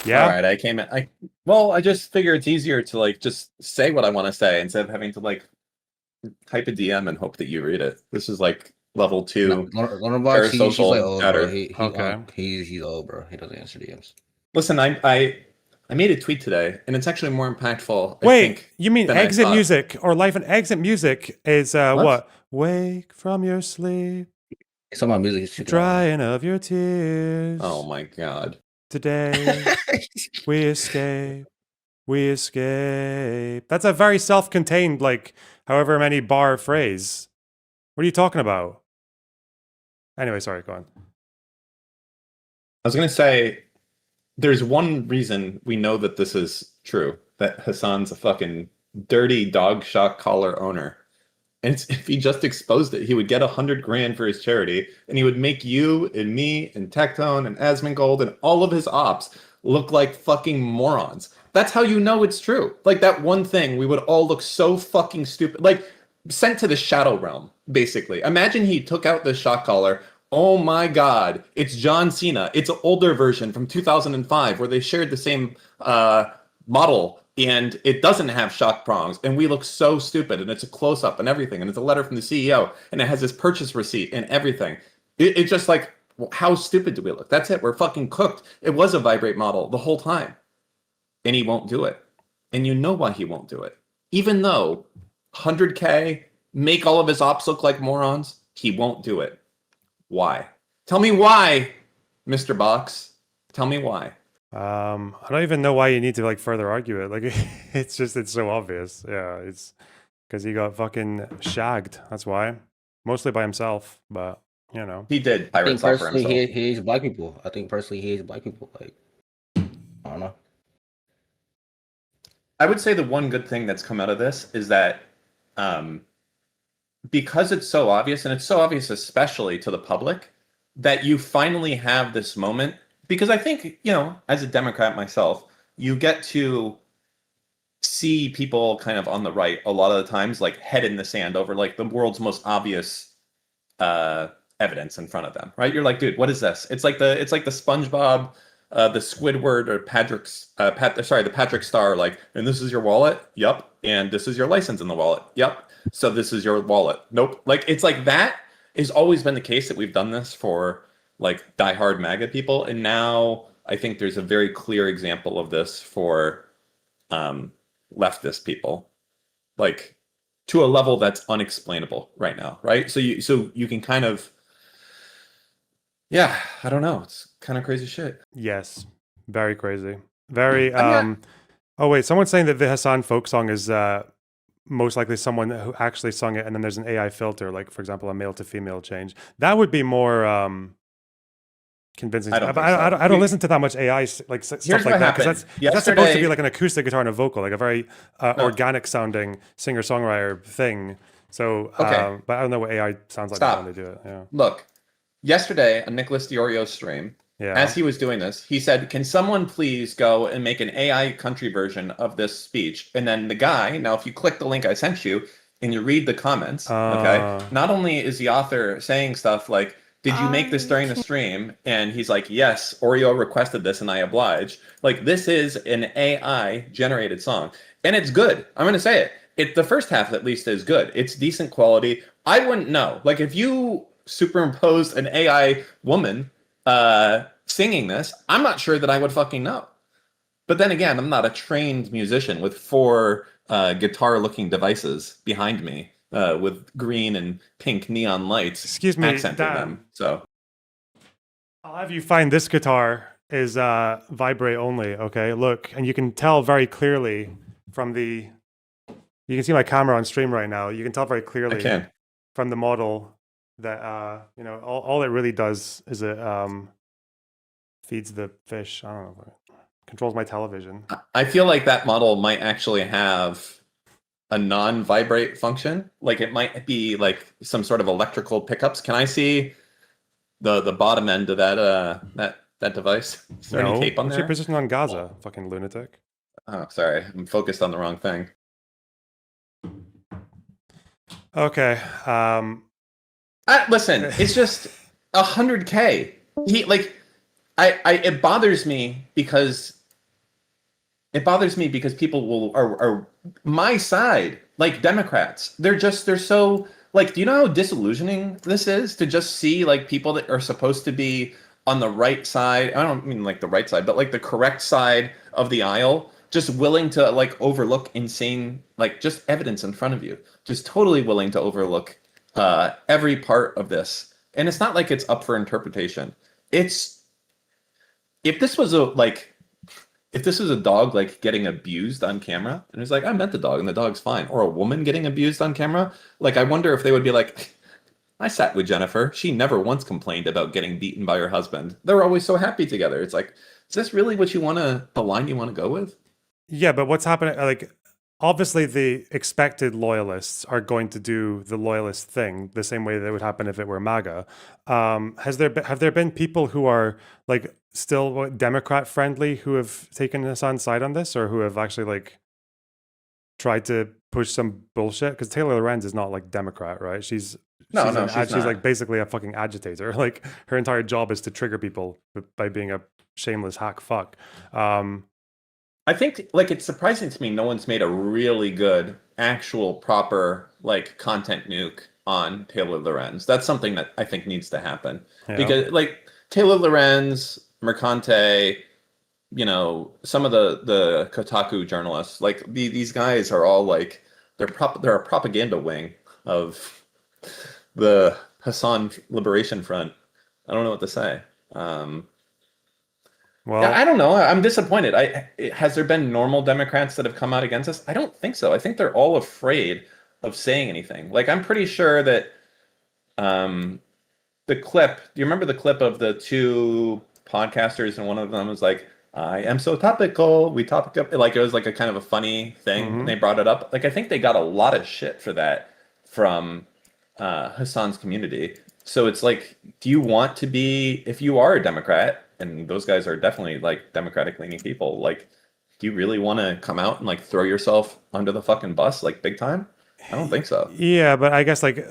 Yeah. All right, I came in. I just figure it's easier to like just say what I want to say instead of having to like type a DM and hope that you read it. This is like level 2 Lonerbox, he's like parasocial old, bro. chatter. He's old, bro. He doesn't answer DMs. Listen, I made a tweet today, and it's actually more impactful. I Wait, think, you mean than I exit thought. music or life and exit music is what? Wake from your sleep, It's on my music. drying of your tears. Oh my god. Today we escape. We escape. That's a very self-contained, like, however many bar phrase. What are you talking about? Anyway, sorry, go on. I was going to say, there's one reason we know that this is true, that Hasan's a fucking dirty dog shock collar owner. And if he just exposed it, he would get $100,000 for his charity, and he would make you and me and Tectone and Asmongold and all of his ops look like fucking morons. That's how you know it's true. Like that one thing, we would all look so fucking stupid. Like sent to the shadow realm, basically. Imagine he took out the shock collar. Oh my god, it's John Cena. It's an older version from 2005 where they shared the same model, and it doesn't have shock prongs, and we look so stupid, and it's a close-up and everything, and it's a letter from the CEO, and it has his purchase receipt and everything. It's just like, how stupid do we look? That's it. We're fucking cooked. It was a vibrate model the whole time. And he won't do it. And you know why he won't do it. Even though 100K, make all of his ops look like morons, he won't do it. Why? Tell me why, Mr. Box. Tell me why. I don't even know why you need to like further argue it. Like it's so obvious. Yeah, it's because he got fucking shagged. That's why. Mostly by himself, but you know. He did I pirate think stuff for personally himself. he hates black people. I think personally he hates black people. Like, I don't know. I would say the one good thing that's come out of this is that because it's so obvious, and it's so obvious especially to the public, that you finally have this moment. Because I think, you know, as a Democrat myself, you get to see people kind of on the right a lot of the times, like head in the sand over like the world's most obvious evidence in front of them, right? You're like, dude, what is this? It's like the SpongeBob, the Squidward, or the Patrick Star, like, and this is your wallet, yep, and this is your license in the wallet, yep. So this is your wallet, nope. Like it's like that has always been the case that we've done this for like diehard MAGA people, and now I think there's a very clear example of this for leftist people, like to a level that's unexplainable right now, right? So you can kind of, yeah, I don't know, it's kind of crazy shit. Yes, very crazy. Very. Oh wait, someone's saying that the Hasan folk song is most likely someone who actually sung it, and then there's an AI filter, like for example, a male to female change. That would be more convincing. I don't I don't listen to that much AI like stuff like that, because that's supposed to be like an acoustic guitar and a vocal, like a very organic sounding singer songwriter thing. So, Okay. but I don't know what AI sounds like when they do it. Yeah. Look, yesterday on Nicholas Diorio stream, as he was doing this, he said, "Can someone please go and make an AI country version of this speech?" And then the guy, now if you click the link I sent you and you read the comments, okay, not only is the author saying stuff like, "Did you make this during the stream?" And he's like, "Yes, Oreo requested this and I obliged." Like, this is an AI generated song. And it's good. I'm going to say it. The first half at least is good. It's decent quality. I wouldn't know. Like, if you superimposed an AI woman singing this, I'm not sure that I would fucking know. But then again, I'm not a trained musician with 4 guitar-looking devices behind me. With green and pink neon lights, excuse me, accenting them. So I'll have you find this guitar is vibrate only. Okay, look, and you can tell very clearly from the. You can see my camera on stream right now. You can tell very clearly from the model that you know, all it really does is it feeds the fish. I don't know, controls my television. I feel like that model might actually have a non-vibrate function. Like it might be like some sort of electrical pickups. Can I see the bottom end of that device? Is there any tape on what's there? your position on Gaza, fucking lunatic? Oh, sorry, I'm focused on the wrong thing. Okay. Listen, it's just 100K. It bothers me because It bothers me because people are my side, like Democrats. They're so like, do you know how disillusioning this is to just see like people that are supposed to be on the right side? I don't mean like the right side, but like the correct side of the aisle, just willing to like overlook insane like just evidence in front of you, just totally willing to overlook every part of this. And it's not like it's up for interpretation. It's if this was a like if this was a dog like getting abused on camera and it's like I met the dog and the dog's fine, or a woman getting abused on camera, like I wonder if they would be like, I sat with Jennifer, she never once complained about getting beaten by her husband, they're always so happy together. It's like, is this really what you want to the line you want to go with? Yeah, but what's happening? Like, obviously, the expected loyalists are going to do the loyalist thing the same way that would happen if it were MAGA. Have there been people who are like still Democrat friendly who have taken Hasan's side on this, or who have actually like tried to push some bullshit? Because Taylor Lorenz is not like Democrat, right? She's She's she's like not. basically a fucking agitator. Like her entire job is to trigger people by being a shameless hack fuck. I think like it's surprising to me no one's made a really good actual proper like content nuke on Taylor Lorenz. That's something that I think needs to happen Yeah. because like Taylor Lorenz, Mercante, you know, some of the Kotaku journalists, like these guys are all like they're a propaganda wing of the Hasan Liberation Front. I don't know what to say. Yeah, I Well, don't know. I'm disappointed. Has there been normal Democrats that have come out against us? I don't think so. I think they're all afraid of saying anything. Like I'm pretty sure that um, the clip. Do you remember the clip of the two podcasters and one of them was like, "I am so topical. We topic up." Like it was like a kind of a funny thing, and they mhm. brought it up. Like I think they got a lot of shit for that from Hassan's community. So it's like, do you want to be, if you are a Democrat, and those guys are definitely like Democratic leaning people, like, do you really want to come out and like throw yourself under the fucking bus like big time? I don't think so. Yeah, but I guess like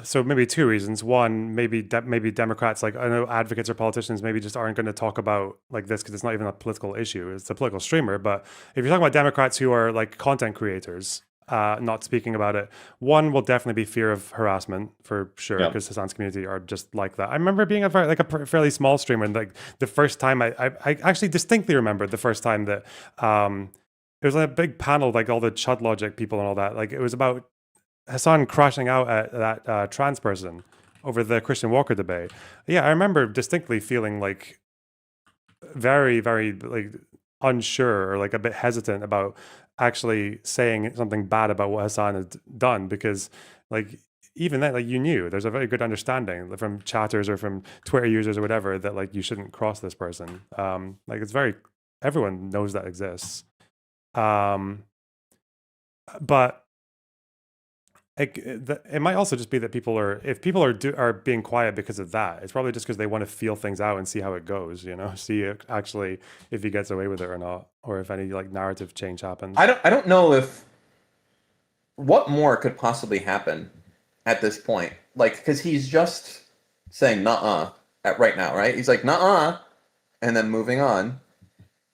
so maybe two reasons. One, maybe Democrats, like I know advocates or politicians maybe just aren't going to talk about like this because it's not even a political issue. It's a political streamer. But if you're talking about Democrats who are like content creators, not speaking about it, one will definitely be fear of harassment for sure Yeah. because Hassan's community are just like that. I remember being a fairly small streamer, and like the first time I actually distinctly remember the first time that it was like a big panel, like all the Chud Logic people and all that. Like it was about Hasan crashing out at that trans person over the Christian Walker debate. Yeah, I remember distinctly feeling like very, very like unsure or like a bit hesitant about actually saying something bad about what Hasan had done because like even then like you knew there's a very good understanding from chatters or from Twitter users or whatever that like you shouldn't cross this person. Like it's very everyone knows that exists. Um, but it might also just be that people are if people are being quiet because of that, it's probably just because they want to feel things out and see how it goes, you know, see actually if he gets away with it or not, or if any like narrative change happens. I don't know if what more could possibly happen at this point. Like, because he's just saying "nuh-uh" at right now, right? He's like "nuh-uh," and then moving on.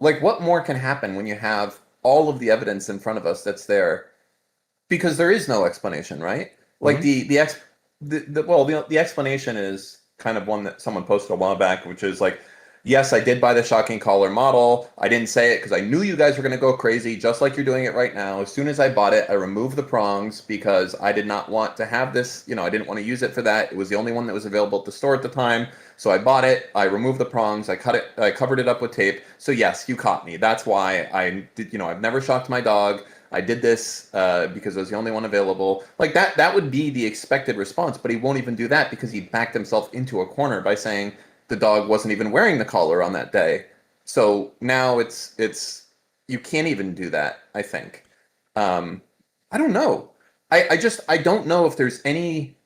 Like, what more can happen when you have all of the evidence in front of us that's there? Because there is no explanation, right? Like Hmm. the explanation is kind of one that someone posted a while back, which is like, yes, I did buy the shocking collar model. I didn't say it because I knew you guys were going to go crazy, just like you're doing it right now. As soon as I bought it, I removed the prongs because I did not want to have this. You know, I didn't want to use it for that. It was the only one that was available at the store at the time. So I bought it. I removed the prongs. I cut it. I covered it up with tape. So yes, you caught me. That's why I did. You know, I've never shocked my dog. I did this because it was the only one available. Like that would be the expected response, but he won't even do that because he backed himself into a corner by saying the dog wasn't even wearing the collar on that day. So now it's you can't even do that, I think. Um, I don't know. I don't know if there's any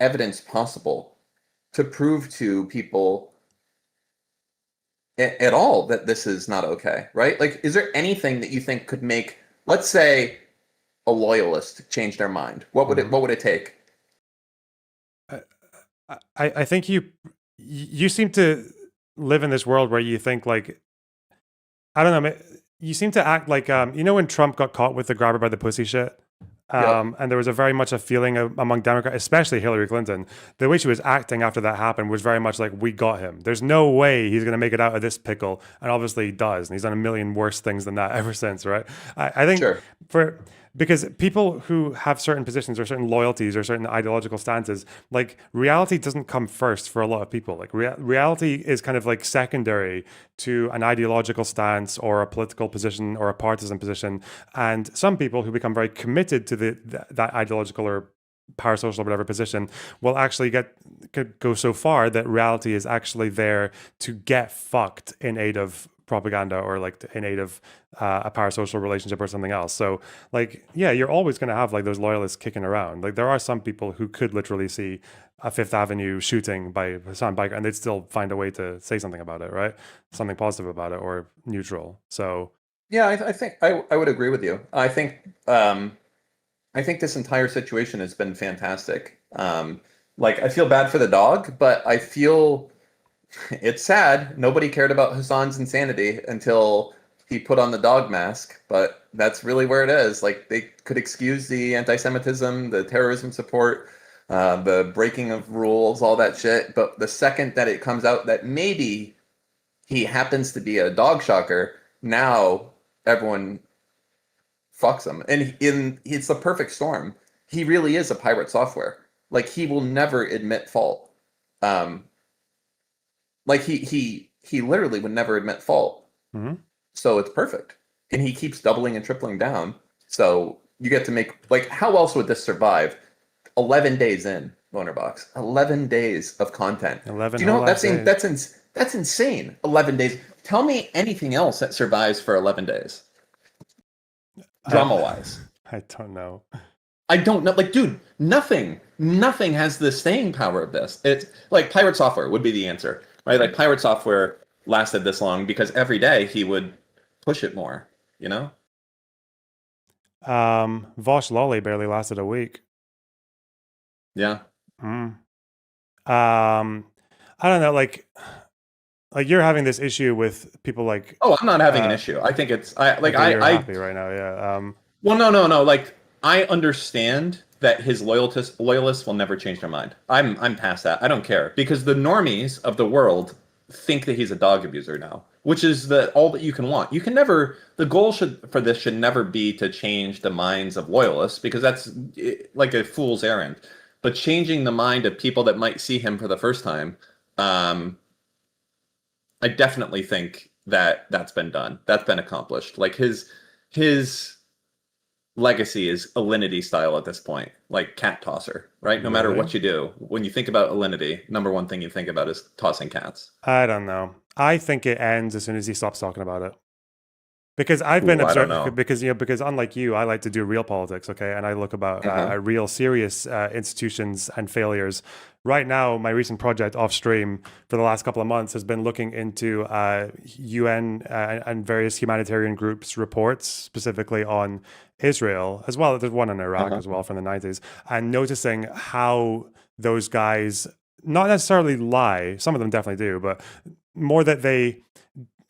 evidence possible to prove to people at all that this is not okay, right? Like, is there anything that you think could make, let's say, a loyalist change their mind? Hmm. What would it take? I, I think you seem to live in this world where you think like I don't know. you seem to act like you know when Trump got caught with the grabber by the pussy shit. And there was a very much a feeling among Democrats, especially Hillary Clinton, the way she was acting after that happened was very much like, we got him. There's no way he's going to make it out of this pickle. And obviously he does. And he's done a million worse things than that ever since, right? I think Sure. because people who have certain positions or certain loyalties or certain ideological stances, like reality doesn't come first for a lot of people. Like reality is kind of like secondary to an ideological stance or a political position or a partisan position. And some people who become very committed to that ideological or parasocial or whatever position will actually could go so far that reality is actually there to get fucked in aid of propaganda or like in aid of a parasocial relationship or something else. So like, yeah, you're always going to have like those loyalists kicking around. Like there are some people who could literally see a Fifth Avenue shooting by Hasan Piker and they'd still find a way to say something about it, right? Something positive about it or neutral. So Yeah, I think I would agree with you. I think this entire situation has been fantastic. Like I feel bad for the dog, but I feel it's sad. Nobody cared about Hassan's insanity until he put on the dog mask, but that's really where it is. Like they could excuse the anti-Semitism, the terrorism support, the breaking of rules, all that shit. But the second that it comes out that maybe he happens to be a dog shocker, now everyone fucks him. And it's the perfect storm. He really is a pirate software. Like he will never admit fault. Like he literally would never admit fault. mm-hmm. So it's perfect. And he keeps doubling and tripling down. So you get to make like how else would this survive? 11 days in, Lonerbox. 11 days of content. 11 Do you know whole what days. that's insane. 11 days. Tell me anything else that survives for 11 days. Drama wise. I don't know. I don't know. Like, dude, nothing has the staying power of this. It's like pirate software would be the answer, right? Like pirate software lasted this long because every day he would push it more, you know? Vosh Lolly barely lasted a week. Yeah. I don't know, like you're having this issue with people like. Oh, I'm not having an issue. I think it's you're happy right now, yeah. Well, no. Like I understand that his loyalists will never change their mind. I'm past that. I don't care because the normies of the world think that he's a dog abuser now, which is all that you can want. You can never. The goal for this should never be to change the minds of loyalists because that's like a fool's errand. But changing the mind of people that might see him for the first time, I definitely think that's been done. That's been accomplished. Like his legacy is Alinity style at this point, like cat tosser, right? No matter what you do, when you think about Alinity, number one thing you think about is tossing cats. I don't know. I think it ends as soon as he stops talking about it. Because I've been observing, because unlike you, I like to do real politics, okay? And I look about real serious institutions and failures. Right now, my recent project off stream for the last couple of months has been looking into UN and various humanitarian groups' reports, specifically on Israel, as well. There's one in Iraq as well from the 90s, and noticing how those guys not necessarily lie, some of them definitely do, but more that they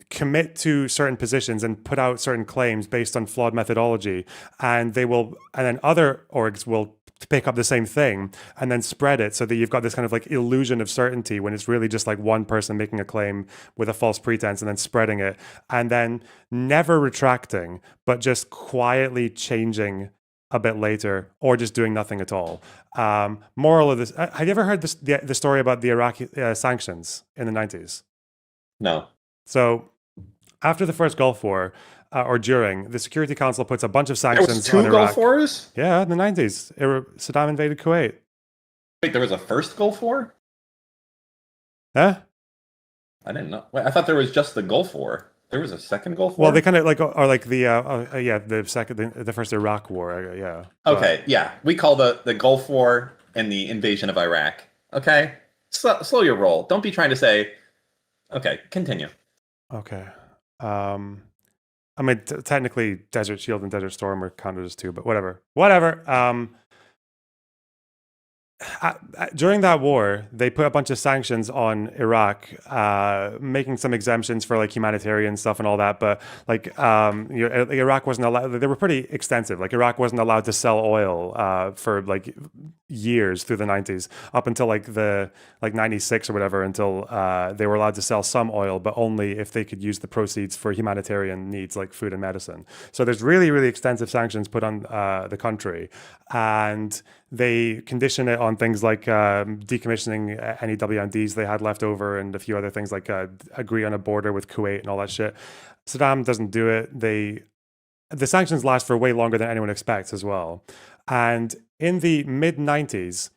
commit to certain positions and put out certain claims based on flawed methodology, and then other orgs will pick up the same thing and then spread it so that you've got this kind of like illusion of certainty when it's really just like one person making a claim with a false pretense and then spreading it and then never retracting but just quietly changing a bit later or just doing nothing at all. Moral of this, have you ever heard the story about the Iraqi sanctions in the 90s? No. So after the first Gulf War, or during, the Security Council puts a bunch of sanctions on There was two Gulf Wars? Yeah, in the 90s. Saddam invaded Kuwait. Wait, there was a first Gulf War? Huh? I didn't know. Wait, I thought there was just the Gulf War. There was a second Gulf War? Well, they kind of like, or like the first Iraq War, yeah. Okay, yeah. We call the Gulf War and the invasion of Iraq. Okay? Slow your roll. Don't be trying to say, okay, continue. Okay. I mean, technically, Desert Shield and Desert Storm are counted as two, but whatever. during that war, they put a bunch of sanctions on Iraq, making some exemptions for like humanitarian stuff and all that. But like, Iraq wasn't allowed. They were pretty extensive. Like Iraq wasn't allowed to sell oil for like years through the 90s, up until like the 96 or whatever, until they were allowed to sell some oil, but only if they could use the proceeds for humanitarian needs like food and medicine. So there's really, really extensive sanctions put on the country, and they condition it on things like decommissioning any WMDs they had left over, and a few other things like agree on a border with Kuwait and all that shit. Saddam doesn't do it. The sanctions last for way longer than anyone expects as well. And in the mid 90s,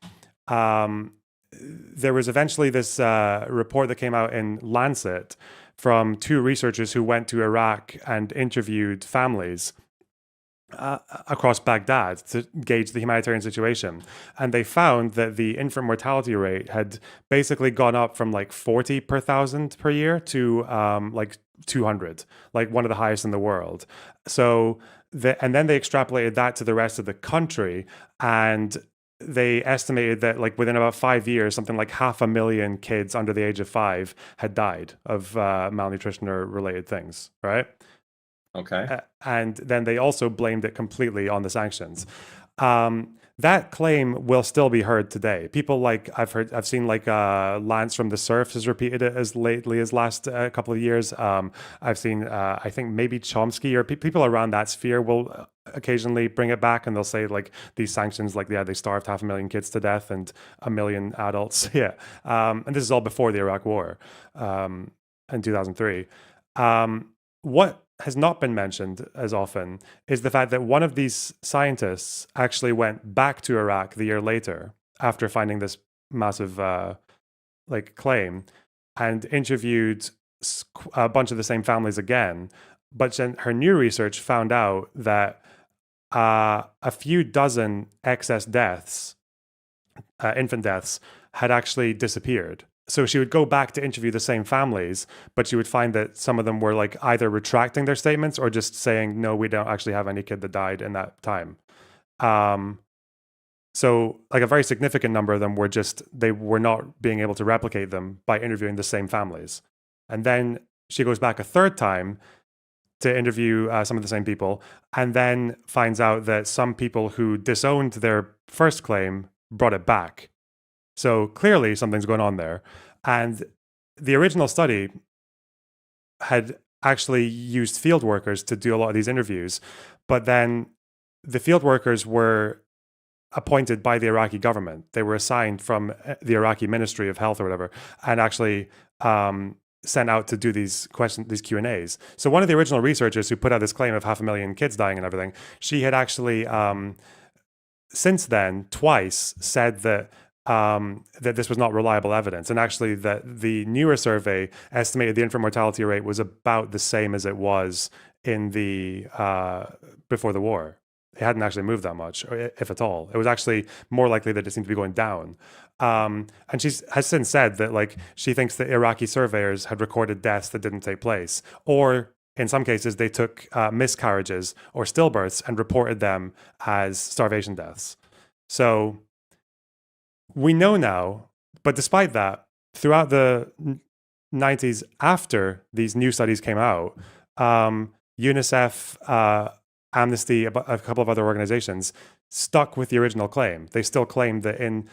there was eventually this report that came out in Lancet from two researchers who went to Iraq and interviewed families across Baghdad to gauge the humanitarian situation. And they found that the infant mortality rate had basically gone up from like 40 per thousand per year to like 200, like one of the highest in the world. So, and then they extrapolated that to the rest of the country, and they estimated that like within about 5 years, something like 500,000 kids under the age of 5 had died of malnutrition or related things, right? Okay. And then they also blamed it completely on the sanctions. That claim will still be heard today. People like I've seen like Lance from the Surfs has repeated it as lately as last couple of years. I've seen I think maybe Chomsky or people around that sphere will occasionally bring it back, and they'll say like these sanctions, like they starved 500,000 kids to death and 1 million adults. Yeah, and this is all before the Iraq War in 2003. What has not been mentioned as often is the fact that one of these scientists actually went back to Iraq the year later after finding this massive like claim, and interviewed a bunch of the same families again. But then her new research found out that a few dozen excess deaths, infant deaths, had actually disappeared. So she would go back to interview the same families, but she would find that some of them were like either retracting their statements or just saying, no, we don't actually have any kid that died in that time. So like a very significant number of them were they were not being able to replicate them by interviewing the same families. And then she goes back a third time to interview some of the same people, and then finds out that some people who disowned their first claim brought it back. So clearly something's going on there. And the original study had actually used field workers to do a lot of these interviews, but then the field workers were appointed by the Iraqi government. They were assigned from the Iraqi Ministry of Health or whatever, and actually sent out to do these Q&As. So one of the original researchers who put out this claim of 500,000 kids dying and everything, she had actually since then twice said that that this was not reliable evidence, and actually that the newer survey estimated the infant mortality rate was about the same as it was in the before the war. It hadn't actually moved that much, or if at all. It was actually more likely that it seemed to be going down. And she has since said that like she thinks that Iraqi surveyors had recorded deaths that didn't take place, or in some cases they took miscarriages or stillbirths and reported them as starvation deaths. So we know now, but despite that, throughout the 90s, after these new studies came out, UNICEF, Amnesty, a couple of other organizations stuck with the original claim. They still claimed that in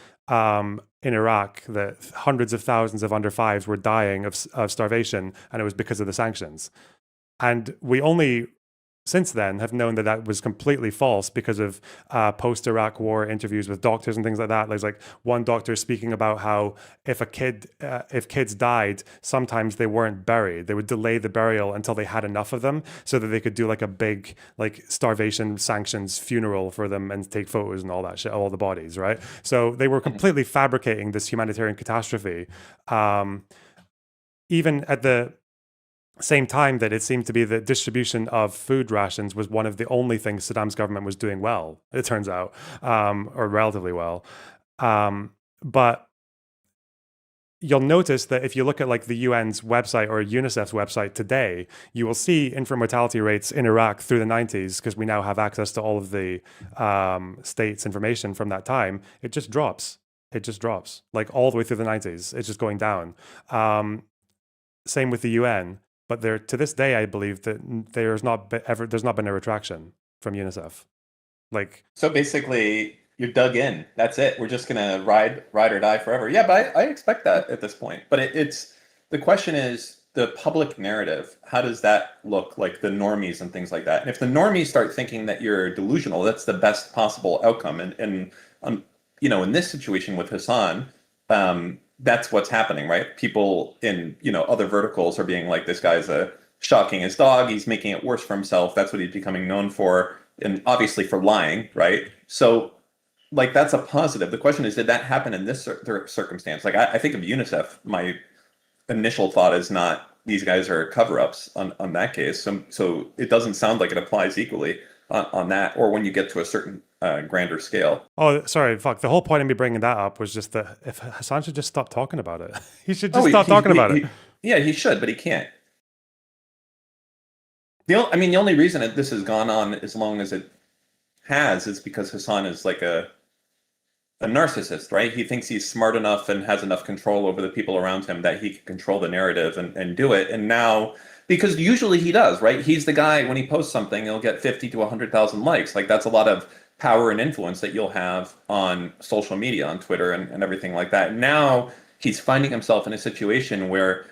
Iraq, that hundreds of thousands of under fives were dying of starvation, and it was because of the sanctions. And we only since then have known that that was completely false because of post-Iraq war interviews with doctors and things like that. There's like one doctor speaking about how if kids died, sometimes they weren't buried. They would delay the burial until they had enough of them so that they could do like a big like starvation sanctions funeral for them and take photos and all that shit, all the bodies, right? So they were completely fabricating this humanitarian catastrophe. Even at the same time that it seemed to be the distribution of food rations was one of the only things Saddam's government was doing well, it turns out, or relatively well. But you'll notice that if you look at like the UN's website or UNICEF's website today, you will see infant mortality rates in Iraq through the 90s, because we now have access to all of the state's information from that time. It just drops. it just drops, like all the way through the 90s. It's just going down. Same with the UN, but there to this day, I believe that there's not been a retraction from UNICEF. Like, So basically, you're dug in. That's it. We're just gonna ride or die forever. Yeah, but I expect that at this point. But it's the question is the public narrative. How does that look, like the normies and things like that? And if the normies start thinking that you're delusional, that's the best possible outcome. And you know, in this situation with Hasan, that's what's happening, right? People in, you know, other verticals are being like, this guy's shocking his dog. He's making it worse for himself. That's what he's becoming known for. And obviously for lying, right? So, like, that's a positive. The question is, did that happen in this circumstance? Like, I think of UNICEF, my initial thought is not these guys are cover-ups on that case. So it doesn't sound like it applies equally on that, or when you get to a certain grander scale. oh, sorry, fuck. The whole point of me bringing that up was just that if Hasan should just stop talking about it. He should just stop talking about it. Yeah, he should, but he can't. I mean, the only reason that this has gone on as long as it has is because Hasan is like a narcissist, right? He thinks he's smart enough and has enough control over the people around him that he can control the narrative and do it. And now, because usually he does, right? He's the guy, when he posts something, he'll get 50 to 100,000 likes. Like, that's a lot of power and influence that you'll have on social media, on Twitter and everything like that. Now he's finding himself in a situation where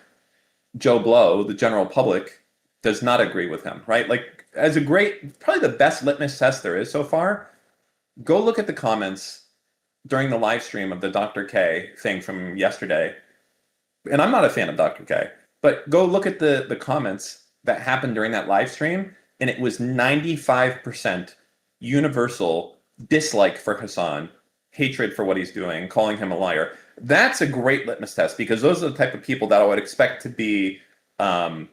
Joe Blow, the general public, does not agree with him, right? Like, as a great, probably the best litmus test there is so far, go look at the comments during the live stream of the Dr. K thing from yesterday. And I'm not a fan of Dr. K, but go look at the comments that happened during that live stream, and it was 95% universal dislike for Hasan, hatred for what he's doing, calling him a liar. That's a great litmus test, because those are the type of people that I would expect to be, I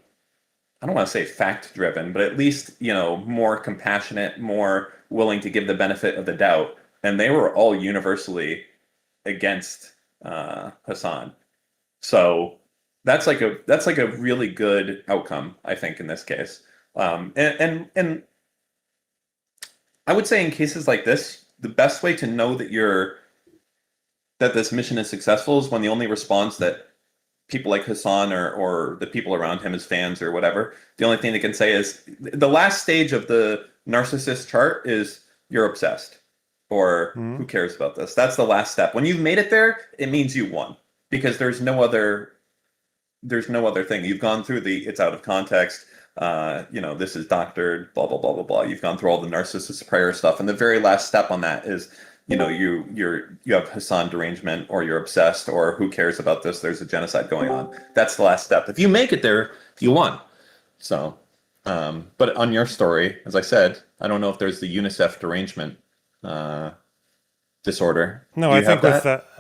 don't want to say fact-driven, but at least, you know, more compassionate, more willing to give the benefit of the doubt. And they were all universally against Hasan. So that's like a really good outcome, I think, in this case. And I would say in cases like this, the best way to know that this mission is successful is when the only response that people like Hasan or the people around him, his fans or whatever, the only thing they can say is the last stage of the narcissist chart is you're obsessed, or who cares about this? That's the last step. When you've made it there, it means you won, because there's no other thing. You've gone through it's out of context. You know, this is doctored, blah, blah, blah, blah, blah. You've gone through all the narcissist prayer stuff. And the very last step on that is, you know, you have Hasan derangement, or you're obsessed, or who cares about this? There's a genocide going on. That's the last step. If you make it there, you won. So, but on your story, as I said, I don't know if there's the UNICEF derangement disorder. No, I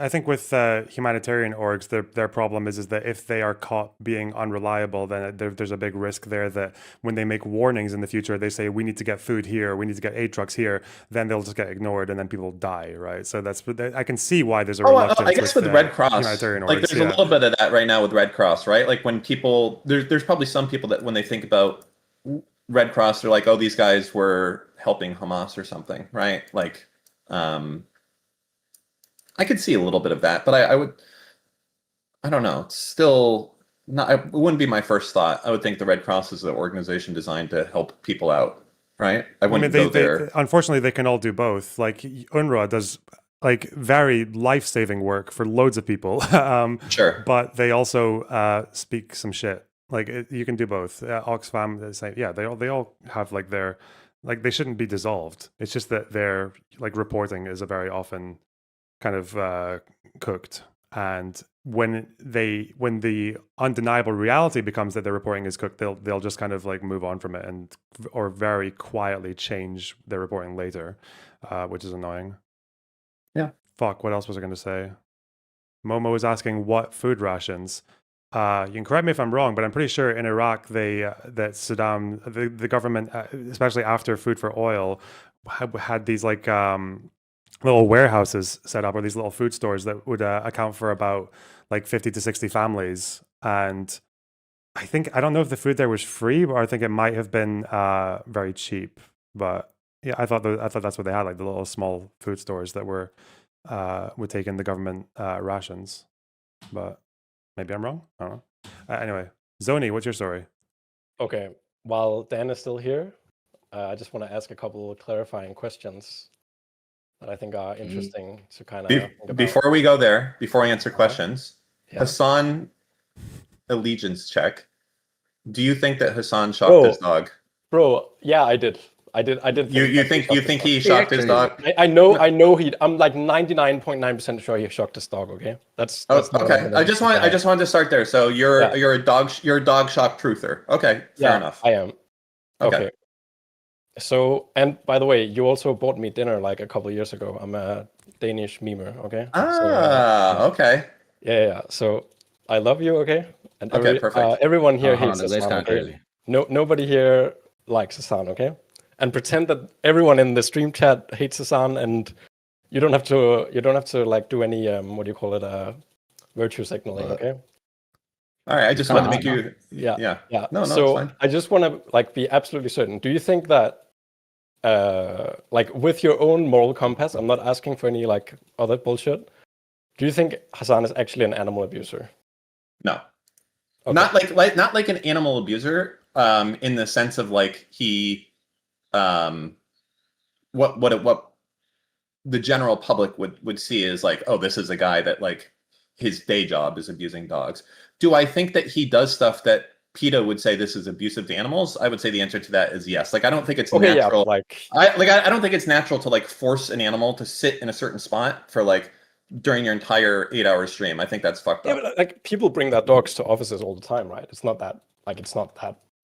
think with humanitarian orgs, their problem is that if they are caught being unreliable, then there's a big risk there that when they make warnings in the future, they say we need to get food here, we need to get aid trucks here, then they'll just get ignored and then people die, right? So I can see why there's a reluctance. I guess with Red Cross, humanitarian orgs, like there's a little bit of that right now with Red Cross, right? Like when people, there's probably some people that when they think about Red Cross, they're like, oh, these guys were helping Hamas or something, right? Like, I could see a little bit of that, but I don't know. It's still not, it wouldn't be my first thought. I would think the Red Cross is an organization designed to help people out, right? I wouldn't go there. Unfortunately, they can all do both. Like UNRWA does like very life-saving work for loads of people. Sure. But they also speak some shit. Like you can do both. Oxfam, the same. Yeah, they all have like they shouldn't be dissolved. It's just that their like reporting is a very often kind of cooked, and when the undeniable reality becomes that their reporting is cooked, they'll just kind of like move on from it or very quietly change their reporting later, which is annoying. Yeah. Fuck, what else was I going to say? Momo was asking what food rations. You can correct me if I'm wrong, but I'm pretty sure in Iraq that Saddam, the government, especially after Food for Oil, had these like little warehouses set up, or these little food stores that would account for about like 50 to 60 families. And I don't know if the food there was free, but I think it might have been very cheap. But yeah, I thought that's what they had, like the little small food stores that were would take in the government rations. But maybe I'm wrong. I don't know. Anyway, Zoni, what's your story? Okay, while Dan is still here, I just want to ask a couple of clarifying questions that I think are interesting to kind of think about. Before we go there, before I answer questions, Yeah. Hasan, allegiance check. Do you think that Hasan shocked his dog? Bro, yeah, I did. You think he shocked his dog? I know he. I'm like 99.9% sure he shocked his dog. Okay, that's okay. I just wanted to start there. So you're a dog shock truther. Okay, fair enough. I am. Okay. So, and by the way, you also bought me dinner like a couple of years ago. I'm a Danish memer. Okay. Okay. Yeah. So I love you. Okay. And perfect. Everyone here hates That's Hasan. kind of crazy. Nobody here likes Hasan. Okay. And pretend that everyone in the stream chat hates Hasan, and you don't have to like do any what do you call it, virtue signaling. Okay. All right. I just wanted to make you. Yeah. No, so it's fine. I just want to like be absolutely certain. Do you think that like with your own moral compass, I'm not asking for any like other bullshit, do you think Hasan is actually an animal abuser? No. Okay. Not like an animal abuser in the sense of like he what the general public would see is like, oh, this is a guy that like his day job is abusing dogs. Do I think that he does stuff that PETA would say this is abusive to animals? I would say the answer to that is yes. Like, I don't think it's natural. Yeah, I don't think it's natural to like force an animal to sit in a certain spot for like during your entire 8-hour stream. I think that's fucked up. Yeah, but like people bring their dogs to offices all the time, right? It's not that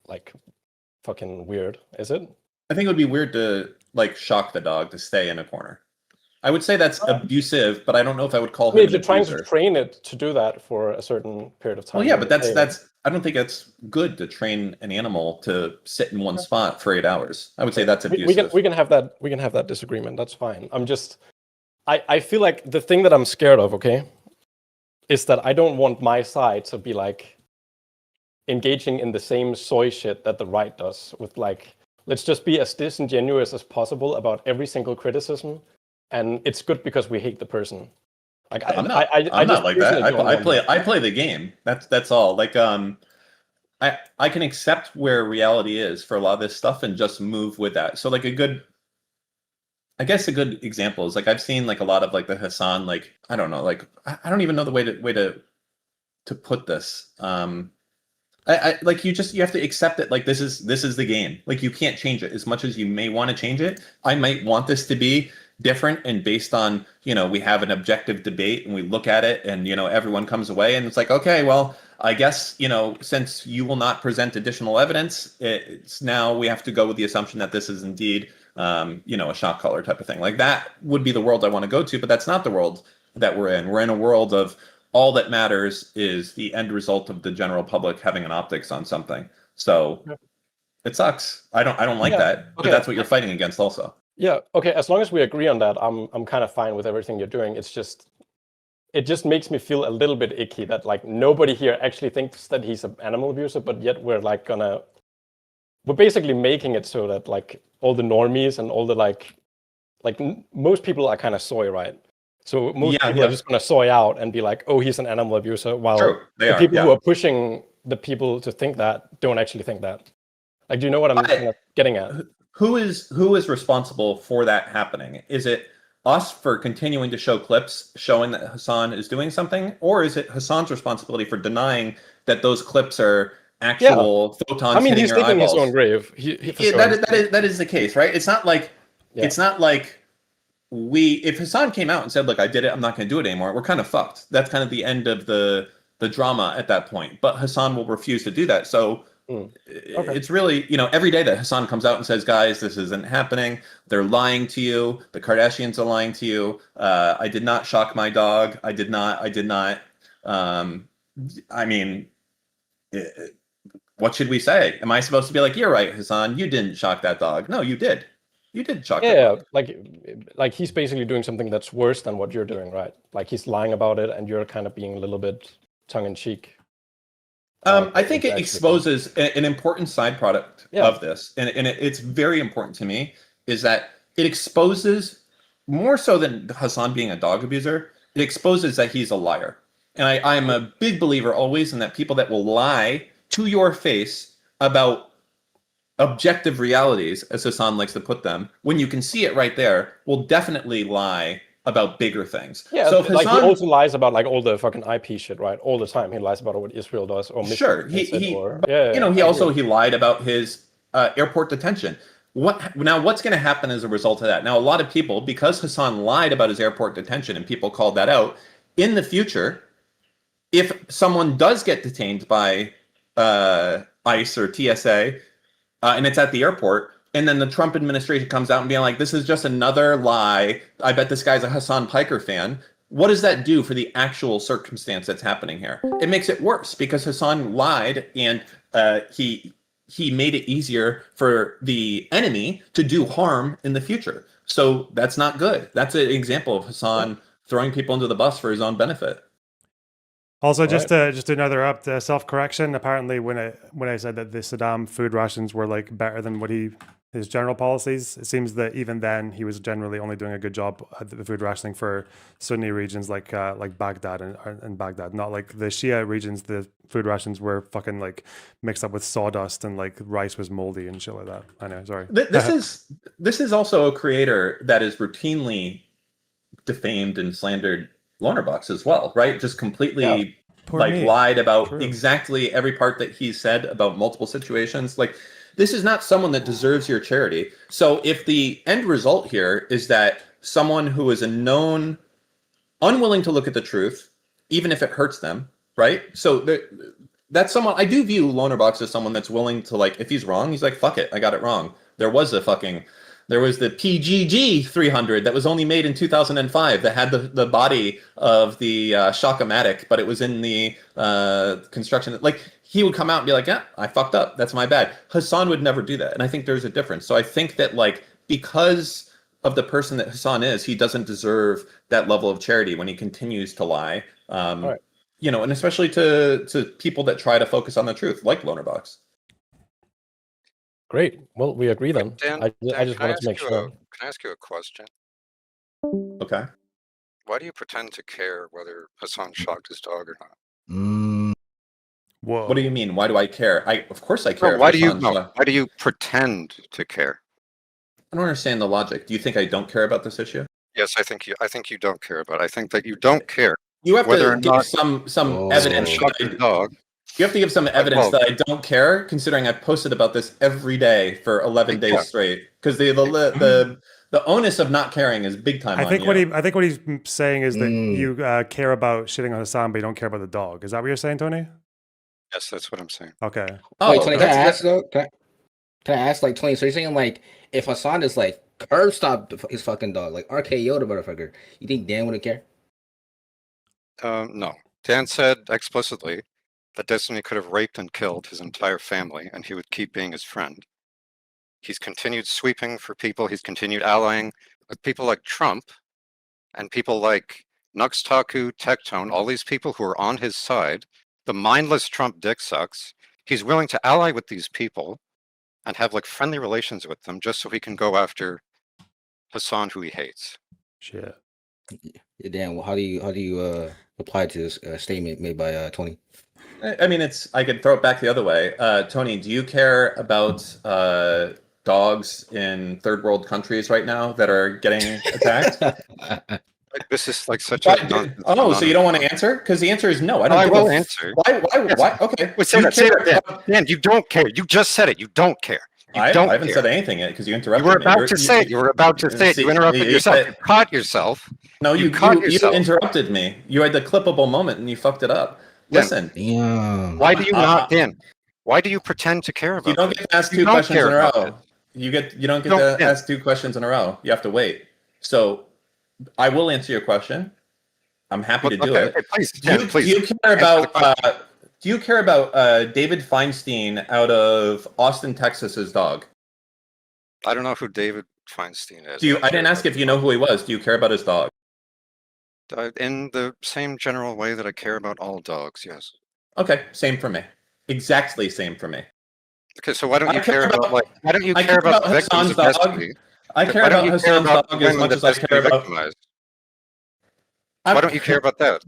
like fucking weird, is it? I think it would be weird to like shock the dog to stay in a corner. I would say that's abusive, but I don't know if I would call him an if you're trying abuser. to train it to do that for a certain period of time. Well, yeah, but that's I don't think it's good to train an animal to sit in one spot for 8 hours. I would say that's abusive. We can have that disagreement. That's fine. I feel like the thing that I'm scared of, okay, is that I don't want my side to be like engaging in the same soy shit that the right does with like, let's just be as disingenuous as possible about every single criticism, and it's good because we hate the person. Like I'm not like that. I play the game. That's all. Like I can accept where reality is for a lot of this stuff and just move with that. So like a good example is like I've seen like a lot of like the Hasan, like I don't know, like I don't even know the way to put this. I like you have to accept it. Like this is the game. Like you can't change it as much as you may want to change it. I might want this to be different and based on, we have an objective debate and we look at it and, everyone comes away and it's like, okay, well, I guess, since you will not present additional evidence, it's now we have to go with the assumption that this is indeed, a shock collar type of thing. Like that would be the world I want to go to, but that's not the world that we're in. We're in a world of all that matters is the end result of the general public having an optics on something. So it sucks. I don't like that, but that's what you're fighting against also. Yeah. Okay. As long as we agree on that, I'm kind of fine with everything you're doing. It just makes me feel a little bit icky that like nobody here actually thinks that he's an animal abuser, but yet we're basically making it so that like all the normies and all the like most people are kind of soy, right? So most people are just gonna soy out and be like, oh, he's an animal abuser, while the people who are pushing the people to think that don't actually think that. Like, do you know what I'm kind of getting at? Who is responsible for that happening? Is it us for continuing to show clips showing that Hasan is doing something, or is it Hasan's responsibility for denying that those clips are actual photons hitting your eyeballs? I mean, he's digging his own grave. That is the case, right? It's not like if Hasan came out and said, "Look, I did it. I'm not going to do it anymore." We're kind of fucked. That's kind of the end of the drama at that point. But Hasan will refuse to do that. So. It's really, every day that Hasan comes out and says, guys, this isn't happening. They're lying to you. The Kardashians are lying to you. I did not shock my dog. I did not. I mean, what should we say? Am I supposed to be like, you're right, Hasan, you didn't shock that dog? No, you did. You did shock that dog. Like he's basically doing something that's worse than what you're doing, right? Like he's lying about it and you're kind of being a little bit tongue-in-cheek. I think it exposes an important side product of this, and it's very important to me, is that it exposes more so than Hasan being a dog abuser, it exposes that he's a liar. And I am a big believer always in that people that will lie to your face about objective realities, as Hasan likes to put them, when you can see it right there, will definitely lie about bigger things. Yeah, so if like Hasan, he also lies about like all the fucking IP shit, right? All the time, he lies about what Israel does, or sure, he lied about his airport detention. What's going to happen as a result of that? Now, a lot of people, because Hasan lied about his airport detention and people called that out, in the future, if someone does get detained by ICE or TSA, and it's at the airport, and then the Trump administration comes out and being like, this is just another lie. I bet this guy's a Hasan Piker fan. What does that do for the actual circumstance that's happening here? It makes it worse because Hasan lied and he made it easier for the enemy to do harm in the future. So that's not good. That's an example of Hasan throwing people into the bus for his own benefit. Also, just another self-correction. Apparently, when I said that the Saddam food rations were like better than his general policies, it seems that even then he was generally only doing a good job at the food rationing for Sunni regions like Baghdad and Baghdad, not like the Shia regions. The food rations were fucking like mixed up with sawdust and like rice was moldy and shit like that. I know. Sorry. This is also a creator that is routinely defamed and slandered Lonerbox as well, right? Just completely lied about exactly every part that he said about multiple situations. Like, this is not someone that deserves your charity. So if the end result here is that someone who is a known unwilling to look at the truth, even if it hurts them, right? So that's someone, I do view Lonerbox as someone that's willing to, like, if he's wrong, he's like, fuck it, I got it wrong. There was the PGG 300 that was only made in 2005 that had the body of the Shock-O-Matic, but it was in the construction. Like, he would come out and be like, yeah, I fucked up. That's my bad. Hasan would never do that. And I think there's a difference. So I think that, like, because of the person that Hasan is, he doesn't deserve that level of charity when he continues to lie. Right. You know, and especially to people that try to focus on the truth, like Lonerbox. Great. Well, we agree then. Dan, I just wanted to make sure. Can I ask you a question? Okay. Why do you pretend to care whether Hasan shocked his dog or not? Whoa. What do you mean? Why do I care? Of course I care. No, why do you pretend to care? I don't understand the logic. Do you think I don't care about this issue? Yes, I think you don't care about it. I think that you don't care. You have whether to or give not some evidence. Shocked your dog. You have to give some evidence that I don't care, considering I've posted about this every day for 11 days straight. Because the onus of not caring is big time. I think what he's saying is that you care about shitting on Hasan, but you don't care about the dog. Is that what you're saying, Tony? Yes, that's what I'm saying. Okay. Wait, Tony, can I ask though? Can I ask, like, Tony? So you're saying, like, if Hasan is like curb stopped his fucking dog, like RKO the motherfucker, you think Dan wouldn't care? No. Dan said explicitly that Destiny could have raped and killed his entire family, and he would keep being his friend. He's continued sweeping for people. He's continued allying with people like Trump and people like Nuxtaku, Tectone, all these people who are on his side. The mindless Trump dick sucks. He's willing to ally with these people and have like friendly relations with them just so he can go after Hasan, who he hates. Shit. Yeah, Dan, how do you reply to this statement made by Tony? I mean, I could throw it back the other way. Tony, do you care about dogs in third world countries right now that are getting attacked? This is like such so you don't want to answer? Because the answer is no. I will answer. Why? Okay. Wait, say that. Dan, you don't care. You just said it. You don't care. I haven't said anything yet because you interrupted me. You were about to say it. You interrupted yourself. You caught yourself. No, you interrupted me. You had the clippable moment and you fucked it up. Listen. Why do you not, Dan? Why do you pretend to care about it? You don't get to ask two questions in a row. You don't get to ask two questions in a row. You have to wait. So I will answer your question. I'm happy to do it. Please, do you care about David Feinstein out of Austin, Texas's dog? I don't know who David Feinstein is. I didn't ask if you know who he was. Do you care about his dog? In the same general way that I care about all dogs, yes. Okay, same for me. Exactly same for me. Okay, so why don't you care about the victims of destiny? I care Why don't about you care Hassan's about dog as women much that as I doesn't care get about. victimized? Why don't you care about that?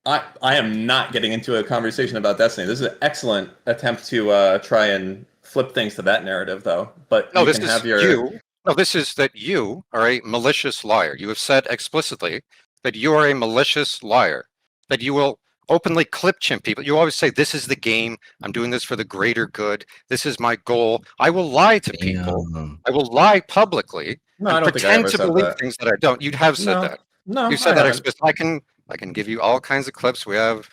I am not getting into a conversation about Destiny. This is an excellent attempt to try and flip things to that narrative, though. But No, you this can is have your. you. No, this is that you are a malicious liar. You have said explicitly that you are a malicious liar, that you will openly clip chimp people. You always say, this is the game. I'm doing this for the greater good. This is my goal. I will lie to people. Damn. I will lie publicly No, I and don't think I pretend ever to said believe that. things that I don't. You have said No, that. no, You said I that haven't. explicitly. I can give you all kinds of clips. We have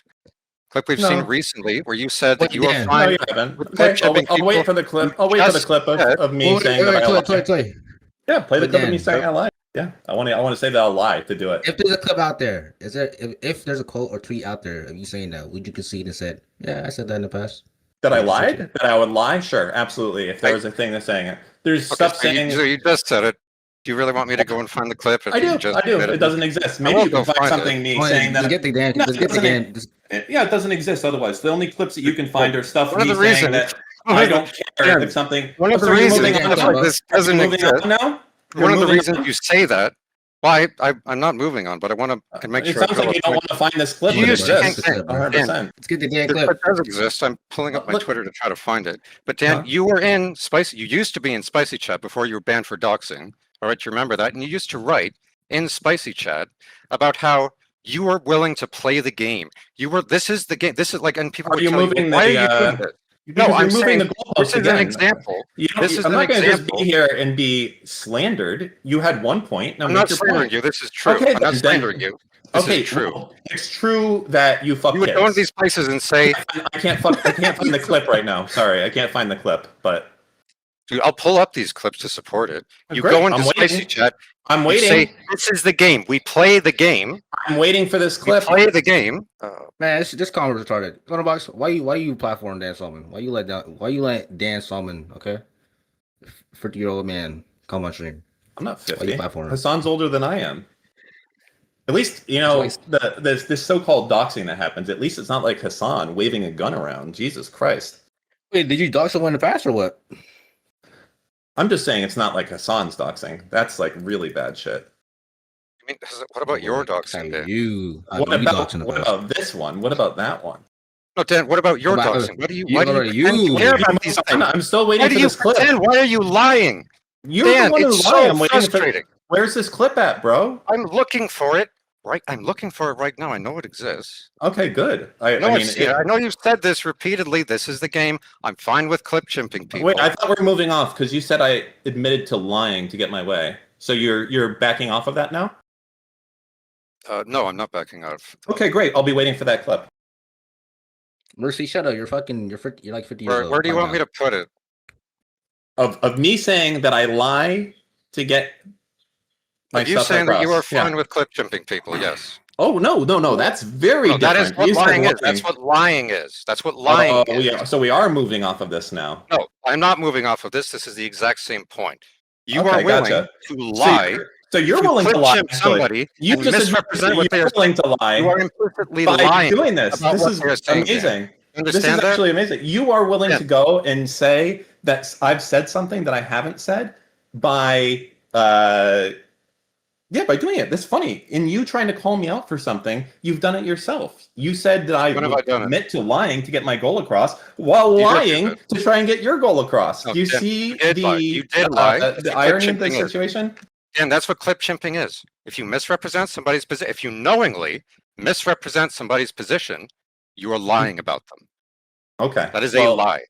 clip we've seen No. recently where you said that Wait, you are Dan. No, fine you haven't. with Okay, clip chipping I'll wait people. for the clip. You I'll wait for the just clip said- of me saying that I lied. Toy. Yeah, play the But clip of me Dan, saying I lied. Yeah, I want to say that I'll lie to do it. If there's a clip out there, is there if there's a quote or tweet out there of you saying that, would you concede and said, yeah, I said that in the past? That I Would you switch lied? it? That I would lie? Sure, absolutely. If there was a thing that's saying it, there's Okay, stuff so saying. you just said it. Do you really want me to go and find the clip? If I you do. just I do. admitted It doesn't exist. I Maybe will you can go find find something it. me Come on, saying just that. get the Dan. No, Just it get the doesn't- Dan. Just, Yeah, it doesn't exist otherwise. The only clips that you can find are stuff one of me the saying reasons- that one I of the- don't care Dan, if something. one of Oh, the so you're reasons moving Dan, on come now? on, this Are you doesn't moving exist. on now? You're One of the moving reasons on? you say that. Well, I'm not moving on, but I want to make It sure. I sounds like you don't want to find this clip. You It just exists. can't- 100%. let's get the Dan The clip. clip does exist. I'm pulling up my Look- Twitter to try to find it. But Dan, Huh? you were in Spicy. You used to be in Spicy Chat before you were banned for doxing. All right, you remember that? And you used to write in Spicy Chat about how you were willing to play the game. You were. This is the game. This is like, and people Are would you tell moving you, why the, are you doing this? Because I'm you're moving saying the this goalposts is an again. example. This is I'm an not going to just example. be here and be slandered. You had one point. Now I'm make not your slandering point. you. This is true. Okay, I'm not then- slandering you. This Okay, is true. well, it's true that you fuck You would kids. go into these places and say, I can't find the clip right now. Sorry, I can't find the clip. But dude, I'll pull up these clips to support it. You Great, go into I'm waiting. Spicy Chat. I'm You waiting. say, this is the game. We play the game. I'm waiting for this We clip. play the game. Man, this comment was retarded. Lonerbox, why you platform Dan Saltman? Why you let Dan Saltman, okay, 50-year-old man, come on stream? I'm not Why 50. you platforming? Hassan's older than I am. At least, you know, this so-called doxing that happens, at least it's not like Hasan waving a gun around. Jesus Christ. Wait, did you dox someone in the past or what? I'm just saying it's not like Hasan's doxing. That's like really bad shit. I mean, what about your doxing, Dan? What about this one? What about that one? No, Dan, what about your About- doxing? Why do you you- pretend already to you. care about these things? I'm still waiting Why for do you this clip. pretend? Why are you lying? You're Dan, the one who's it's lying. so I'm waiting for. frustrating. Where's this clip at, bro? I'm looking for it. Right, I'm looking for it right now. I know it exists. Okay, good. I No, mean, I know you've said this repeatedly. This is the game. I'm fine with clip chimping people. wait. I thought we were moving off because you said I admitted to lying to get my way. So you're backing off of that now? No, I'm not backing out. Okay, great. I'll be waiting for that clip. Mercy, shut up. You're like 50 years old. Where do you Calm want me down. to put it? Of me saying that I lie to get my You stuff saying that you are across. Yeah. fine with clip chimping people? Yes. Oh no. That's very No, that different. is what You said lying is. one That's thing. what lying is. That's what lying is. Yeah. So we are moving off of this now. No, I'm not moving off of this. This is the exact same point. You Okay, are willing gotcha. to lie. So you're to willing to clip lie. chimp Actually. somebody You and just misrepresent what they you're are willing saying. to lie. You are implicitly by lying doing this. about This what is they are saying, amazing. You This understand is that? actually amazing. You are willing Yeah. to go and say that I've said something that I haven't said by by doing it. That's funny. In you trying to call me out for something, you've done it yourself. You said that I When have I would done it? admit to lying to get my goal across while You did do lying that. to try and get your goal across. No, Do you Dan, see you did lie. You did lie. That's the what irony of clip the chimping is. situation? And that's what clip chimping is. If you misrepresent somebody's position, if you knowingly misrepresent somebody's position, you are lying about them. Okay. That is Well, a lie.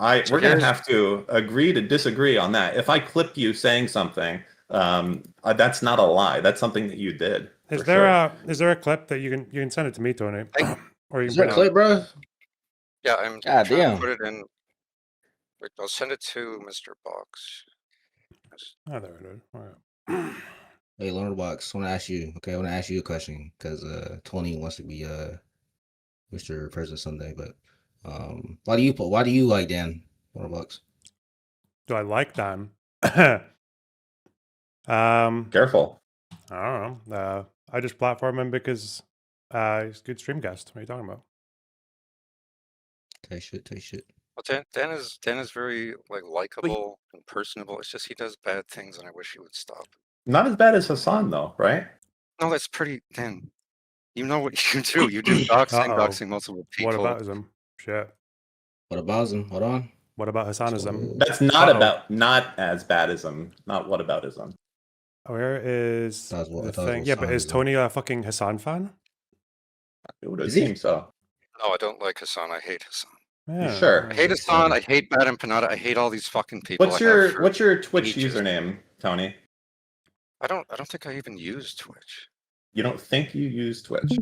So we're going to here's- have to agree to disagree on that. If I clip you saying something, that's not a lie. That's something that you did. Is for there sure. is there a clip that you can send it to me, Tony? Or you Is can there a clip, bro? Yeah, I'm God trying to damn. put it in. Wait, I'll send it to Mr. Box. Oh, there it is. All right. Hey, Lonerbox, I want to ask you. Okay, I want to ask you a question because Tony wants to be Mr. President someday. But why do you like Dan Lonerbox? Do I like Dan? Careful. I don't know. I just platform him because he's a good stream guest. What are you talking about? Take shit. Well, Dan is very like likable and personable. It's just he does bad things, and I wish he would stop. Not as bad as Hasan though, right? No, that's pretty Dan. You know what you do. You do doxing, Uh-oh. doxing multiple people. What about him? Shit. What about him? Hold on. What about Hasanism? That's not Uh-oh. not as bad as him. Not what aboutism. Where is That was what- the I thought it thing? was Yeah, but is Hasanism. Tony a fucking Hasan fan? It would have Is he? seemed so. No, I don't like Hasan. I hate Hasan. Yeah. sure? I hate Hasan. I hate Bad Empanada. I hate all these fucking people. What's I have your for what's your Twitch ages. username, Tony? I don't think I even use Twitch. You don't think you use Twitch?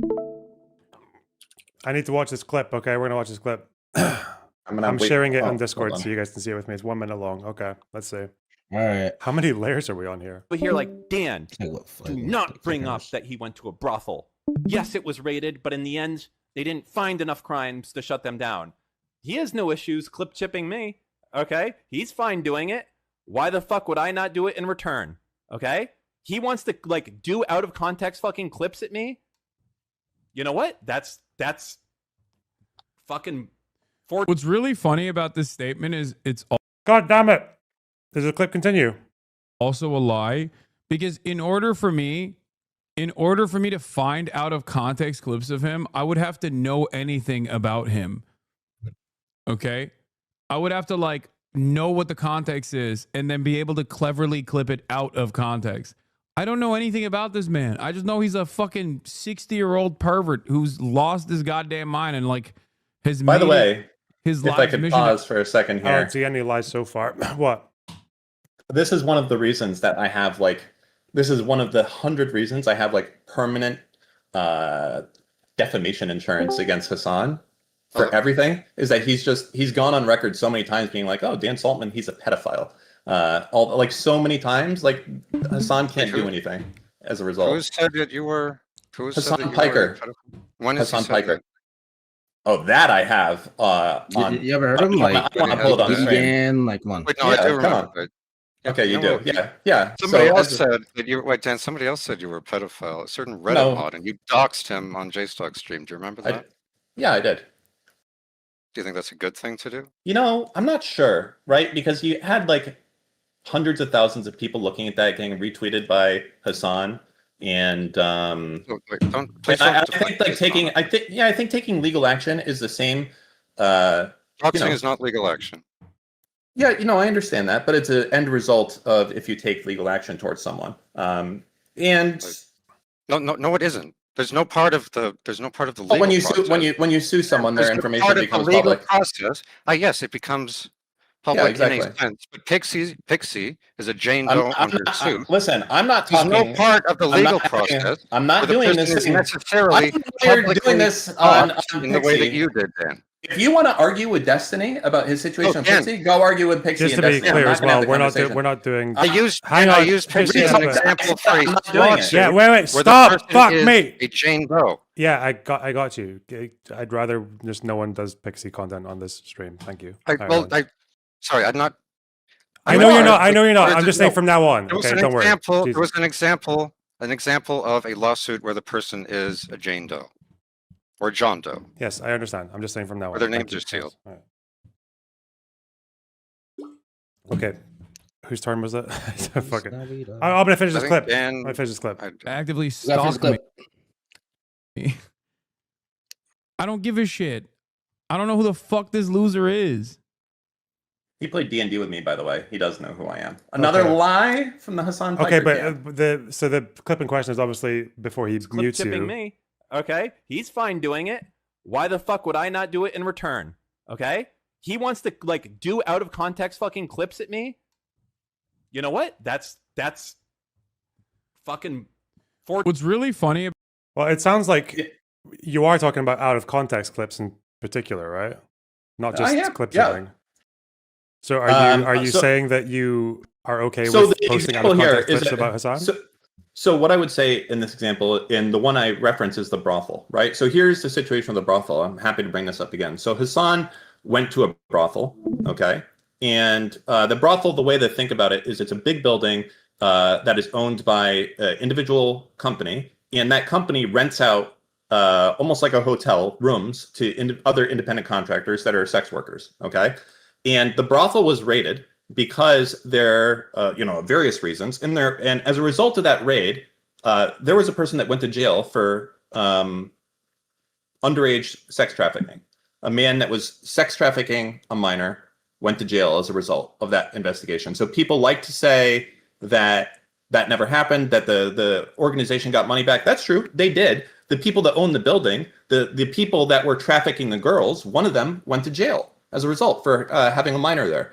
I need to watch this clip. Okay, we're gonna watch this clip. I'm wait- sharing it oh, on hold Discord on. so you guys can see it with me. It's 1 minute long. Okay, let's see. All right. How many layers are we on here? But here, like, Dan, Like what, do like, not like bring up cameras? that he went to a brothel. Yes, it was raided, but in the end, they didn't find enough crimes to shut them down. He has no issues clip chipping me. Okay? He's fine doing it. Why the fuck would I not do it in return? Okay? He wants to, like, do out of context fucking clips at me. You know what? That's fucking What's really funny about this statement is it's God damn it! Does the clip continue? also a lie, because in order for me to find out of context clips of him, I would have to know anything about him. Okay? I would have to like know what the context is and then be able to cleverly clip it out of context. I don't know anything about this man. I just know he's a fucking 60-year-old pervert who's lost his goddamn mind and like has By the made way, his if I life's could mission. pause for a second I here, don't see any lies so far. What? this is one of the reasons that I have like, this is one of the 100 reasons I have like permanent defamation insurance against Hasan for everything, is that he's gone on record so many times being like, oh, Dan Saltman, he's a pedophile. Like so many times, like Hasan can't do anything as a result. Who said that you were? Who said Hasan that you Piker. were a pedophile? When has he Hasan said Piker. that? Oh, that I have. You ever heard of him? I Like, want to pull it on Diddy screen. Dan, like one. Wait, no, Yeah, I do come on. remember. Okay, you know do. what? Yeah. Somebody So, else said that you. Wait, Dan. Somebody else said you were a pedophile. A certain Reddit No. mod, and you doxed him on JStock stream. Do you remember that? I did. Do you think that's a good thing to do? You know, I'm not sure, right? Because you had like hundreds of thousands of people looking at that, getting retweeted by Hasan, and Look, don't. Please and I don't think deflect like this I think taking legal action is the same. Doxing you know. is not legal action. Yeah, you know, I understand that, but it's an end result of if you take legal action towards someone. And No, it isn't. There's no part of the legal but when you process. when you sue someone, their There's no information part of the becomes legal public. process. Yes, it becomes public in a exactly. sense. But Pixie is a Jane Doe on her suit. Listen, I'm not There's talking. no part of the I'm legal not- process. I'm not where the doing person this. is necessarily I don't know why you're doing publicly this on doxed in the way that Pixie. you did, Dan. If you want to argue with Destiny about his situation with Dan. Pixie, go argue with Pixie. Just to and be Destiny. clear I'm as not gonna have well, the we're not conversation. doing. I used Hang on, Pixie as Pixie, an example for a I'm not doing it. lawsuit Yeah, wait, where the stop! person Fuck is me! a Jane Doe. Yeah, I got you. I'd rather just no one does Pixie content on this stream. Thank you. Sorry, I'm not. I know you're not. I know you're not. There's I'm just no- saying from now on. There was Okay, an don't worry. example. There Jesus. was an example of a lawsuit where the person is a Jane Doe or John Doe. Yes, I understand. I'm just saying from now Or on. their Thank names you. are sealed. All right. Okay, whose turn was it? Fuck it. I'm gonna finish I this think clip. Dan- I'm gonna finish this clip. actively Is that first stalking clip? me. I don't give a shit. I don't know who the fuck this loser is. He played D&D with me, by the way. He does know who I am. Another Okay. lie from the Hasan Piker Okay, but camp. the clip in question is obviously before he clip mutes chipping you. me. Okay? He's fine doing it. Why the fuck would I not do it in return? Okay? He wants to like do out of context fucking clips at me. You know what? That's fucking What's really funny Well, it sounds like Yeah. you are talking about out of context clips in particular, right? Not just yeah, clip yeah. chipping. So are you so- saying that you are okay So with the posting out example of here context is clips that- about Hasan? So what I would say in this example, in the one I reference is the brothel, right? So here's the situation with the brothel. I'm happy to bring this up again. So Hasan went to a brothel, okay? And the brothel, the way to think about it is it's a big building that is owned by an individual company, and that company rents out almost like a hotel, rooms to other independent contractors that are sex workers. Okay, and the brothel was raided because there, various reasons. And as a result of that raid, there was a person that went to jail for underage sex trafficking. A man that was sex trafficking a minor went to jail as a result of that investigation. So people like to say that never happened, that the organization got money back. That's true. They did. The people that owned the building, the people that were trafficking the girls, one of them went to jail as a result for having a minor there.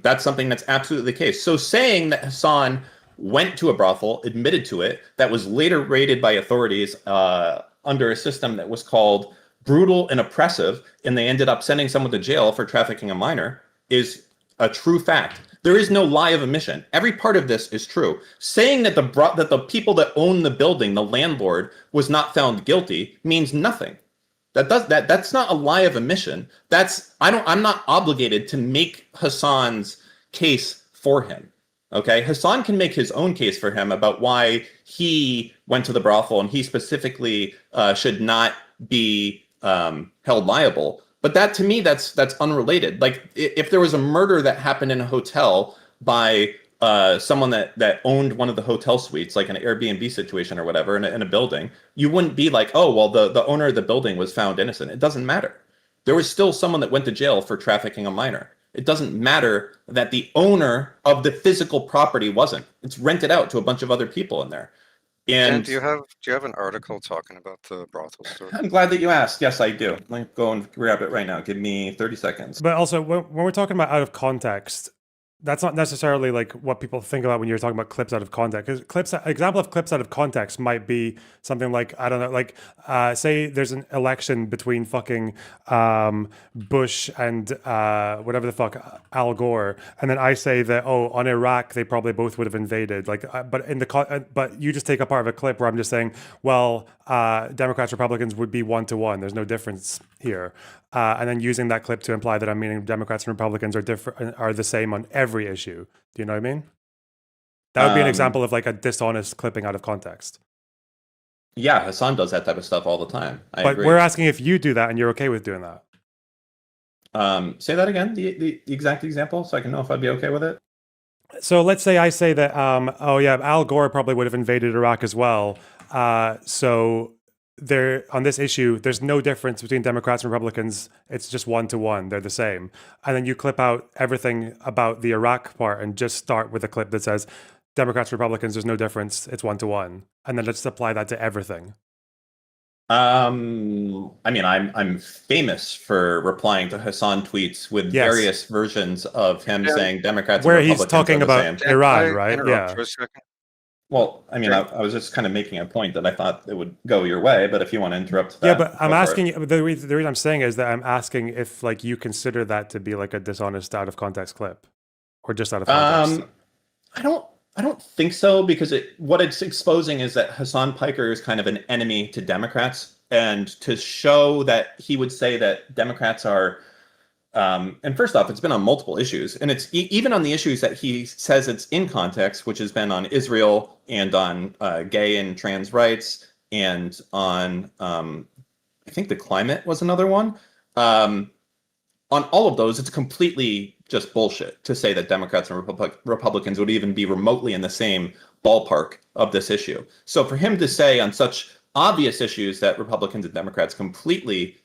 That's something that's absolutely the case. So saying that Hasan went to a brothel, admitted to it, that was later raided by authorities under a system that was called brutal and oppressive, and they ended up sending someone to jail for trafficking a minor, is a true fact. There is no lie of omission. Every part of this is true. Saying that the people that own the building, the landlord, was not found guilty means nothing. That's not a lie of omission. I'm not obligated to make Hasan's case for him. Okay, Hasan can make his own case for him about why he went to the brothel and he specifically should not be held liable. But that, to me, that's unrelated. Like, if there was a murder that happened in a hotel by someone that owned one of the hotel suites, like an Airbnb situation or whatever, in a building, you wouldn't be like, oh, well, the owner of the building was found innocent. It doesn't matter. There was still someone that went to jail for trafficking a minor. It doesn't matter that the owner of the physical property wasn't. It's rented out to a bunch of other people in there. And do you have an article talking about the brothel story? I'm glad that you asked. Yes, I do. Let me go and grab it right now. Give me 30 seconds. But also, when we're talking about out of context, that's not necessarily like what people think about when you're talking about clips out of context. Because example of clips out of context might be something like, I don't know, like say there's an election between fucking Bush and whatever the fuck, Al Gore, and then I say that, oh, on Iraq they probably both would have invaded. Like, but you just take a part of a clip where I'm just saying, well, Democrats, Republicans would be 1-to-1. There's no difference here. And then using that clip to imply that I'm meaning Democrats and Republicans are the same on every issue. Do you know what I mean? That would be an example of like a dishonest clipping out of context. Yeah, Hasan does that type of stuff all the time. I But agree. we're asking if you do that and you're okay with doing that. Say that again, the exact example, so I can know if I'd be okay with it. So let's say I say that, oh yeah, Al Gore probably would have invaded Iraq as well. So there, on this issue, there's no difference between Democrats and Republicans. It's just 1-to-1. They're the same. And then you clip out everything about the Iraq part and just start with a clip that says Democrats, Republicans, there's no difference. It's 1-to-1. And then let's apply that to everything. I mean, I'm famous for replying to Hasan tweets with various versions of him saying Democrats where and Republicans he's talking are the about same. Iran, right? Yeah. For a second? Well, I mean, I was just kind of making a point that I thought it would go your way, but if you want to interrupt that. Yeah, but I'm asking you, the reason I'm saying is that I'm asking if like you consider that to be like a dishonest out of context clip or just out of context. I don't think so, because what it's exposing is that Hasan Piker is kind of an enemy to Democrats, and to show that he would say that Democrats are, and first off, it's been on multiple issues, and it's even on the issues that he says it's in context, which has been on Israel and on gay and trans rights and on, I think the climate was another one. On all of those, it's completely just bullshit to say that Democrats and Republicans would even be remotely in the same ballpark of this issue. So for him to say on such obvious issues that Republicans and Democrats completely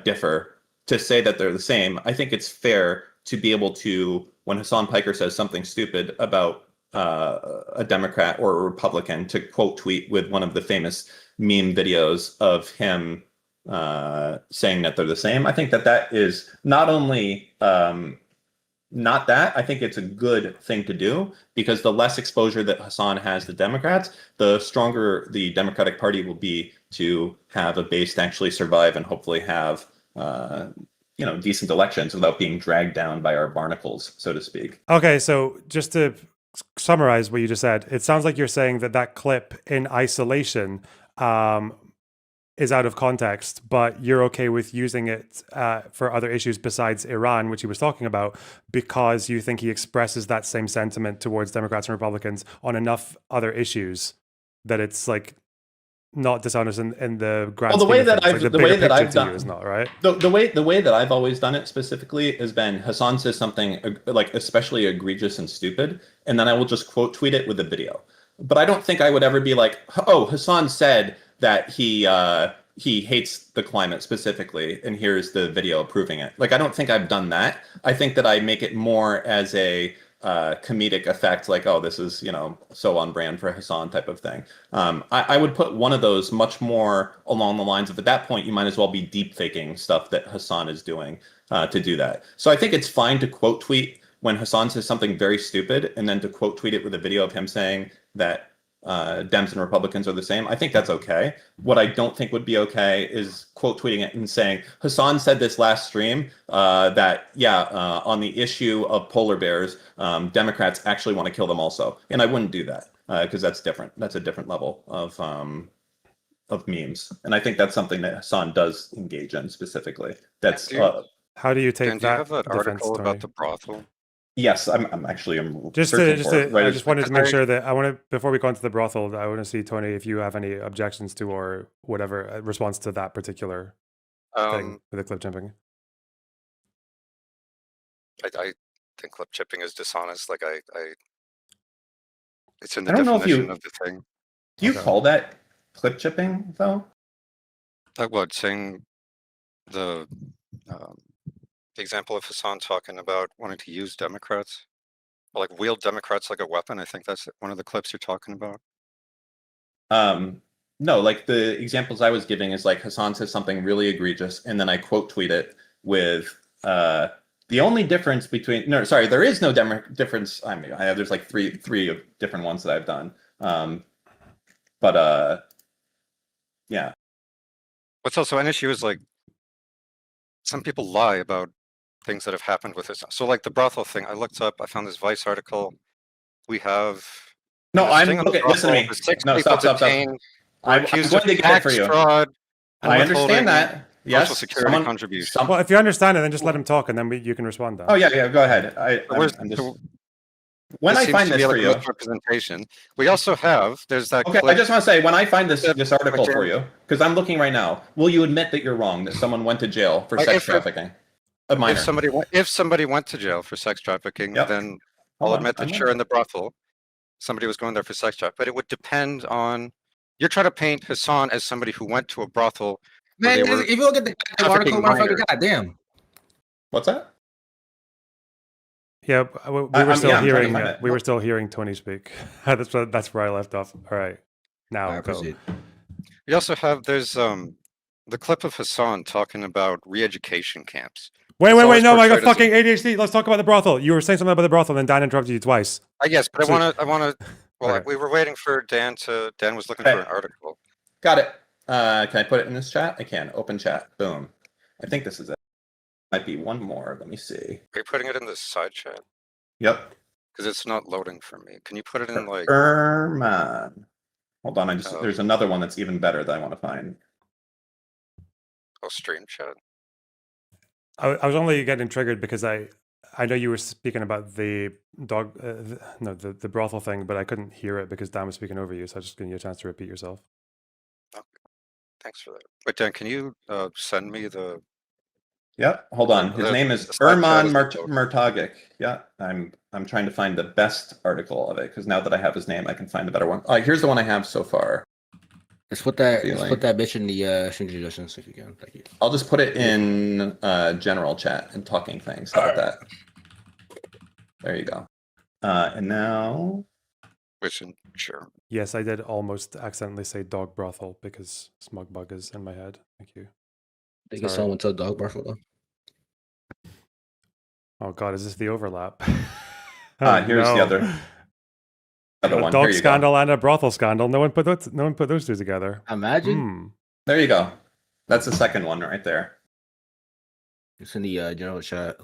differ, to say that they're the same, I think it's fair to be able to, when Hasan Piker says something stupid about a Democrat or a Republican, to quote tweet with one of the famous meme videos of him saying that they're the same. I think that is not only not that, I think it's a good thing to do, because the less exposure that Hasan has to Democrats, the stronger the Democratic Party will be to have a base to actually survive and hopefully have decent elections without being dragged down by our barnacles, so to speak. Okay, so just to summarize what you just said, it sounds like you're saying that clip in isolation is out of context, but you're okay with using it for other issues besides Iran, which he was talking about, because you think he expresses that same sentiment towards Democrats and Republicans on enough other issues that it's like not dishonest in the grand Well, the scheme way of that things. I've Like the bigger way that picture I've to you done is not right. the way that I've always done it specifically has been Hasan says something like especially egregious and stupid, and then I will just quote tweet it with a video. But I don't think I would ever be like, oh, Hasan said that he hates the climate specifically, and here's the video proving it. Like, I don't think I've done that. I think that I make it more as a comedic effect, like, oh, this is, so on brand for Hasan type of thing. I would put one of those much more along the lines of, at that point, you might as well be deep faking stuff that Hasan is doing to do that. So I think it's fine to quote tweet when Hasan says something very stupid, and then to quote tweet it with a video of him saying that Dems and Republicans are the same. I think that's okay. What I don't think would be okay is quote tweeting it and saying, Hasan said this last stream that, on the issue of polar bears, Democrats actually want to kill them also. And I wouldn't do that because that's different. That's a different level of memes. And I think that's something that Hasan does engage in specifically. That's How do you take Dan, do you that have that defense, article Tony? about the brothel? yes, I'm searching for it. I just wanted to make sure that before we go into the brothel, I want to see, Tony, if you have any objections to or whatever response to that particular thing with the clip chipping. I think clip chipping is dishonest. Like it's in the I don't know if definition you- of the thing. Do you Okay. call that clip chipping though? Like what? Saying the example of Hasan talking about wanting to use Democrats, or like wield Democrats like a weapon. I think that's one of the clips you're talking about. No, like the examples I was giving is like Hasan says something really egregious, and then I quote tweet it with the only difference between there is no difference. I mean, there's like three of different ones that I've done. Yeah. What's also an issue is like some people lie about things that have happened with this. So like the brothel thing, I looked up, I found this Vice article. We have No, the I'm sting of the okay. Listen to brothel, me. the 6 No, people stop. detained were I'm accused going of to get it tax for you. fraud and I understand withholding that. Yes, Social Security contribution. Well, if you understand it, then just let him talk, and then you can respond. Then. Oh yeah. Go ahead. When I find this for you, misrepresentation. We also have there's that. Okay, clip. I just want to say, when I find this article for you, because I'm looking right now, will you admit that you're wrong, that someone went to jail for sex trafficking? A minor. If somebody went to jail for sex trafficking, then I'll admit that sure, in the brothel, somebody was going there for sex trafficking. But it would depend on. You're trying to paint Hasan as somebody who went to a brothel. Man, if you look at the article, motherfucker, goddamn. What's that? Yeah, we were still hearing. We were still hearing Tony speak. That's where I left off. All right, now go. We also have there's the clip of Hasan talking about re-education camps. Wait! No, I got fucking ADHD. Let's talk about the brothel. You were saying something about the brothel, and then Dan interrupted you twice. Yes, but I want to. Well, we were waiting for Dan was looking for an article. Got it. Can I put it in this chat? I can. Open chat. Boom. I think this is it. Might be one more. Let me see. Are you putting it in the side chat? Yep. Because it's not loading for me. Can you put it in like? Hold on. There's another one that's even better that I want to find. Oh, stream chat. I was only getting triggered because I know you were speaking about the the brothel thing, but I couldn't hear it because Dan was speaking over you. So I was just giving you a chance to repeat yourself. Okay. Thanks for that. Wait, Dan, can you send me the? Yep. Hold on. His name is Erman Murtagic. Yeah. I'm trying to find the best article of it because now that I have his name, I can find the better one. Here's the one I have so far. Let's put that bitch in the string suggestions if you can. Thank you. I'll just put it in general chat and talking things. How about that? There you go. And now. Sure. Yes, I did almost accidentally say dog brothel because smug bug is in my head. Thank you. I think someone told dog brothel though. Oh God, is this the overlap? Here's the other a one. dog scandal and a brothel scandal. No one put those two together. Imagine. There you go. That's the second one right there. It's in the general chat.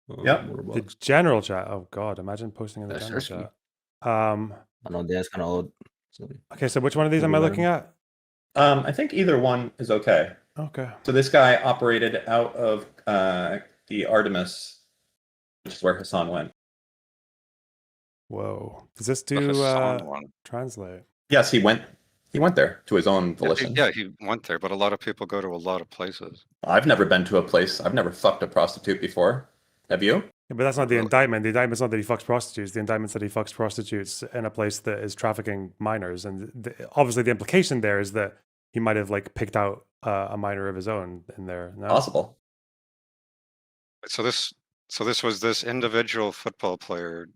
Yep. The general chat. Oh God, imagine posting in the general chat. I know Dan's kind of old. So okay, so which one of these am I looking at? I think either one is okay. Okay. So this guy operated out of the Artemis, which is where Hasan went. Whoa. Does this do translate? Yes, he went He went there to his own volition. Yeah, he went there, but a lot of people go to a lot of places. I've never been to a place. I've never fucked a prostitute before. Have you? Yeah, but that's not the Really? indictment. The indictment's not that he fucks prostitutes. The indictment's that he fucks prostitutes in a place that is trafficking minors. And obviously, the implication there is that he might have like picked out a minor of his own in there. No? Possible. So this was this individual football player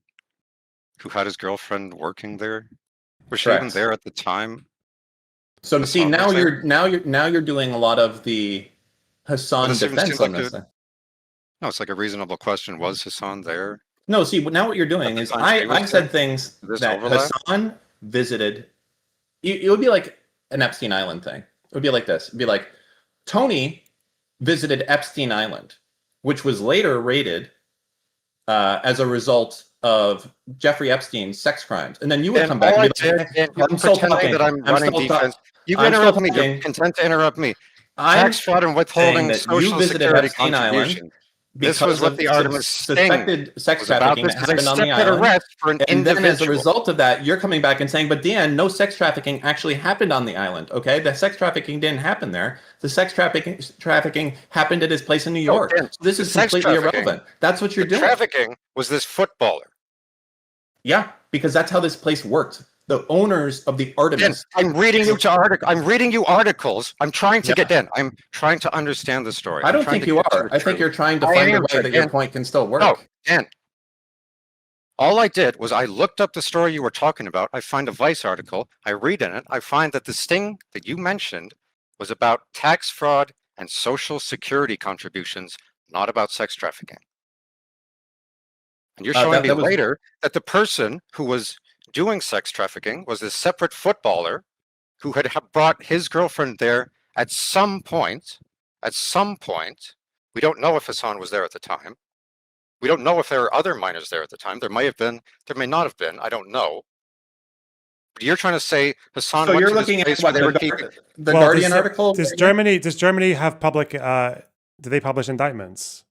who had his girlfriend working there. Was she even Correct. there at the time? So That's see, not now what I'm you're doing a lot of the Hasan This even defense seems on like this a- thing. No, it's like a reasonable question. Was Hasan there? No, see, now what you're doing the is time she was I said there? things Does this that overlap? Hasan visited. It would be like an Epstein Island thing. It would be like this. It'd be like Tony visited Epstein Island, which was later raided as a result of Jeffrey Epstein's sex crimes. And then you would And come back all and I be did, like, and you're I'm still pretending talking. that I'm running still defense. You I'm still interrupt me. talking. You're content to interrupt me. I'm Tax fraud and saying withholding that you social visited security Epstein Island contribution. This because was what of the Artemis sting suspected sex was about trafficking this that because I happened on the accepted island. arrest for an And then as a individual. result of that, you're coming back and saying, but Dan, no sex trafficking actually happened on the island. Okay. The sex trafficking didn't happen there. The sex trafficking happened at his place in New No, York. Dan, So this the is sex completely trafficking- irrelevant. That's what you're The doing. trafficking was this footballer. Yeah, because that's how this place worked. The owners of the Dan, Artemis. I'm reading you articles. I'm trying to Yeah. get in. I'm trying to understand the story. I I'm don't trying think to you get to are. the I think truth. you're trying to I find a am, way that your Dan. point can still work. No, Dan. All I did was I looked up the story you were talking about. I find a Vice article. I read in it. I find that the sting that you mentioned was about tax fraud and social security contributions, not about sex trafficking. And you're showing me that was- later that the person who was doing sex trafficking was a separate footballer who had brought his girlfriend there at some point. At some point, we don't know if Hasan was there at the time. We don't know if there are other minors there at the time. There may have been, there may not have been. I don't know. But you're trying to say Hasan So went you're to this looking at place what where they were the, keeping. the Well, Guardian article? Does Germany have public? Do they publish indictments?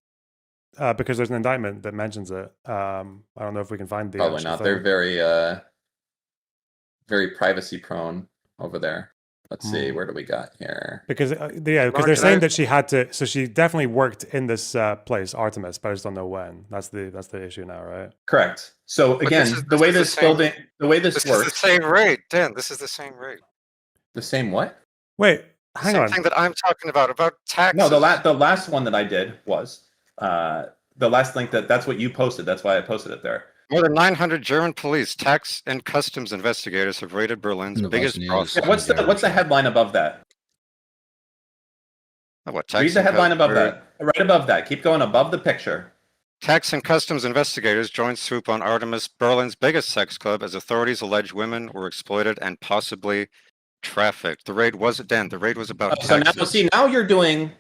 Because there's an indictment that mentions it. I don't know if we can find the. Probably actual not. thing. They're very privacy prone over there. Let's see, where do we got here? Because because Mark, they're can saying I- that she had to. So she definitely worked in this place, Artemis, but I just don't know when. That's the issue now, right? Correct. So But again, this is- the this way is the this same- building, the way this This is the works, same rate, Dan. This is the same rate. the same what? Wait, hang Same on. thing that I'm talking about taxes. No, the last one that I did was the last link that's what you posted. That's why I posted it there. More than 900 German police, tax and customs investigators have raided Berlin's No, biggest Boston brothel. is- Yeah, what's the headline above that? What, tax Read the and headline above cus- that. Right above that. Keep going above the picture. Tax and customs investigators joined swoop on Artemis, Berlin's biggest sex club, as authorities allege women were exploited and possibly trafficked. The raid was about So now, taxes. see, now you're doing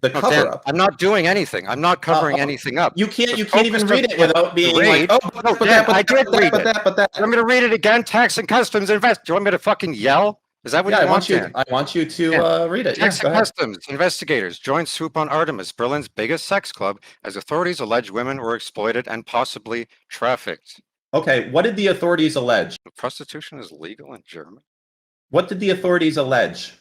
the No, cover Dan, up. I'm not doing anything. I'm not covering oh, anything up. You can't The even focus read of it without being raid- like, oh, No, but Dan, that, but I that, did but that, read but it. that, but that. You want me to read it again? Tax and customs invest. Do you want me to fucking yell? Is that what Yeah, you I want you. Dan? I want you to Yeah. read it. Yeah, Tax go and ahead. customs investigators joined swoop on Artemis, Berlin's biggest sex club, as authorities allege women were exploited and possibly trafficked. Okay, what did the authorities allege? Prostitution is legal in Germany. What did the authorities allege?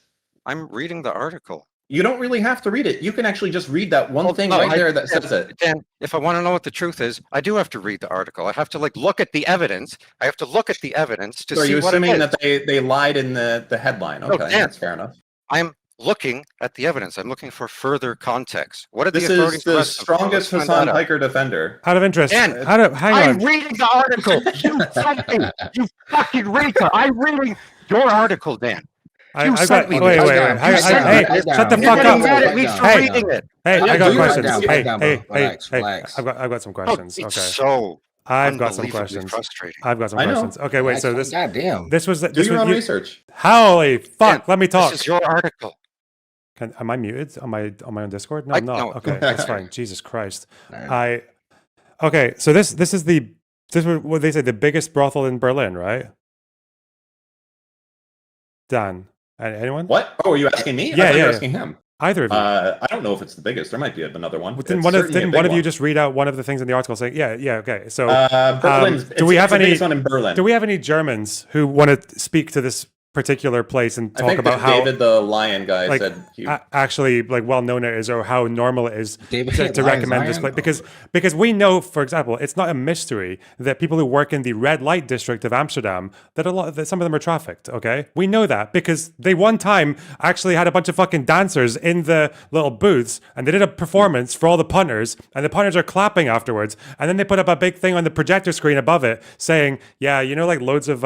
I'm reading the article. You don't really have to read it. You can actually just read that one Well, thing no, right I- there that Dan, says it. Dan, if I want to know what the truth is, I do have to read the article. I have to look at the evidence. I have to look at the evidence to So are see you what it assuming is. that they lied in the headline? No, Okay, Dan. that's fair enough. I'm looking at the evidence. I'm looking for further context. What did This the is authorities the arrest them for? strongest Let's find Hasan that out. Piker defender. Out of interest, Dan, hang I'm on. reading the article. You fucking reader. I'm reading your article, Dan. I You got, sent me wait, this. wait, Write wait. down, write down, Hey, write shut the down. You're fuck getting up. mad at me for Hey. reading it. Hey, Yeah, I got do write questions. down, Hey, write down, bro. hey, Relax, hey, relax. I've got some Oh, questions. it's Okay, so I've got some unbelievably questions. frustrating. I've got some I know. questions. Okay, wait. So Relax, this goddamn. this was Do this your was own you, research. holy fuck. Dan, Let me talk. This is your article. Am I muted? Am I on my own Discord? No, I- I'm not. no. Okay, that's fine. Jesus Christ. Alright. Okay. So this is what they say, the biggest brothel in Berlin, right? Dan, anyone? What? Oh, are you asking me? I Yeah, thought you yeah, were yeah. asking him. Either of you. I don't know if it's the biggest. There might be another one. Didn't It's one of certainly a didn't big one of you just read out one of the things in the article saying, yeah, okay. So Berlin's. do we have it's the any- biggest one in Berlin? do we have any Germans who want to speak to this particular place and I talk think about that how David the Lion guy like said he, actually like well known it is, or how normal it is David to Lion recommend this Zion? place, because we know, for example, it's not a mystery that people who work in the red light district of Amsterdam, that some of them are trafficked. Okay, we know that because they one time actually had a bunch of fucking dancers in the little booths and they did a performance for all the punters, and the punters are clapping afterwards, and then they put up a big thing on the projector screen above it saying, yeah, you know, like loads of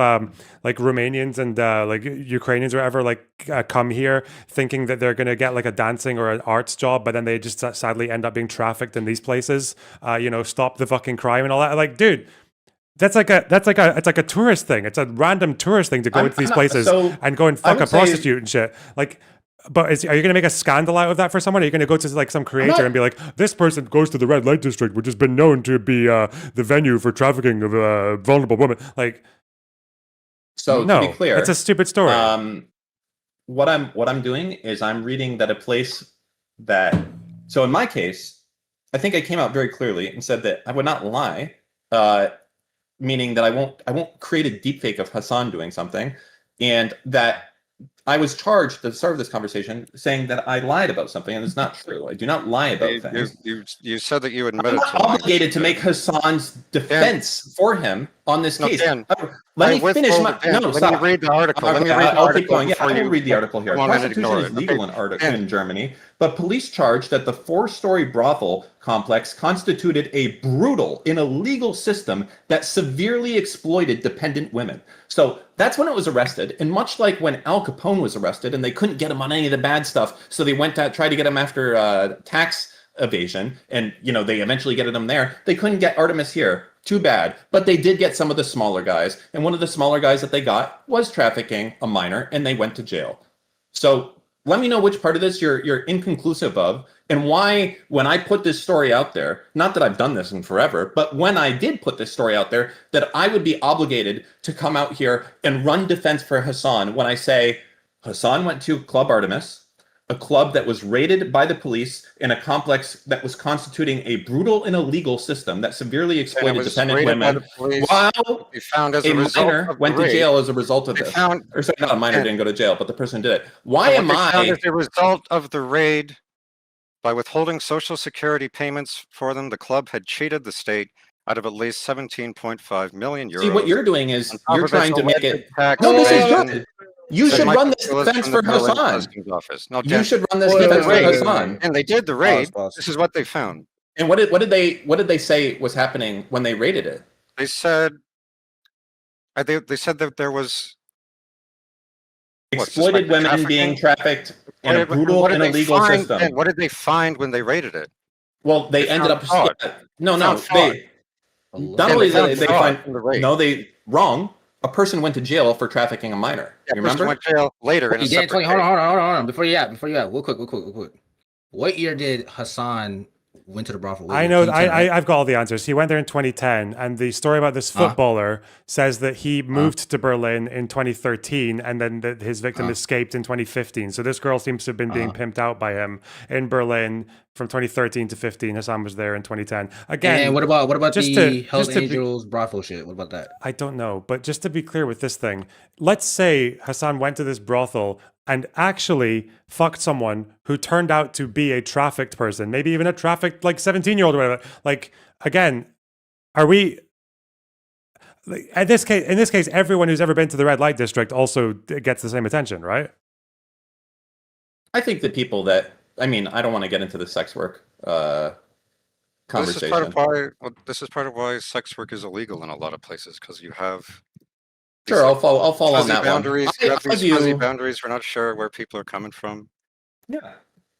like Romanians and like Ukrainians or whatever like come here thinking that they're going to get like a dancing or an arts job, but then they just sadly end up being trafficked in these places. You know, stop the fucking crime and all that. Like, dude, it's like a tourist thing. It's a random tourist thing to go into these places and go and I fuck a would say- prostitute and shit. Like, but are you going to make a scandal out of that for someone? Are you going to go to like some creator and be like, this person goes to the red light district, which has been known to be the venue for trafficking of vulnerable women? Like, so no, to be clear, it's a stupid story. What I'm doing is I'm reading that a place that, so in my case, I think I came out very clearly and said that I would not lie, meaning that I won't create a deepfake of Hasan doing something, and that I was charged at the start of this conversation saying that I lied about something, and it's not true. I do not lie about things. You said that you I'm admitted not to lying. obligated to make Hasan's defense for him on this case. Dan, Let me finish my. Dan, No, let stop. me read the article. Let me Okay, read the I'll article keep going. Yeah, before I will you read the article here. go on and Prostitution ignore is it. legal in Germany, but police charged that the 4-story brothel complex constituted a brutal and illegal system that severely exploited dependent women. So that's when it was arrested. And much like when Al Capone was arrested and they couldn't get him on any of the bad stuff, so they went to try to get him after tax evasion, and you know they eventually get him there. They couldn't get Artemis here. Too bad. But they did get some of the smaller guys, and one of the smaller guys that they got was trafficking a minor, and they went to jail. So let me know which part of this you're inconclusive of, and why when I put this story out there, not that I've done this in forever, but when I did put this story out there, that I would be obligated to come out here and run defense for Hasan when I say Hasan went to Club Artemis, a club that was raided by the police in a complex that was constituting a brutal and illegal system that severely exploited dependent women, while They found as a a result minor of the went to raid, jail as a result of they this. found- Or sorry, not a minor didn't go to jail, but the person did it. Why am what they found I? as a result of the raid, by withholding social security payments for them, the club had cheated the state out of at least 17.5 million euros. See, what you're doing is on top you're of trying its to make alleged it. tax No, this is evasion good. You that should Michael run this Willis defense from for the Berlin Hasan. Customs office. No, You Dan, should run this Wait, defense for wait, wait, Hasan. and they did the raid. Pause. This is what they found. And what did they say was happening when they raided it? They said they said that there was Exploited suspected women being trafficked in a What did- brutal what and did they illegal find, system. Dan, what did they find when they raided it? Well, they They ended found up. fraud. No, They no, found fraud. they not Dan, only they did they found fraud find in the raid. no, they wrong. A person went to jail for trafficking a minor. Yeah, You person remember? went to jail later in a Wait, Dan, separate hold case. on. Before you add, real quick. What year did Hasan went to the brothel? Was I it know. 2010, right? I've got all the answers. He went there in 2010, and the story about this footballer says that he moved to Berlin in 2013, and then that his victim escaped in 2015. So this girl seems to have been being pimped out by him in Berlin from 2013 to 15. Hassan was there in 2010. Again, And what about just the to- Hells just to be- Angels brothel shit? What about that? I don't know, but just to be clear with this thing, let's say Hassan went to this brothel and actually fucked someone who turned out to be a trafficked person, maybe even a trafficked like 17-year-old or whatever. Like, again, are we like, in this case, everyone who's ever been to the red light district also gets the same attention, right? I think the people that I mean, I don't want to get into the sex work conversation. This is part of why sex work is illegal in a lot of places, because you have Sure, I'll follow on fuzzy that boundaries. one. You have I these view- fuzzy boundaries. We're not sure where people are coming from. Yeah,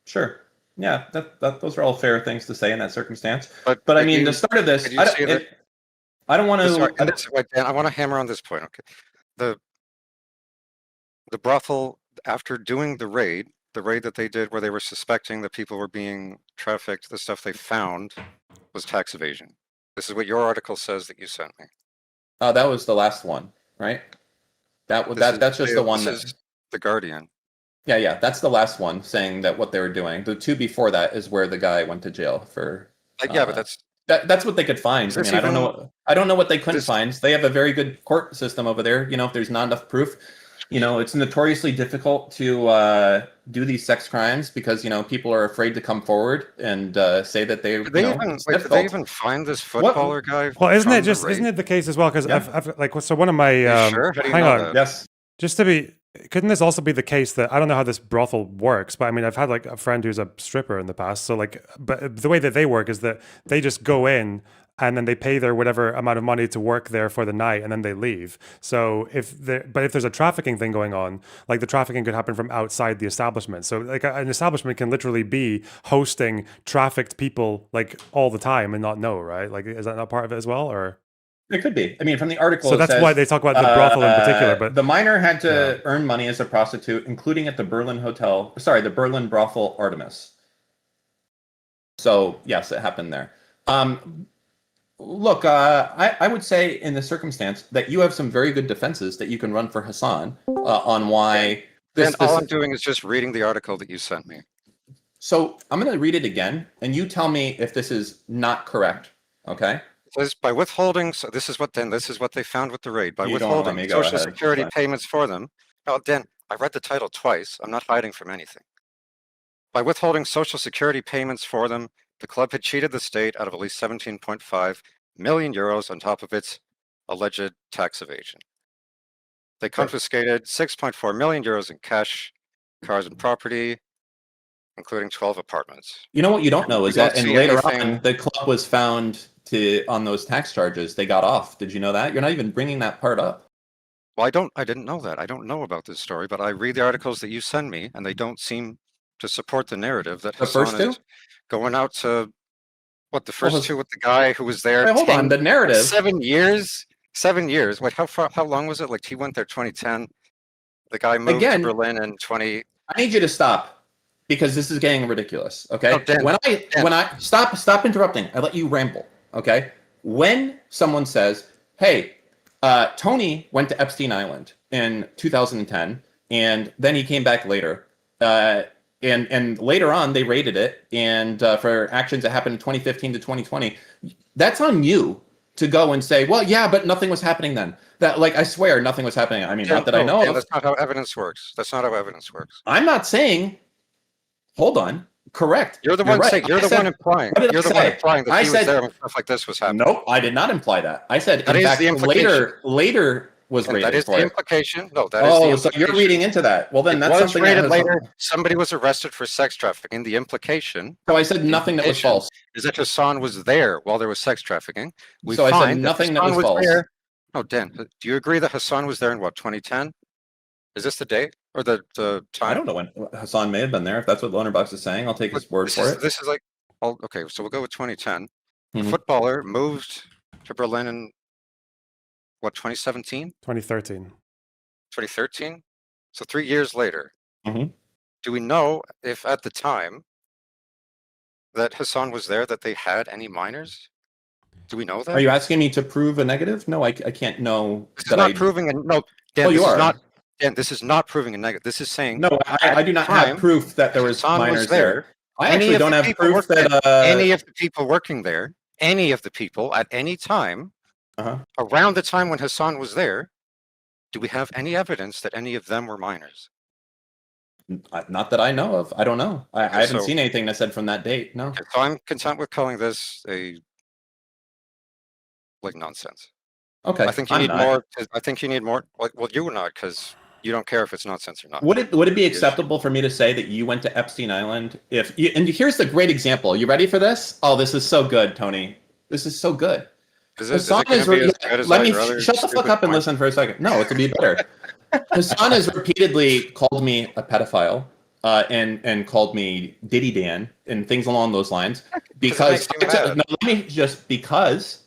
sure. Yeah, those are all fair things to say in that circumstance. But I mean, the start of this, did you see that- I don't want Sorry, to. wait, Dan, I want to hammer on this point. Okay, the brothel, after doing the raid that they did where they were suspecting that people were being trafficked, the stuff they found was tax evasion. This is what your article says that you sent me. That was the last one, right? That's just the one. This is the Guardian. Yeah, that's the last one saying that what they were doing. The two before that is where the guy went to jail for. Yeah, but that's that's what they could find. I mean, I don't know what they couldn't find. They have a very good court system over there. You know, if there's not enough proof, it's notoriously difficult to do these sex crimes because people are afraid to come forward and say that they. Did they even it's did they difficult. even find this footballer guy? Well, isn't it from the isn't raid? it the case as well? Because Yeah. I've like so one of my Are you sure? How do you hang know on, that? Yes. just to be, couldn't this also be the case that I don't know how this brothel works, but I mean I've had like a friend who's a stripper in the past, so like, but the way that they work is that they just go in and then they pay their whatever amount of money to work there for the night and then they leave. So if there's a trafficking thing going on, like the trafficking could happen from outside the establishment. So like an establishment can literally be hosting trafficked people like all the time and not know, right? Like is that not part of it as well, or? It could be. I mean, from the article, So it that's says, why they talk about the brothel in particular. But the minor had to earn money as a prostitute, including at the Berlin the Berlin brothel Artemis. So yes, it happened there. Look, I would say in this circumstance that you have some very good defenses that you can run for Hasan on why Then all I'm doing is just reading the article that you sent me. So I'm going to read it again, and you tell me if this is not correct. Okay. It says by withholding, so this is what they found with the raid. By You don't let withholding me go Social ahead. Security Fine. payments for them. Oh, Dan, I read the title twice. I'm not hiding from anything. By withholding Social Security payments for them, the club had cheated the state out of at least 17.5 million euros on top of its alleged tax evasion. They confiscated 6.4 million euros in cash, cars, and property, including 12 apartments. You know what you don't know is We don't that, and see later anything- on, the club was found on those tax charges. They got off. Did you know that? You're not even bringing that part up. Well, I didn't know that. I don't know about this story, but I read the articles that you send me, and they don't seem to support the narrative that The first Hasan is two? going out to, what, the Well, first two with the guy who was there Wait, hold on. The narrative. 7 years? 7 years. Wait, how long was it? Like he went there 2010. The guy moved Again, to Berlin in 20. I need you to stop because this is getting ridiculous. Okay. Oh, Dan, when I stop interrupting, I let you ramble. Okay. When someone says, "Hey, Tony went to Epstein Island in 2010, and then he came back later," and later on they raided it, and for actions that happened in 2015 to 2020, that's on you to go and say, "Well, yeah, but nothing was happening then." That, like, I swear, nothing was happening. I mean, not that I know of. That's not how evidence works. That's not how evidence works. I'm not saying. Hold on. Correct. You're the one right. saying. You're the one implying. What did I You're the one say? implying that I he was said- there when stuff like this was happening. Nope, I did not imply that. I said, That in is fact, the implication. later was And raided that is for the it. implication. No, that is the Oh, so implication. you're reading into that. Well, then It that's was something raided that later. Somebody was arrested for sex trafficking. The implication So I said nothing that was implication false. is that Hasan was there while there was sex trafficking. We So I said find nothing that Hasan was false. there. Oh, Dan, do you agree that Hasan was there in what, 2010? Is this the date or the time? I don't know when Hasan may have been there. If that's what Lonerbox is saying, I'll take his word for it. This is like, okay, so we'll go with 2010. The Mhm. footballer moved to Berlin in what, 2017, 2013. 2013? So 3 years later. Mhm. Do we know if at the time that Hasan was there that they had any minors? Do we know that? Are you asking me to prove a negative? No, I can't know. This is not proving no. Dan, Well, you this is are. not. Dan, this is not proving a negative. This is saying No, I do not have time, proof that there was Hasan was minors there. there. I Any actually of don't the have people proof working that any of the people working there, any of the people at any time Uh-huh. around the time when Hasan was there, do we have any evidence that any of them were minors? Not that I know of. I don't know. I haven't so- seen anything that said from that date. No. Okay, so I'm content with calling this a like nonsense. Okay. I think you I'm need not. more. I think you need more. Like, well, you would not because you don't care if it's nonsense or not. Would it be Yes. acceptable for me to say that you went to Epstein Island? And here's the great example. You ready for this? Oh, this is so good, Tony. This is so good. Is Hassan it is going to be as good as let all me your other shut the fuck stupid up and points? listen for a second. No, it'll be better. Hassan has repeatedly called me a pedophile and called me Diddy Dan and things along those lines because because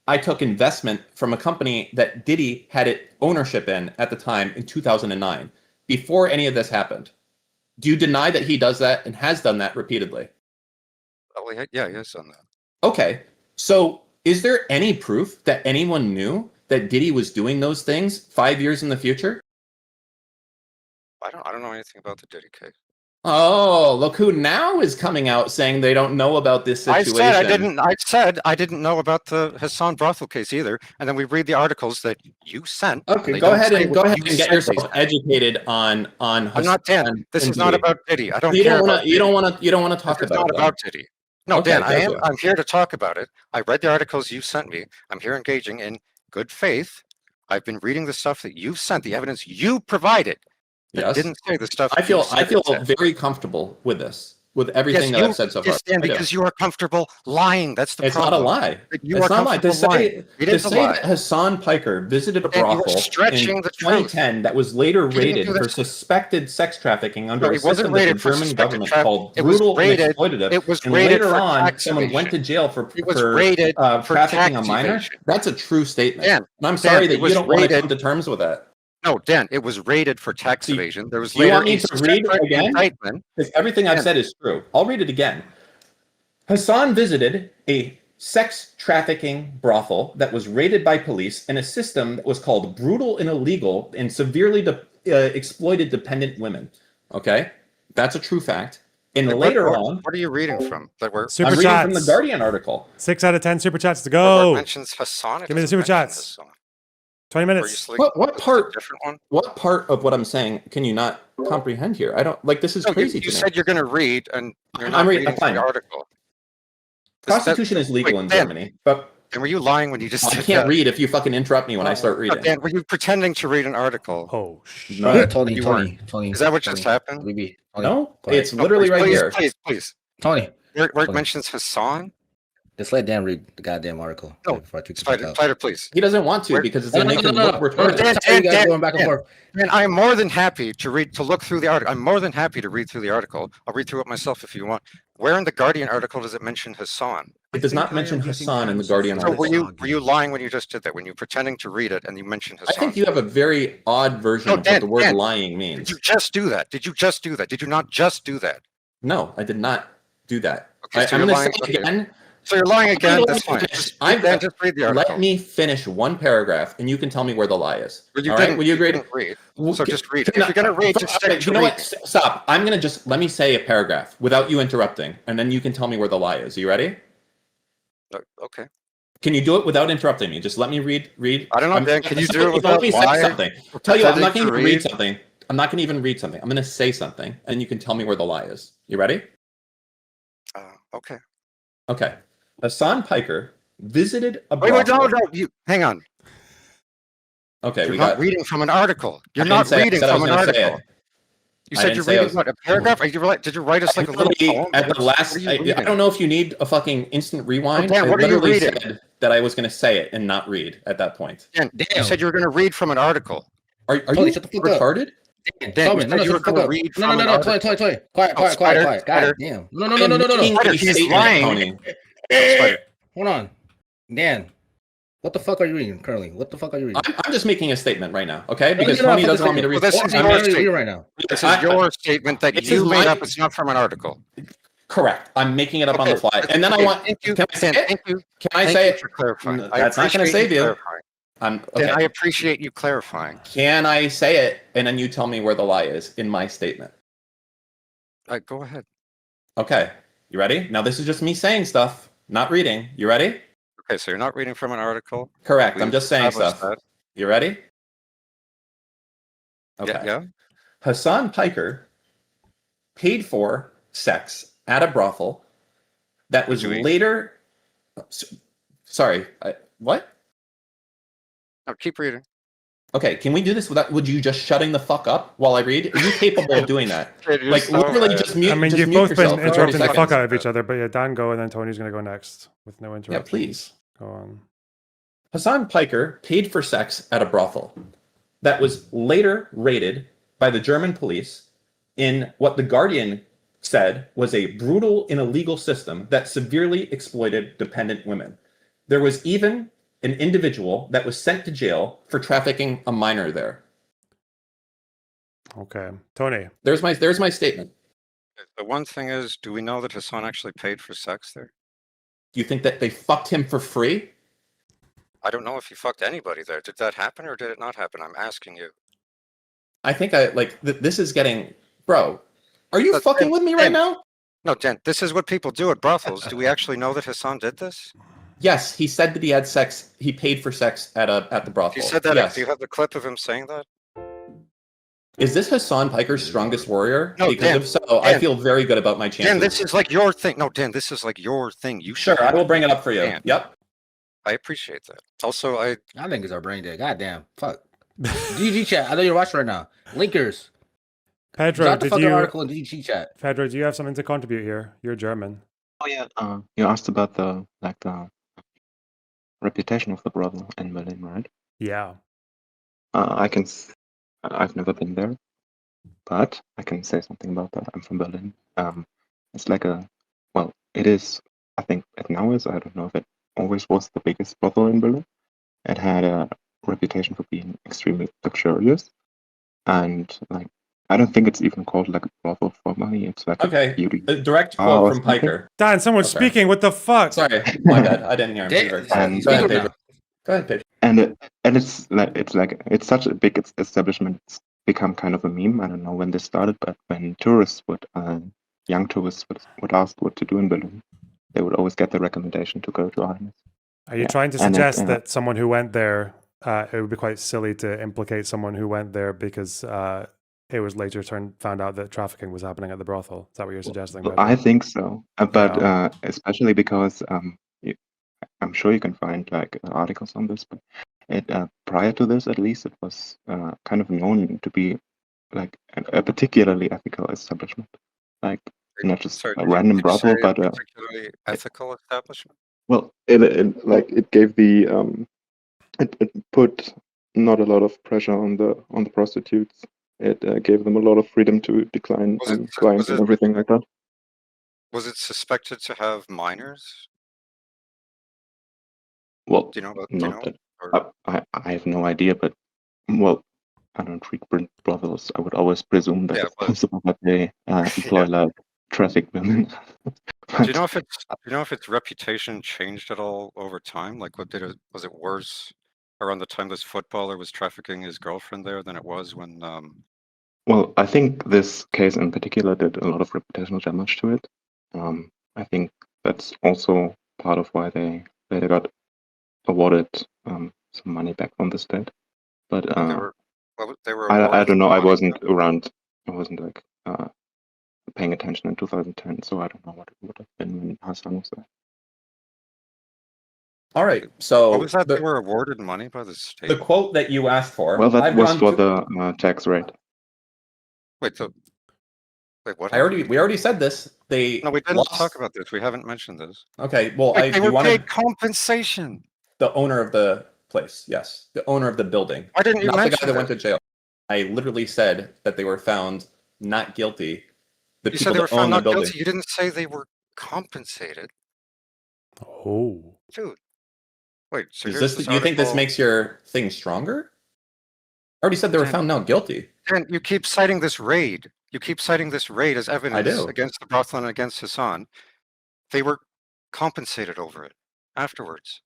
I took investment from a company that Diddy had ownership in at the time in 2009 before any of this happened. Do you deny that he does that and has done that repeatedly? Oh, yeah, he has done that. Okay, so is there any proof that anyone knew that Diddy was doing those things 5 years in the future? I don't know anything about the Diddy case. Oh, look who now is coming out saying they don't know about this situation. I said I didn't know about the Hasan brothel case either. And then we read the articles that you sent. Okay, go ahead and get yourself educated on. I'm not Dan. This is not about Diddy. I don't you care. You don't want to talk It's about not about Diddy. No, Okay, Dan, gotcha. I'm here to talk about it. I read the articles you sent me. I'm here engaging in good faith. I've been reading the stuff that you've sent, the evidence you provided. That Yes. didn't say the stuff. I feel it said. very comfortable with this, with everything that I've said so far. Yes, Dan, because you are comfortable lying. That's the It's problem. not a lie. You It's are not a lie. To comfortable lying. say, It to is a say lie. that Hasan Piker visited a Dan, you are brothel stretching in the truth. 2010 that was later He didn't rated do for this. suspected sex trafficking under No, a it wasn't system that the rated for German suspected government trafficking. called It was brutal and rated- exploitative. it was and rated later for on, tax someone went to evasion. jail for It was rated for trafficking a tax minor. evasion. That's a true statement. Dan, and I'm sorry Dan, that it you was don't want to rated- come to terms with that. No, Dan, it was rated for tax Do you- evasion. There was do you later want me a to read separate again? indictment. Because everything I've Dan. said is true. I'll read it again. Hasan visited a sex trafficking brothel that was raided by police in a system that was called brutal and illegal and severely exploited dependent women. Okay? That's a true fact. And later on, What are you reading from? That we're Super I'm reading chats. from the Guardian article. 6 out of 10 super chats to where it go. mentions Hasan. It Give me the doesn't super mention chats. Hasan. 20 Were you minutes. sleep- What this is a part? different one? What part of what I'm saying can you not comprehend here? I don't like this is No, crazy you to me. said you're going to read, and you're I'm not reading- reading fine. the article. That- Prostitution is legal wait, in Dan, Germany, but And were you lying when you just I said can't that? read if you fucking interrupt me when I start No, reading. Dan, were you pretending to read an article? Oh, shit. No. Tony, You Tony. Is that what just happened? Tony, No, quiet. it's literally right please, here. Please. Tony, Where it Tony. mentions Hasan? just let Dan read the goddamn article. No, before I tweet the fuck out. Spider, please. He doesn't want to Where- because it's No, gonna no, make no, him no, look no. retarded. Dan, Sorry, you guys Dan, going back and Dan. forth. And I'm more than happy to look through the article. I'm more than happy to read through the article. I'll read through it myself if you want. Where in the Guardian article does it mention Hasan? It does not mention Hasan in the Guardian So article. were you lying when you just did that? When you were pretending to read it and you mentioned I Hasan? think you have a very odd version No, of Dan, what the word Dan, lying Did means. you just do that? Did you just do that? Did you not just do that? No, I did not do that. Okay, so I'm you're going to lying say it again. So you're lying again. Let That's me fine. finish. Just, I've Dan, got- just read the article. Let me finish one paragraph, and you can tell me where the lie is. Well, you All didn't. right? Will you agree? didn't read. Well, So can- just read it. can If you're gonna read, just stick to you know what? reading. Stop. I'm gonna just let me say a paragraph without you interrupting, and then you can tell me where the lie is. Are you ready? Okay. Can you do it without interrupting me? Just let me read. I don't know, Dan. Can you do it Let without me say lying? something. Tell you what, I'm not Pretending going to to read read? something. I'm not going to even read something. I'm going to say something, and you can tell me where the lie is. You ready? Okay. Okay. Hasan Piker visited a Wait, brothel. no. You hang on. Okay, You're we not got. reading from an article. You're I not didn't say- I reading said I from was an gonna say article. it. You I said didn't you're say I reading was- what, a paragraph? Did you write us like a little Literally, poem? at the last, What are you I reading? don't know if you need a fucking instant rewind. Dan, I what are you literally reading? said that I was going to say it and not read at that point. Dan, you Damn. said you were going to read from an article. Are Tony, you shut the fuck up. retarded? Dan, Dan, Saltman, you said you were shut the fuck gonna up. read No, from no, an no, Tony, article. Tony. Quiet. Oh, Spider. God damn. No. I'm making Spider, a he's statement, lying. Tony. Spider. Hold on. Dan, what the fuck are you reading currently? What the fuck are you reading? I'm just making a statement right now, okay? No, Because you're not Tony doesn't want me to Well, read. this is I'm your reading statement. right now. This I- is your statement that This you is made my- up. It's not from an article. Correct. I'm making it up on the Okay, fly. And then I okay, want. Thank you. Can I say Dan, it? Thank you. Can I Thank say you it? for clarifying. No, I that's not gonna appreciate save you. clarifying. I'm Dan, I okay. appreciate you clarifying. Can I say it? And then you tell me where the lie is in my statement. Go ahead. Okay. You ready? Now this is just me saying stuff, not reading. You ready? Okay, so you're not reading from an article. Correct. I'm We've just saying established stuff. that. You ready? Okay. Yeah. Hasan Piker paid for sex at a brothel that was Doing- later. Sorry. What? No, keep reading. Okay. Can we do this without? Would you just shutting the fuck up while I read? Are you capable of doing that? Like literally, just mute. I mean, just you've mute both yourself been for 30 interrupting the fuck seconds. out of each other, but yeah, Dan go and then Tony's gonna go next with no interruptions. Yeah, please. Go on. Hasan Piker paid for sex at a brothel that was later raided by the German police in what the Guardian said was a brutal and illegal system that severely exploited dependent women. There was even an individual that was sent to jail for trafficking a minor there. Okay, Tony. There's my statement. The one thing is, do we know that Hasan actually paid for sex there? Do you think that they fucked him for free? I don't know if he fucked anybody there. Did that happen or did it not happen? I'm asking you. I think this is getting, bro. Are you But fucking Dan- with me right Dan- now? No, Dan, this is what people do at brothels. Do we actually know that Hasan did this? Yes, he said that he had sex. He paid for sex at the brothel. He said that. Yes. Do you have the clip of him saying that? Is this Hasan Piker's strongest warrior? No, because Dan, if so, I Dan. feel very good about my chances. Dan, this is like your thing. No, Dan, this is like your thing. You should. Sure, I will bring it up for you. Dan. Yep. I appreciate that. Also, I think it's our brain dead. Goddamn. Fuck. GG chat. I know you're watching right now. Linkers. Pedro, Drop the did fucking you? article in GG chat. Pedro, do you have something to contribute here? You're German. Oh yeah. You asked about the reputation of the brothel in Berlin, right? Yeah. I've never been there, but I can say something about that. I'm from Berlin. It's like it is. I think it now is. I don't know if it always was the biggest brothel in Berlin. It had a reputation for being extremely luxurious, and like I don't think it's even called like a brothel for money. It's like Okay. a beauty. A direct quote from something? Piker. Dan, someone's Okay. speaking. What the fuck? Sorry, my bad. I didn't hear him. And- Go ahead, Speak Pedro. now. Go ahead, Pedro. And it's such a big establishment. It's become kind of a meme. I don't know when this started, but when tourists young tourists would ask what to do in Berlin, they would always get the recommendation to go to Artemis. Are you Yeah, trying to and it, suggest that someone who went there, it would be quite silly to implicate someone who went there because it was later found out that trafficking was happening at the brothel? Is that what you're suggesting? Well, Pedro? I think so, but Yeah. especially because I'm sure you can find like articles on this, but prior to this, at least, it was kind of known to be like a particularly ethical establishment, like not just sorry, a random did you brothel, say a but particularly ethical establishment. well, it gave the it put not a lot of pressure on the prostitutes. It gave them a lot of freedom to decline Was it- clients was and it- everything like that. Was it suspected to have minors? Well, Do you know? Do you not know? that Or- I have no idea, but well, I don't treat brothels. I would always presume that Yeah, it's but- possible that they employ like traffic women. Do you know if its reputation changed at all over time? Like, was it worse around the time this footballer was trafficking his girlfriend there than it was when? Well, I think this case in particular did a lot of reputational damage to it. I think that's also part of why they later got awarded some money back from the state. But they were. I awarded don't know. I money. wasn't around. I wasn't like paying attention in 2010, so I don't know what it would have been when Hasan was there. All right. So What was that? They the, were awarded money by the state. the quote that you asked for. Well, that I've was gone for to- the tax rate. Wait, what? we already said this. They No, we didn't lost- talk about this. We haven't mentioned this. Okay. Well, Like, they you were wanted paid compensation. the owner of the place. Yes, the owner of the building. Why didn't you Not the guy mention that went that? to jail. I literally said that they were found not guilty. The You people said they were that own found the not building. guilty. You didn't say they were compensated, Oh. dude. Wait, so Is here's this? Do you think this article- makes your thing stronger? I already said they were Dan- found not guilty. Dan, you keep citing this raid. You keep citing this raid as evidence do. against the brothel and against Hasan. They were compensated over it afterwards.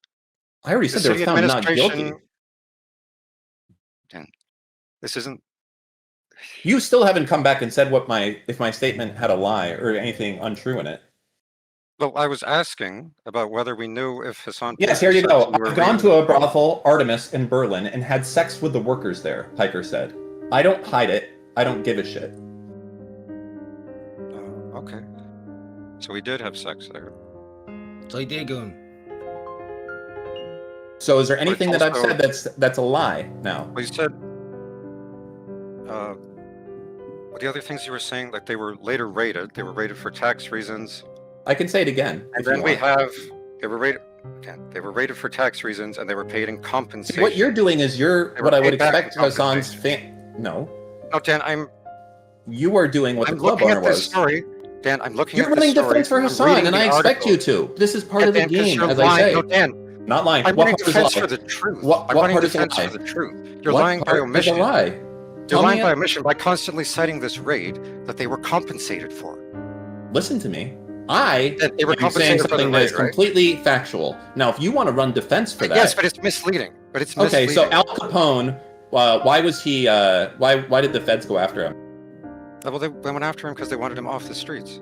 I already The said they were city found not guilty. administration. Dan, this isn't. You still haven't come back and said if my statement had a lie or anything untrue in it. Well, I was asking about whether we knew if Hasan. Yes, paid here you for go. sex and I've were gone raided. to a brothel, Artemis, in Berlin, and had sex with the workers there, Piker said. I don't hide it. I don't give a shit. Okay. So we did have sex there. So he did go. So is there But anything it's that I've also- said that's a lie now? Well, you said. The other things you were saying, like they were later raided. They were raided for tax reasons. I can say it again. And if then you we want. have. They were raided. Again, they were raided for tax reasons, and they were paid in See, compensation. what you're doing is They were what I would paid back expect in Hasan's compensation. No. No, Dan, You are doing what I'm the club looking owner at this was. story. Dan, I'm looking You're at this running story. defense for I'm Hasan, reading and the I expect article. you to. This is part of the Dan, 'cause game, you're as I lying. say. No, Dan, Not lying. I'm What running part is defense lie? for the truth. What I'm running part is a defense lie? for the truth. You're What lying by part is a omission. lie? You're Tell lying me by it. omission by constantly citing this raid that they were compensated for. Listen to me. I That they were am saying compensated for the something that is raid, right? completely factual. Now, if you want to run defense for that, Yes, but it's misleading. But it's okay. misleading. So Al Capone, why was he? Why did the feds go after him? Well, they went after him because they wanted him off the streets.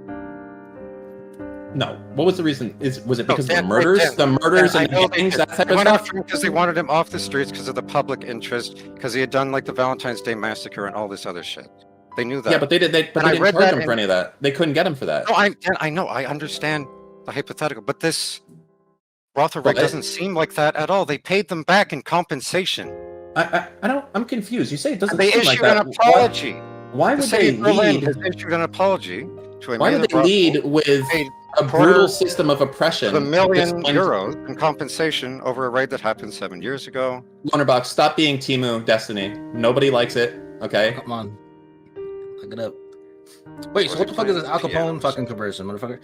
No. What was the reason? Was it because of the Dan, murders? Dan, The murders Dan, and I know the gangs, they that type They of went stuff? after him because they wanted him off the streets because of the public interest, because he had done like the Valentine's Day massacre and all this other shit. They knew that. Yeah, but they And I didn't read charge that him for any of that. They couldn't get him for that. No, I know. I understand the hypothetical, but this brothel Well, rig doesn't seem like that at all. They paid them back in compensation. I don't. I'm confused. You say it doesn't And they seem issued like that. an apology. Why The would city they of Berlin lead? has issued an apology to a Why mayor would of they brothel, lead with paid a quarter brutal system of oppression? $1 million Explains- in compensation over a raid that happened 7 years ago. Lonerbox, stop being Timu Destiny. Nobody likes it. Okay. Come on. Look it up. Wait, so what the fuck is this Al Capone fucking conversion, motherfucker?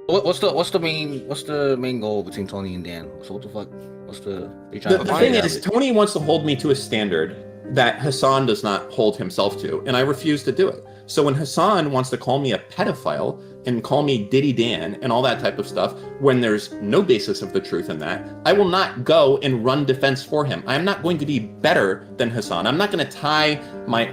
What's the main goal between Tony and Dan? So what the fuck? What's the The thing is, Tony wants to hold me to a standard that Hasan does not hold himself to, and I refuse to do it. So when Hasan wants to call me a pedophile and call me Diddy Dan and all that type of stuff, when there's no basis of the truth in that, I will not go and run defense for him. I'm not going to be better than Hasan. I'm not going to tie my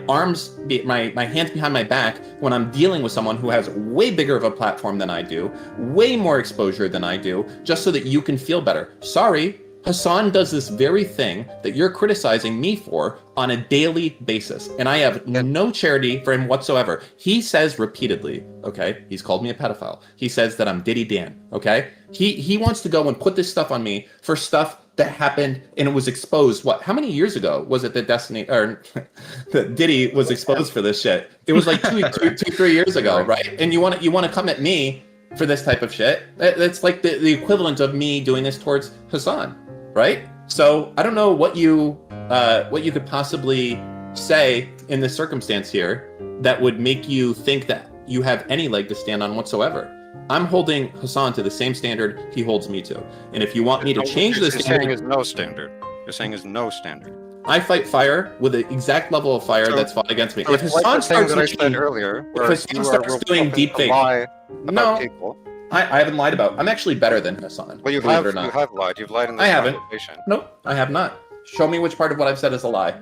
hands behind my back when I'm dealing with someone who has way bigger of a platform than I do, way more exposure than I do, just so that you can feel better. Sorry, Hasan does this very thing that you're criticizing me for on a daily basis, and I have no charity for him whatsoever. He says repeatedly, okay, he's called me a pedophile. He says that I'm Diddy Dan, okay? He wants to go and put this stuff on me for stuff that happened and it was exposed. What? How many years ago was it that that Diddy was exposed for this shit? It was like 3 years ago, right? And you want to come at me for this type of shit? That's like the equivalent of me doing this towards Hasan. Right? So I don't know what you could possibly say in this circumstance here that would make you think that you have any leg to stand on whatsoever. I'm holding Hasan to the same standard he holds me to. And if you want me to change this standard, You're saying is no standard. You're saying is no standard. I fight fire with the exact level of fire that's fought against me. So If it's like Hasan the thing starts that I said doing, earlier, if where Hasan you starts are doing deep fake, lie about no, people. I haven't lied about. I'm actually better than Hasan. Well, you believe have it or not. you have lied. You've lied in this I haven't. conversation. Nope, I have not. Show me which part of what I've said is a lie.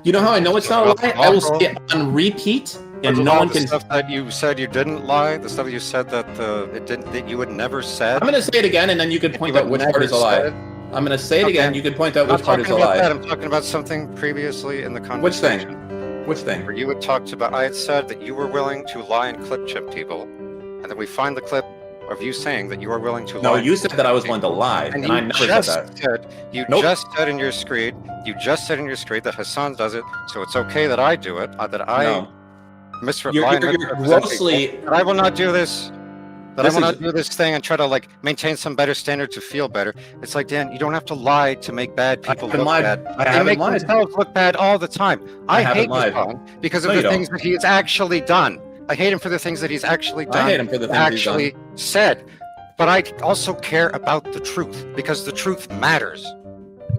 You know how I know it's not a lie? I will say it on repeat, and no one The can. stuff that you said you didn't lie. The stuff that you said that you had never said. I'm going to say it again, and then you can point out which part is a lie. I'm going to say it again. You can point out which part is a lie. I'm talking about something previously in the Which conversation. thing? Which thing? Where you had talked about, I had said that you were willing to lie and clip chip people, and then we find the clip of you saying that you are willing to lie. No, you said that I was willing to lie, and I never said that. Just said in your screed that Hasan does it, so it's okay that I do it, that I misrepresent. You're grossly. That I will not do this. That I will not do this thing and try to like maintain some better standard to feel better. It's like, Dan, you don't have to lie to make bad people look bad. They make themselves look bad all the time. I hate Hasan because of the things that he has actually done. I hate him for the things that he's actually done. I hate him for the things actually said. But I also care about the truth because the truth matters.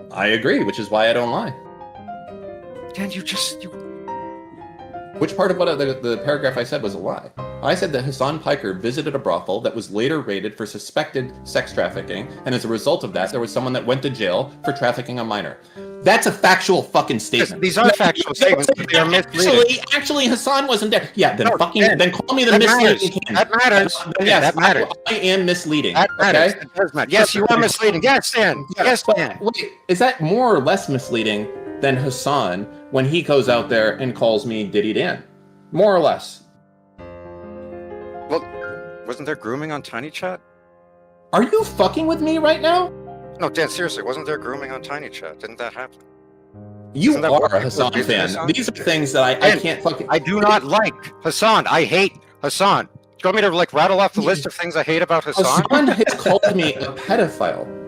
I agree, which is why I don't lie. Dan, Which part of what the paragraph I said was a lie? I said that Hasan Piker visited a brothel that was later raided for suspected sex trafficking, and as a result of that, there was someone that went to jail for trafficking a minor. That's a factual fucking statement. These are factual statements. They are misleading. Actually, Hasan wasn't there. Yeah, then then call me the that misleading king. That matters. Yes, that matters. I am misleading. That matters. Okay? It does matter. Yes, you are misleading. Yes, Dan. Yes, Dan. Wait, is that more or less misleading than Hasan when he goes out there and calls me Diddy Dan? More or less. Well, wasn't there grooming on Tiny Chat? Are you fucking with me right now? No, Dan, seriously, wasn't there grooming on Tiny Chat? Didn't that happen? You are a Hasan fan. These are things that I can't fucking... I do not like Hasan. I hate Hasan. Do you want me to like rattle off the list of things I hate about Hasan? Hasan has called me a pedophile.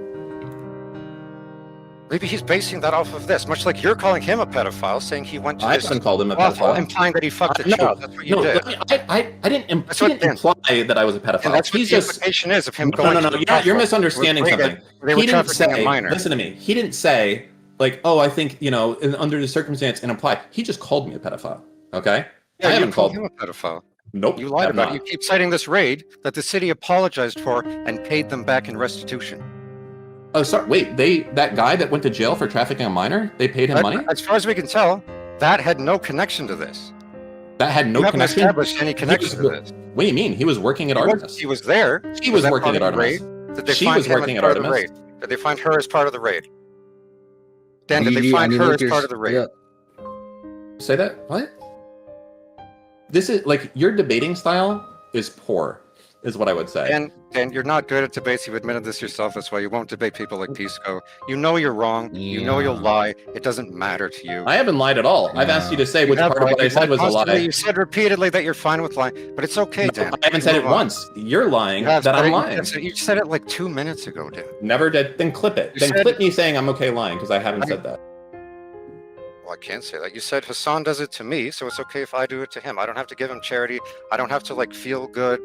Maybe he's basing that off of this, much like you're calling him a pedophile, saying he went to I this haven't called him a brothel, pedophile. implying that he fucked a child. That's what you did. I didn't imply that I was a pedophile. And that's what the implication is of him going to the brothel. You're misunderstanding something. He didn't say, listen to me. He didn't say, like, oh, I think, under the circumstance and imply. He just called me a pedophile, okay? Yeah, I haven't called him a pedophile. Nope. You lied about it. You keep citing this raid that the city apologized for and paid them back in restitution. Oh, sorry. Wait, that guy that went to jail for trafficking a minor, they paid him money? As far as we can tell, that had no connection to this. That had no You haven't connection. established any connection to this. What do you mean? He was working at Artemis. He was there. She was that working part at of the Artemis. raid? Did they She find was him as working at part of the Artemis. raid? Did they find her as part of the raid? Dan, Do did they you- find I mean, her look, as there's- part of the raid? yeah. Say that? What? This is like your debating style is poor, is what I would say. And you're not good at debates. You've admitted this yourself. That's why you won't debate people like Pisco. You know you're wrong. You know you'll Yeah. lie. It doesn't matter to you. I haven't lied at all. I've asked you to say which have part of lied. what I You said lied was a constantly. lie. You said repeatedly that you're fine with lying, but it's okay, No, Dan. I haven't said it Move on. once. You're lying You have, that but I'm you- lying. You said it like 2 minutes ago, Dan. Never did. Then clip it. You Then said- clip me saying I'm okay lying because I haven't said that. Well, I can't say that. You said Hasan does it to me, so it's okay if I do it to him. I don't have to give him charity. I don't have to like feel good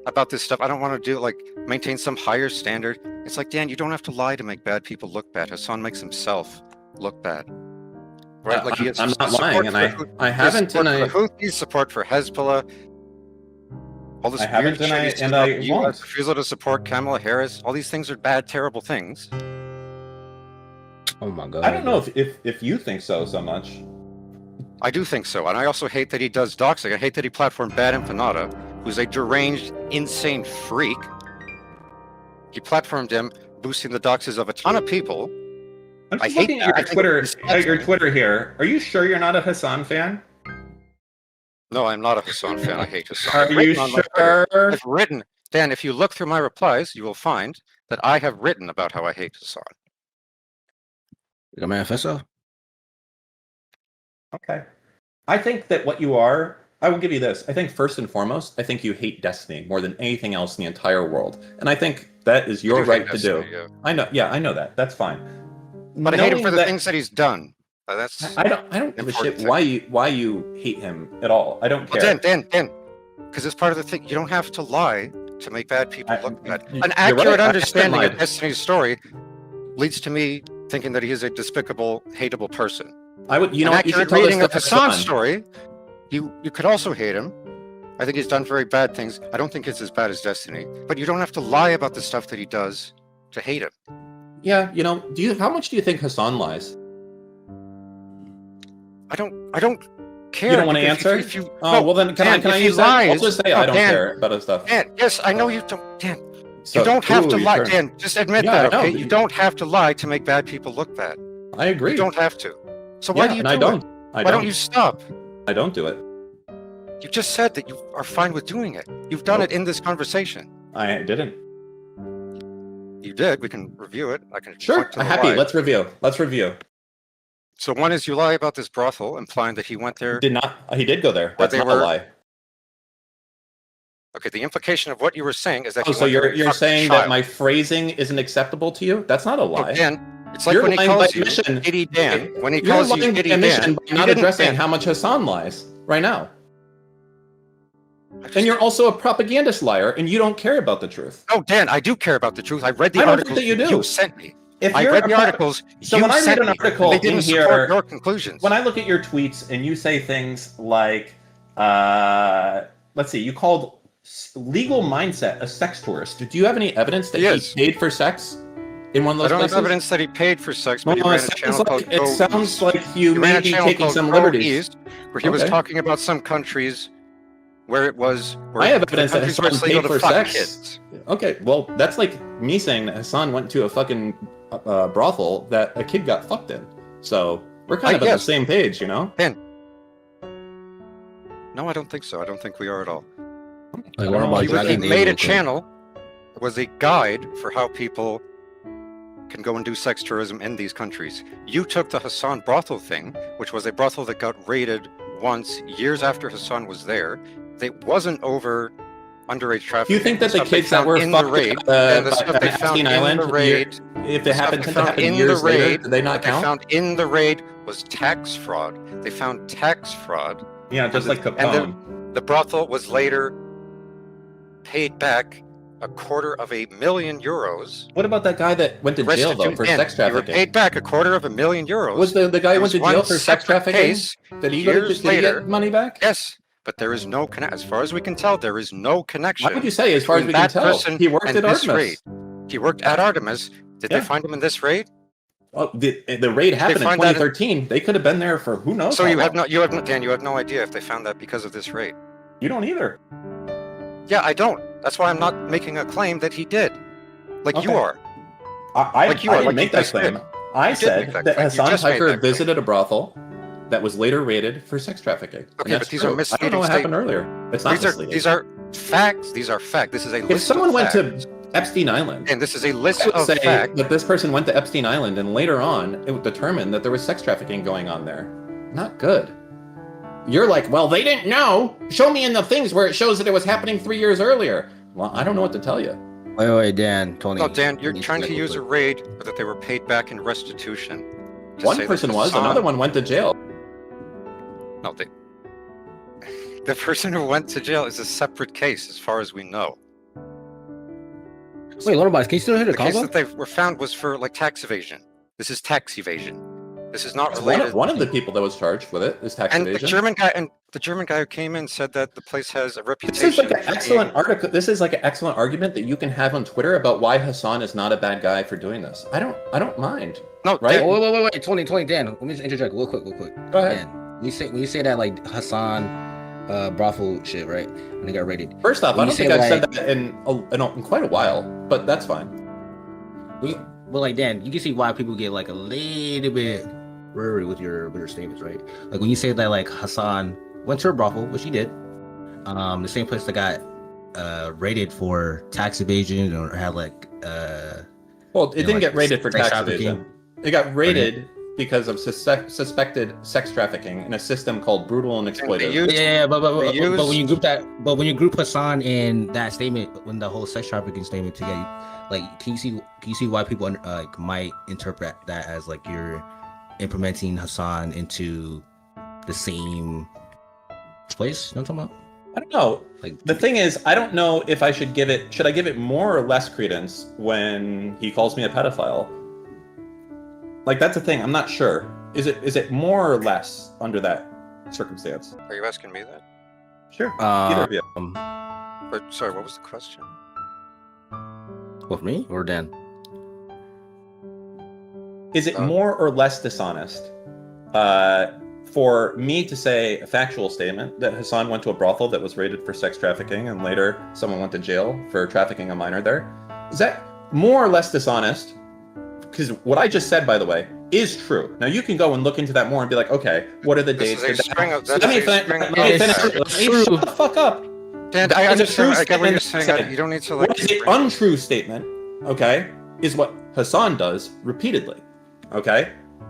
about this stuff. I don't want to do like maintain some higher standard. It's like, Dan, you don't have to lie to make bad people look bad. Hasan makes himself look bad. Right? Like he has I'm not support lying, and for I haven't, and I Houthis, support for Hezbollah. All this I haven't, weird and shit I- about and I the US won't. refusal to support Kamala Harris. All these things are bad, terrible things. Oh my god. I don't know if you think so much. I do think so, and I also hate that he does doxing. I hate that he platformed Bad Infinata, who's a deranged, insane freak. He platformed him, boosting the doxes of a ton of people. I'm I just hate looking that. I at think your Twitter. it's At your disgusting. Twitter here. Are you sure you're not a Hasan fan? No, I'm not a Hasan fan. I hate Hasan. Are I've you written on my Twitter- sure? I've written, Dan, if you look through my replies, you will find that I have written about how I hate Hasan. Like a manifesto? Okay. I think that what you are, I will give you this. I think first and foremost, I think you hate Destiny more than anything else in the entire world. And I think that is your I do right hate to do. Destiny, yeah. I know that. That's fine. But I hate him Knowing for the that- things that he's done. That's I don't give a shit important why you hate him at all. I don't Well, care. Dan, because it's part of the thing. You don't have to lie to make bad people look bad. you're An right, accurate I haven't understanding lied. of Destiny's story leads to me thinking that he is a despicable, hateable person. I would, you know, An what, you should accurate tell this reading to of Hasan's Hasan. story, you could also hate him. I think he's done very bad things. I don't think it's as bad as Destiny, but you don't have to lie about the stuff that he does to hate him. Yeah, you know, how much do you think Hasan lies? I don't care. You don't want to because answer? if you, Oh, no, well then, can Dan, I if he use that? I'll lies- just say no, I don't Dan, care about his stuff. Dan, yes, I know you don't. Dan, So- you don't have to Ooh, lie. you're- Dan, just admit Yeah, that, I know, okay? but You don't have to lie to make bad people look bad. I agree. You don't have to. So why Yeah, do you and do I don't. it? I Why don't you stop? I don't do it. You just said that you are fine with doing it. You've done Nope. it in this conversation. I didn't. You did. We can review it. I can Sure, point to I'm the happy. lie. Let's review. So one is you lie about this brothel, implying that he went there. He did go there. That's they not were- a lie. Okay, the implication of what you were saying is that Oh, he so went there and you're fucked a saying that child. my phrasing isn't acceptable to you? That's not a No, lie. Dan, it's like You're when he lying by calls you admission. Itty Dan. When he You're calls you lying by Itty admission Dan, by you not didn't- addressing Dan, how much Hasan lies right now. I just- And you're also a propagandist liar, and you don't care about the truth. No, Dan, I do care about the truth. I read the I don't think articles that you do. sent me. If I you're read a the pro- articles So you when I read sent an me. article They in didn't here, support your conclusions. when I look at your tweets and you say things like, let's see, you called legal mindset a sex tourist. Do you have any evidence that Yes. he paid for sex in one of I those don't places? have evidence that he paid for sex, but he Well, ran it a channel called Go sounds East. like you He ran may a be channel taking called some Go liberties. East, where he was Okay. talking about some countries where it was. Where I have the evidence that countries where Hasan it's legal paid to for fuck sex. kids. Okay, well, that's like me saying that Hasan went to a fucking brothel that a kid got fucked in. So we're kind of on the yes. same page, you know? No, I don't think so. I don't think we are at all. Like, I what don't know, about He Dragon made a Age? channel. It was a guide for how people can go and do sex tourism in these countries. You took the Hasan brothel thing, which was a brothel that got raided once, years after Hasan was there. It wasn't over underage trafficking. Do you think that the stuff they kids that found were in the fucked raid, on and the stuff they found Epstein in Island, the raid, if the it stuff happened they to found happen in years the later, raid, do they not what they count? found in the raid was tax fraud. They found tax fraud. Yeah, just like And Capone. The brothel was later paid back €250,000. What about that guy that went to jail though for sex You were trafficking? paid back €250,000. Was the guy who went to There was jail one for sex separate trafficking? case Did he go to years did he later. get money back? Yes, but there is no connection. As far as we can tell, there is no connection. Why would you say, as far as we between can that tell? person He worked and at this Artemis. raid. He worked at Artemis. Did Yeah. they find him in this raid? Well, the raid happened in find that 2013. They could have been there for who knows. So how you have long. Dan, you have no idea if they found that because of this raid. You don't either. Yeah, I don't. That's why I'm not making a claim that he did. Like Okay. you are. I Like you I are, didn't like make you that just claim. did. I You did said make that that claim. You Hasan just made Piker that claim. visited a brothel that was later raided for sex trafficking. And Okay, that's but these true. are I don't misleading know what happened statements. earlier. It's not misleading. These are facts. These are facts. This is a If list someone of went facts. to Epstein Island, And this is a I list would of say facts. that this person went to Epstein Island and later on it would determine that there was sex trafficking going on there. Not good. You're like, well, they didn't know. Show me in the things where it shows that it was happening 3 years earlier. Well, I don't know what to tell you. Wait, Dan, Tony. No, Dan, you're you trying need to use a look raid or that they were paid back in restitution. to One say that person was, Hasan- another one went to jail. No, the person who went to jail is a separate case, as far as we know. Wait, Lonerbox, can you still hear the The case combo? that they were found was for like tax evasion. This is tax evasion. This is not One related. of, one of the people that was charged with it is tax and evasion. the German guy who came in said that the place has a This reputation. is like an for being- excellent article. This is like an excellent argument that you can have on Twitter about why Hasan is not a bad guy for doing this. I don't mind. No, right? Dan, Wait, Tony, Dan, let me just interject real quick. Go ahead. Dan, when you say that like Hasan brothel shit, right? When they got raided. First off, When I you don't say, think I've said like- that in quite a while, but that's fine. Well, like Dan, you can see why people get like a little bit worried with your statements, right? Like when you say that like Hasan went to a brothel, which he did, the same place that got raided for tax evasion or had like Well, it Yeah, didn't like get raided for sex tax trafficking. evasion. It got raided because of suspected sex trafficking in a system called brutal and exploitive. use- yeah, but they use- when you group Hasan in that statement, when the whole sex trafficking statement together, like can you see why people like might interpret that as like you're implementing Hasan into the same place? You know what I'm talking about? I don't know. Like The thing is, I don't know if I should give it more or less credence when he calls me a pedophile. Like that's the thing. I'm not sure. Is it more or less under that circumstance? are you asking me that? Sure. Either of you. Or, sorry, what was the question? With me or Dan? Is it more or less dishonest for me to say a factual statement that Hasan went to a brothel that was raided for sex trafficking and later someone went to jail for trafficking a minor there? Is that more or less dishonest? Because what I just said, by the way, is true. Now you can go and look into that more and be like, okay, what are the dates? This is a string of- that's Let me a finish. string of- Let me finish. It's Let me true. shut the fuck up. Dan, I It's a understand. true I get what you're statement saying. said. You don't need to like. What is keep the bringing- untrue statement, okay, is what Hasan does repeatedly, okay?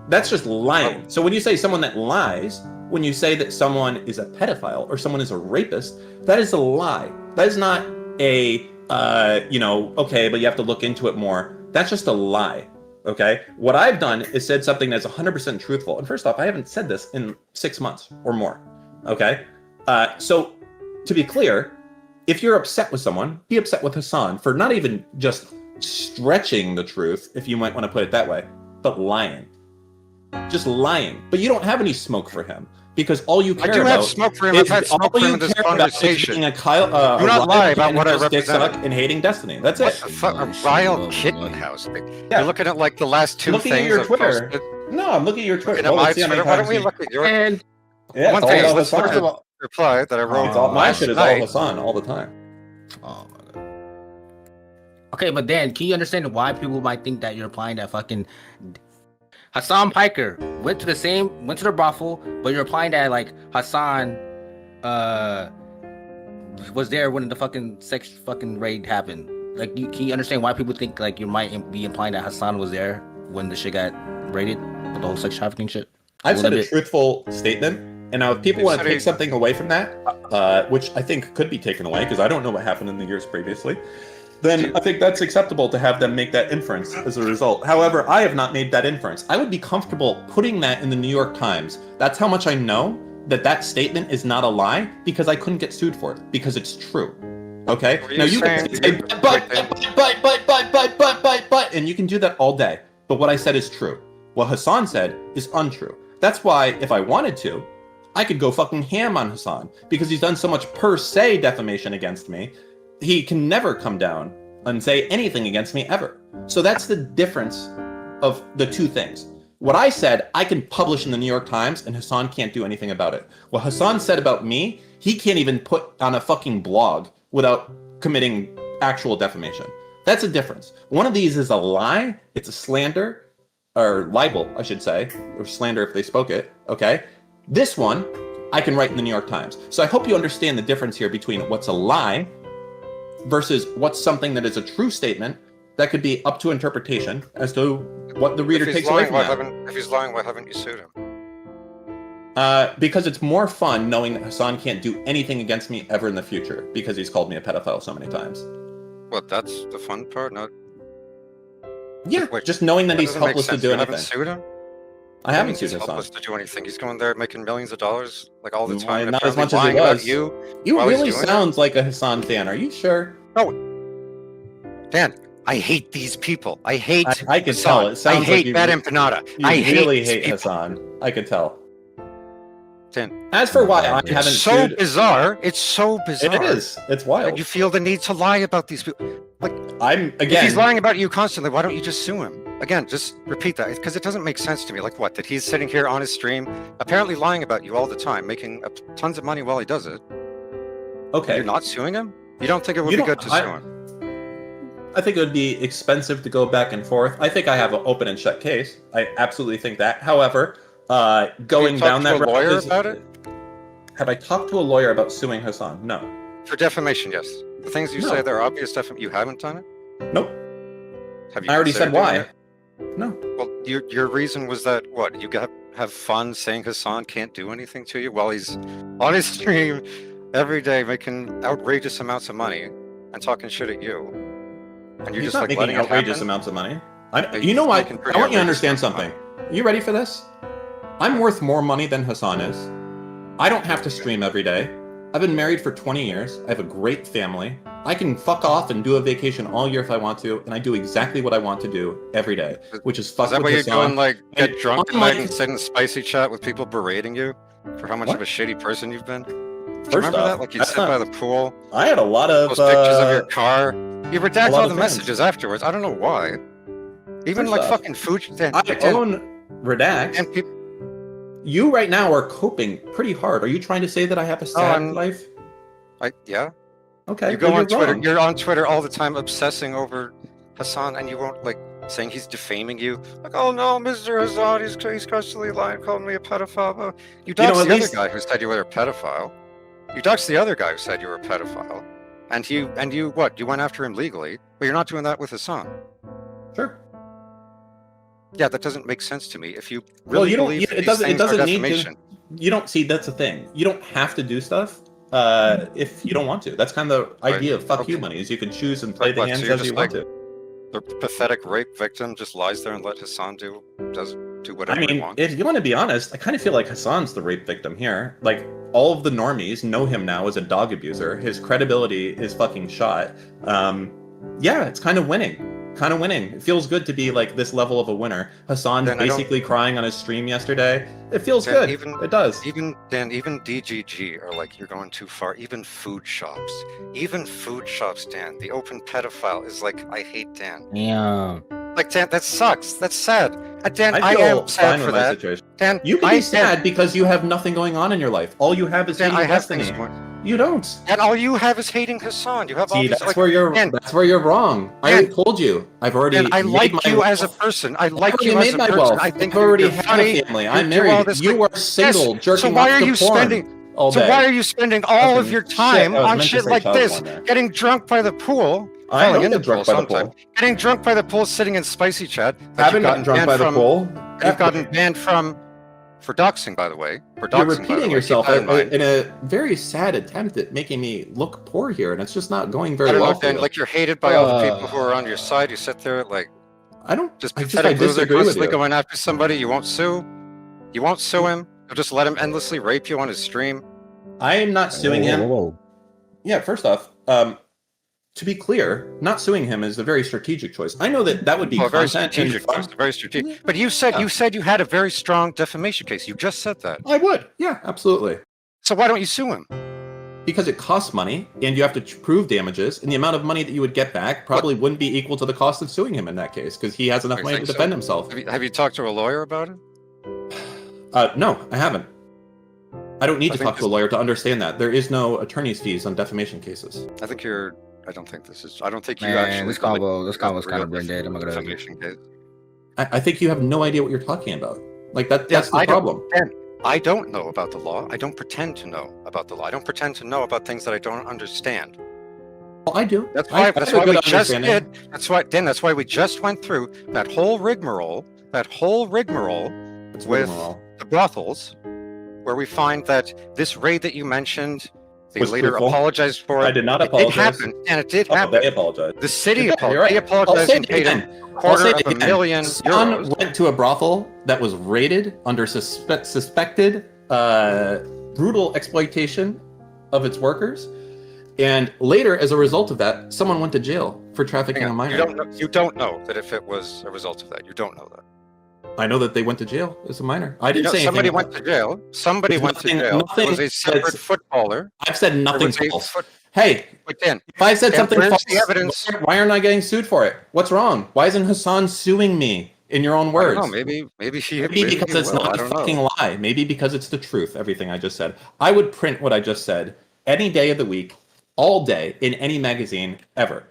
That's just lying. So when you say someone that lies, when you say that someone is a pedophile or someone is a rapist, that is a lie. That is not a, okay, but you have to look into it more. That's just a lie, okay? What I've done is said something that's 100% truthful. And first off, I haven't said this in 6 months or more, okay? So to be clear, if you're upset with someone, be upset with Hasan for not even just stretching the truth, if you might want to put it that way, but lying. Just lying. But you don't have any smoke for him because all you I care do about have smoke for him. I've had smoke for him in this conversation. being a Do not lie about what I represent. and hating Destiny. That's What it. the fuck? A vile kitten house. Yeah. You're looking at like the last two Looking at things your I've Twitter. posted. No, I'm looking at your Twitter. Looking at Well, my let's see how many Twitter. Why don't times we you- look at your And Yeah, One it's all thing is, about let's look Hasan. at reply that I wrote It's all, my last shit is all night. Hasan all the time. oh my god. Okay, but Dan, can you understand why people might think that you're applying that fucking Hasan Piker went to the brothel, but you're applying that like Hasan was there when the fucking sex fucking raid happened. Like, can you understand why people think like you might be implying that Hasan was there when the shit got raided with the whole sex trafficking shit? I've said a bit. truthful statement, and now if people You want to said take it- something away from that, which I think could be taken away because I don't know what happened in the years previously, then I think that's acceptable to have them make that inference as a result. However, I have not made that inference. I would be comfortable putting that in the New York Times. That's how much I know that that statement is not a lie because I couldn't get sued for it because it's true. Okay? Were you Now you saying- can say, but, and you can do that all day. But what I said is true. What Hasan said is untrue. That's why if I wanted to, I could go fucking ham on Hasan because he's done so much per se defamation against me. He can never come down and say anything against me ever. So that's the difference of the two things. What I said, I can publish in the New York Times, and Hasan can't do anything about it. What Hasan said about me, he can't even put on a fucking blog without committing actual defamation. That's a difference. One of these is a lie, it's a slander, or libel, I should say, or slander if they spoke it, okay? This one, I can write in the New York Times. So I hope you understand the difference here between what's a lie versus what's something that is a true statement that could be up to interpretation as to what the reader takes away from that. If he's lying, why haven't you sued him? Because it's more fun knowing that Hasan can't do anything against me ever in the future because he's called me a pedophile so many times. Well, that's the fun part, not... Yeah, Wait, just knowing that he's doesn't make helpless to sense. do You anything. haven't sued him? I haven't He's sued helpless Hasan. to do anything. He's going there making millions of dollars, like all the time. Not as much as lying he about was. you. You while he's really doing it? sound like a Hasan fan. Are you sure? Dan, I hate these people. I hate I can Hasan. tell. It sounds I like hate you- Bad Empanada. You I really these hate people. Hasan. I could tell. Dan, As for why I it's haven't so sued, bizarre. It's so bizarre. it is. It's wild. That you feel the need to lie about these people. I'm If he's again. lying about you constantly, why don't you just sue him? Again, just repeat that, because it doesn't make sense to me. Like what? That he's sitting here on his stream, apparently lying about you all the time, making tons of money while he does it. Okay. You're not suing him? You don't think it would You be don't- good to sue him? I think it would be expensive to go back and forth. I think I have an open and shut case. I absolutely think that. However, going down that road. road Lawyer is- about it? Have I talked to a lawyer about suing Hasan? No. For defamation, yes. The things you No. say that are obvious defamation, you haven't done it? Nope. Have you I already said considered doing why. it? No. Well, your reason was that what? You have fun saying Hasan can't do anything to you while he's on his stream every day making outrageous amounts of money and talking shit at you, and you're He's just not like making letting it outrageous happen? amounts of money. Yeah, You know he's what? making I pretty want you to outrageous understand amounts of something. You ready for this? I'm worth more money than Hasan is. I don't have to stream every day. I've been married for 20 years. I have a great family. I can fuck off and do a vacation all year if I want to, and I do exactly what I want to do every day, which is fuck Is that with why you're Hasan. going like get And drunk unlike- tonight and sit in spicy chat with people berating you for how much What? of a shitty person you've been? Do you First remember off, that? Like you'd that's sit not- by the pool, I had a lot of post pictures of your car. You redact lot all of the fans. messages afterwards. I don't know why. Even First like off, fucking food. Dan, I Dan, own Redact. and people. You right now are coping pretty hard. Are you trying to say that I have a sad I'm- life? Yeah. Okay, You go well, on you're Twitter. wrong. You're on Twitter all the time, obsessing over Hasan, and you won't like saying he's defaming you. Like, oh no, Mr. Hasan, he's constantly lying, calling me a pedophile. You doxed know, at the least- other guy who said you were a pedophile. You doxed the other guy who said you were a pedophile, and you what? You went after him legally, but you're not doing that with Hasan. Sure. Yeah, that doesn't make sense to me. If you Well, really you don't. believe It these doesn't. It things are doesn't need defamation, to. You don't see. That's the thing. You don't have to do stuff if you don't want to. That's kind of the idea of fuck you Okay. money. Is you can choose and play Like the what, so hands you're as you just want like- to. the pathetic rape victim just lies there and let Hasan do whatever I he mean, wants. if you want to be honest, I kind of feel like Hasan's the rape victim here. Like all of the normies know him now as a dog abuser. His credibility is fucking shot. Yeah, it's kind of winning. Kind of winning. It feels good to be like this level of a winner. Hasan's Then I don't- basically crying on his stream yesterday. It feels Then good. even- It does. Even DGG are like, you're going too far. Even food shops, Dan. The open pedophile is like, I hate Dan. Yeah. Like Dan, that sucks. That's sad. Dan, I feel am sad fine for with my that. situation. Dan, You can I be sad because you have nothing going on in your life. All you have is Dan, hating I have Destiny. things going. You don't. And all you have is hating Hasan. You have all See, these. that's Like, where you're. Dan, That's where you're wrong. I Dan, already told you. I've already. Dan, I made like my you as a wealth. person. I I've like already you made as a my person. wealth. I think I've already you're had funny. a family. You I'm do all married. this, You like- are single, Yes, jerking so why off are to you porn spending? all So day. why are you spending all of Fucking your shit, time I was on meant to shit say like child this? porn there. Getting drunk by the pool. I falling don't in get drunk by the pool. sometime, Getting drunk by the pool, sitting in spicy chat. that Haven't you've gotten drunk banned by the from- pool. You've gotten banned from for doxing, by the way. For doxing, You're by the repeating way. yourself Keep that in mind. in a very sad attempt at making me look poor here, and it's just not going very I don't well know, for Dan. you. Like you're hated by all the people who are on your side. You sit there like I don't. just I pathetic loser, disagree with constantly you. going after somebody. You won't sue. You won't sue him. You'll just let him endlessly rape you on his stream. I am not suing him. Whoa. Yeah, first off, to be clear, not suing him is a very strategic choice. I know that would be Well, very content and strategic. fun. Very strategic. But you said you had a very strong defamation case. You just said that. I would. Yeah, absolutely. So why don't you sue him? because it costs money, and you have to prove damages, and the amount of money that you would get back probably wouldn't be equal to the cost of suing him in that case, because he has enough I money to think so. defend himself. Have you talked to a lawyer about it? No, I haven't. I don't need I to think talk to a this- lawyer to understand that. There is no attorney's fees on defamation cases. I think you're. I don't think this is. I don't think you Man, actually. this believe combo's the kind real of brain dead. I'm not gonna. defamation case. I think you have no idea what you're talking about. Like that's the I don't- problem. I don't know about the law. I don't pretend to know about the law. I don't pretend to know about things that I don't understand. Well, I do. That's I why. have That's a why good we just understanding. did. That's why. Dan. That's why we just went through that whole rigmarole. That whole rigmarole It's with rigmarole. the brothels, where we find that this raid that you mentioned, they Was later truthful. apologized for it. I did not It did apologize. happen, and it did Oh, happen. they apologize. The city You're apologized. right. They I'll apologized say and it paid him again. a quarter of a million Son euros. went to a brothel that was raided under suspected brutal exploitation of its workers, and later, as a result of that, someone went to jail for trafficking a You minor. don't know that if it was a result of that. You don't know that. I know that they went to jail as a minor. I You didn't know, say anything. somebody about went to jail. Somebody There's went to nothing- jail. There was nothing a separate that's- footballer. I've said There nothing was a false. foot- Hey, But Dan, if I said Dan, something where's false, the evidence? why aren't I getting sued for it? What's wrong? Why isn't Hasan suing me in your own I words? don't know. Maybe he. Maybe because he it's will. I not a don't fucking know. lie. Maybe because it's the truth, everything I just said. I would print what I just said any day of the week, all day, in any magazine, ever.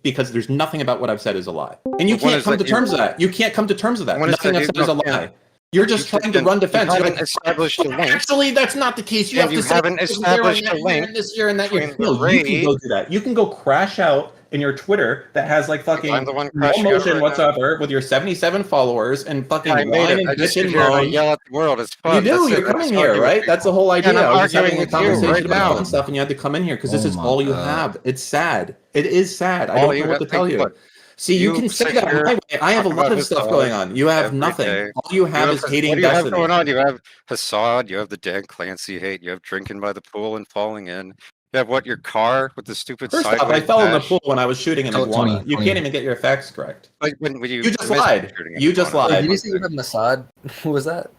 Because there's nothing about what I've said is a lie. And you But one can't is come that to terms with that. You can't come to terms with that. One is Nothing that I've said you is a don't- lie. You're just You trying to can- run defense. You You're haven't like, established a link. actually, that's not the case. You And have you to say haven't this established year a and link and this year and that year. between the No, you can raid- go do that. You can go crash out in your Twitter that has like fucking I'm the one no crashing out motion right now. whatsoever with your 77 followers and fucking I made whine it. and I just bitch sit and here and I moan. yell at the world. It's fun. You do. That's You're it. I coming just here, argue with right? That's the people. whole idea. And I'm I was just having arguing a with you conversation right about now. fun stuff, and you had to come in here because this Oh is my all you God. have. It's sad. It is sad. I All don't you know what have to to tell you. what? See, you You can say sit that here, my way. I have a talk lot about of stuff Hasan going on. You have every nothing. day. All you have is What hating do you have destiny. going on? You have Hasan. You have the Dan Clancy hate. You have drinking by the pool and falling in. You have what? Your car with the stupid First off, I sideways fell in the dash? pool when I was shooting an Tony, iguana. You Tony. can't even get your facts correct. Like when You just missed lied. shooting an You just iguana. lied. Wait, did you say you have Mossad? What was that?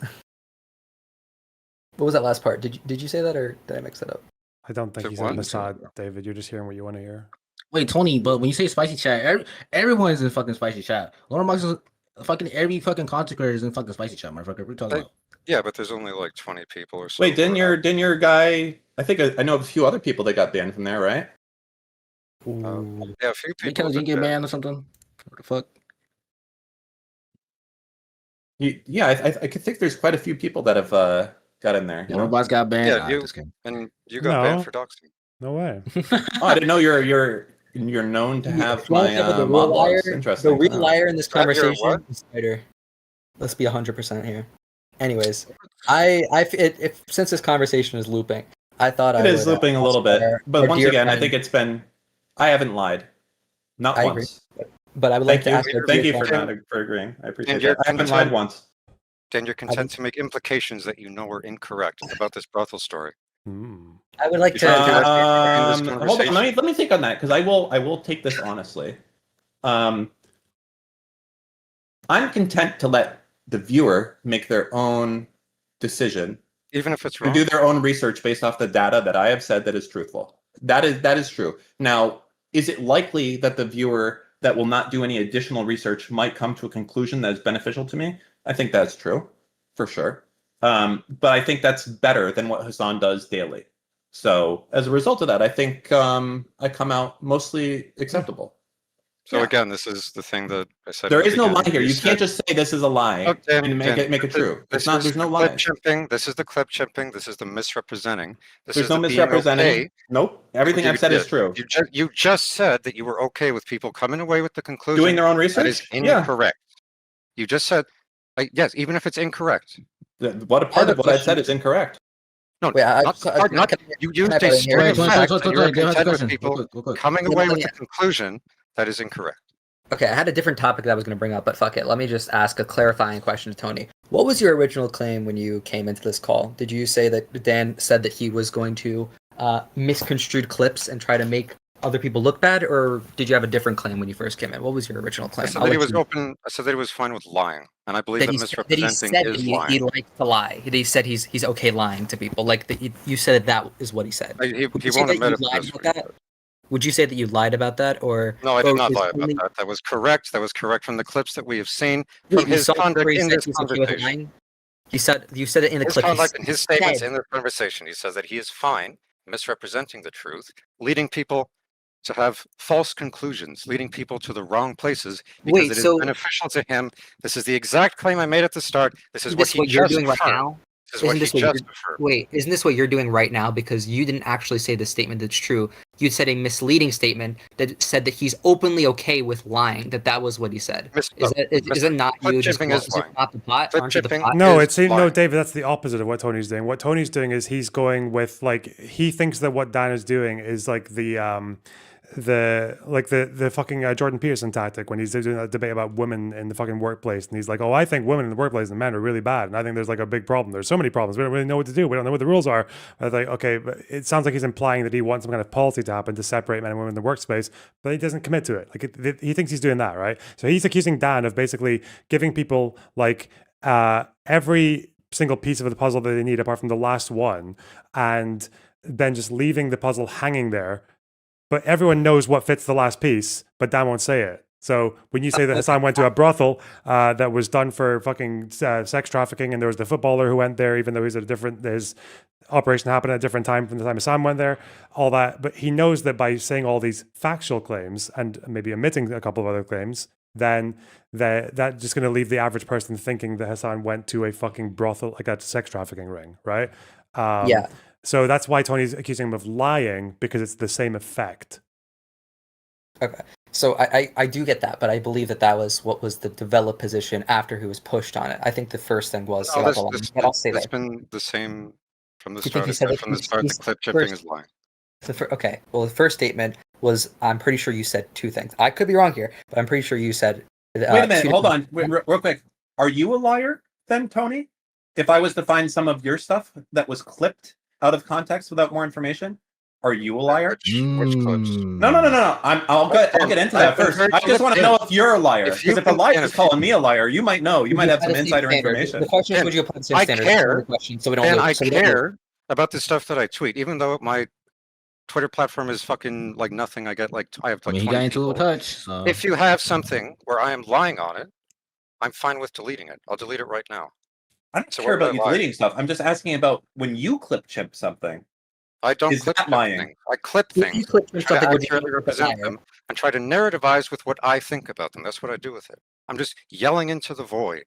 What was that last part? Did you say that or did I mix that up? I don't think The he's one? in Mossad, David. You're just hearing what you want to hear. Wait, Tony, but when you say spicy chat, everyone is in fucking spicy chat. Lonerbox is fucking every fucking content creator is in fucking spicy chat, motherfucker. What are you talking about? Yeah, but there's only like 20 people or so. Wait, didn't who are your guy? I think I know a few other people that got banned from there, right? Yeah, a few people. Because you but, get banned or something? What the fuck? Yeah, I could think there's quite a few people that have got in there. You know? Lonerbox got banned. Yeah, Nah, you- just kidding. And you got banned No. for doxing. No way. Oh, I didn't know you're known to have If you wanna my talk about mod logs. the Interesting. real Oh. liar in this Not your conversation what? is Spider. Let's be 100% here. Anyways, if since this conversation is looping, I thought It I is would, looping a little bit, our but once dear again, I friend- think it's been. I haven't lied, not I agree. once. But I would Thank like to you. ask. our Thank dear you for friend- not for agreeing. I appreciate you're that. I haven't content- lied once. Then you're content to make implications that you know are incorrect about this brothel story. Hmm. I would like You to. said you had- Hold on. Let me think on that because I will take this honestly. I'm content to let the viewer make their own decision Even if it's and wrong. do their own research based off the data that I have said that is truthful. That is true. Now, is it likely that the viewer that will not do any additional research might come to a conclusion that is beneficial to me? I think that's true, for sure. But I think that's better than what Hasan does daily. So as a result of that, I think I come out mostly acceptable. So Yeah. again, this is the thing that I said. There at the is no lie beginning. here. You said- can't just say this is a lie Oh, Dan, and make Dan, it true. This It's not. is There's no the lie. clip chimping. This is the clip chimping. This is the misrepresenting. This There's is no the being misrepresenting. okay. Nope. Everything You I've said is did. true. You just said that you were okay with people coming away with the conclusion Doing their own that research. is Yeah. incorrect. You just said, yes, even if it's incorrect. What a part of what I said is incorrect. No, Wait, I- not, so- part- not can I- you can used I a butt in here? string of Wait, facts wait, that you were wait, wait, content with question. people Real quick. coming Yeah, away but with yeah. the conclusion that is incorrect. Okay, I had a different topic that I was going to bring up, but fuck it. Let me just ask a clarifying question to Tony. What was your original claim when you came into this call? Did you say that Dan said that he was going to misconstrued clips and try to make other people look bad, or did you have a different claim when you first came in? What was your original I claim? said that he was open. I said that he was fine with lying, and I believe that That he misrepresenting said is that lying. he likes to lie. That he said he's okay lying to people. Like you said that is what he said. He Would you say won't that admit you it. lied That's about what he that? said. Would you say that you lied about that, or No, I did or not is lie about only- that. That was correct. That was correct from the clips that we have seen Wait, from you his saw it conduct where he in said this he was okay with conversation. lying? You said it in the His clip. He conduct and his statements said- in this conversation. He says that he is fine misrepresenting the truth, leading people to have false conclusions, leading people to the wrong places because Wait, it is so- beneficial to him. This is the exact claim I made at the start. This is Isn't what this he what you're just doing right affirmed. now? This is what he just affirmed. Wait, isn't this what you're doing right now? Because you didn't actually say the statement that's true. You said a misleading statement that said that he's openly okay with lying. That was what he said. Is it not you? Just Clip-chipping is is it lying. not the pot? Aren't you the Clip-chipping pot? No, is it's no, lying. David. That's the opposite of what Tony's doing. What Tony's doing is he's going with like he thinks that what Dan is doing is like the fucking Jordan Peterson tactic when he's doing that debate about women in the fucking workplace, and he's like, oh, I think women in the workplace and men are really bad, and I think there's like a big problem. There's so many problems. We don't really know what to do. We don't know what the rules are. I was like, okay, but it sounds like he's implying that he wants some kind of policy to happen to separate men and women in the workspace, but he doesn't commit to it. Like he thinks he's doing that, right? So he's accusing Dan of basically giving people like every single piece of the puzzle that they need apart from the last one, and then just leaving the puzzle hanging there. But everyone knows what fits the last piece, but Dan won't say it. So when you say that Hasan went to a brothel that was done for fucking sex trafficking, and there was the footballer who went there, even though his operation happened at a different time from the time Hasan went there, all that. But he knows that by saying all these factual claims and maybe omitting a couple of other claims, then that's just going to leave the average person thinking that Hasan went to a fucking brothel, like a sex trafficking ring, right? Yeah. So that's why Tony's accusing him of lying, because it's the same effect. Okay. So I do get that, but I believe that was what was the developed position after he was pushed on it. I think the first thing was No, about the lying, but I'll say it's that. been the same from the You think start. he said that From the he's- start, the he's clip chipping first- is lying. Okay. Well, the first statement was, I'm pretty sure you said two things. I could be wrong here, but I'm pretty sure you said. Wait a minute. two Hold different- on. Real quick. Are you a liar then, Tony? If I was to find some of your stuff that was clipped out of context without more information, are you a liar? Which clips? Hmm. No. I'll get into that first. I just want to know if you're a liar. If you Because if a can- liar and is if calling me a liar, you might know. You might have some Would you apply the insider same standard? information. The question is, And would you apply the same I standard? care, That's the question, so we don't And lose- I so we don't lose. care about the stuff that I tweet, even though my Twitter platform is fucking like nothing. I have like I mean, he 20 got into a people. touch. So. If you have something where I am lying on it, I'm fine with deleting it. I'll delete it right now. I don't So care what about am you I lying? deleting stuff. I'm just asking about when you clip chip something. I don't Is clip that chip lying? things. I clip If things. you click Try to something, would you accurately be a represent liar? them and try to narrativize with what I think about them. That's what I do with it. I'm just yelling into the void.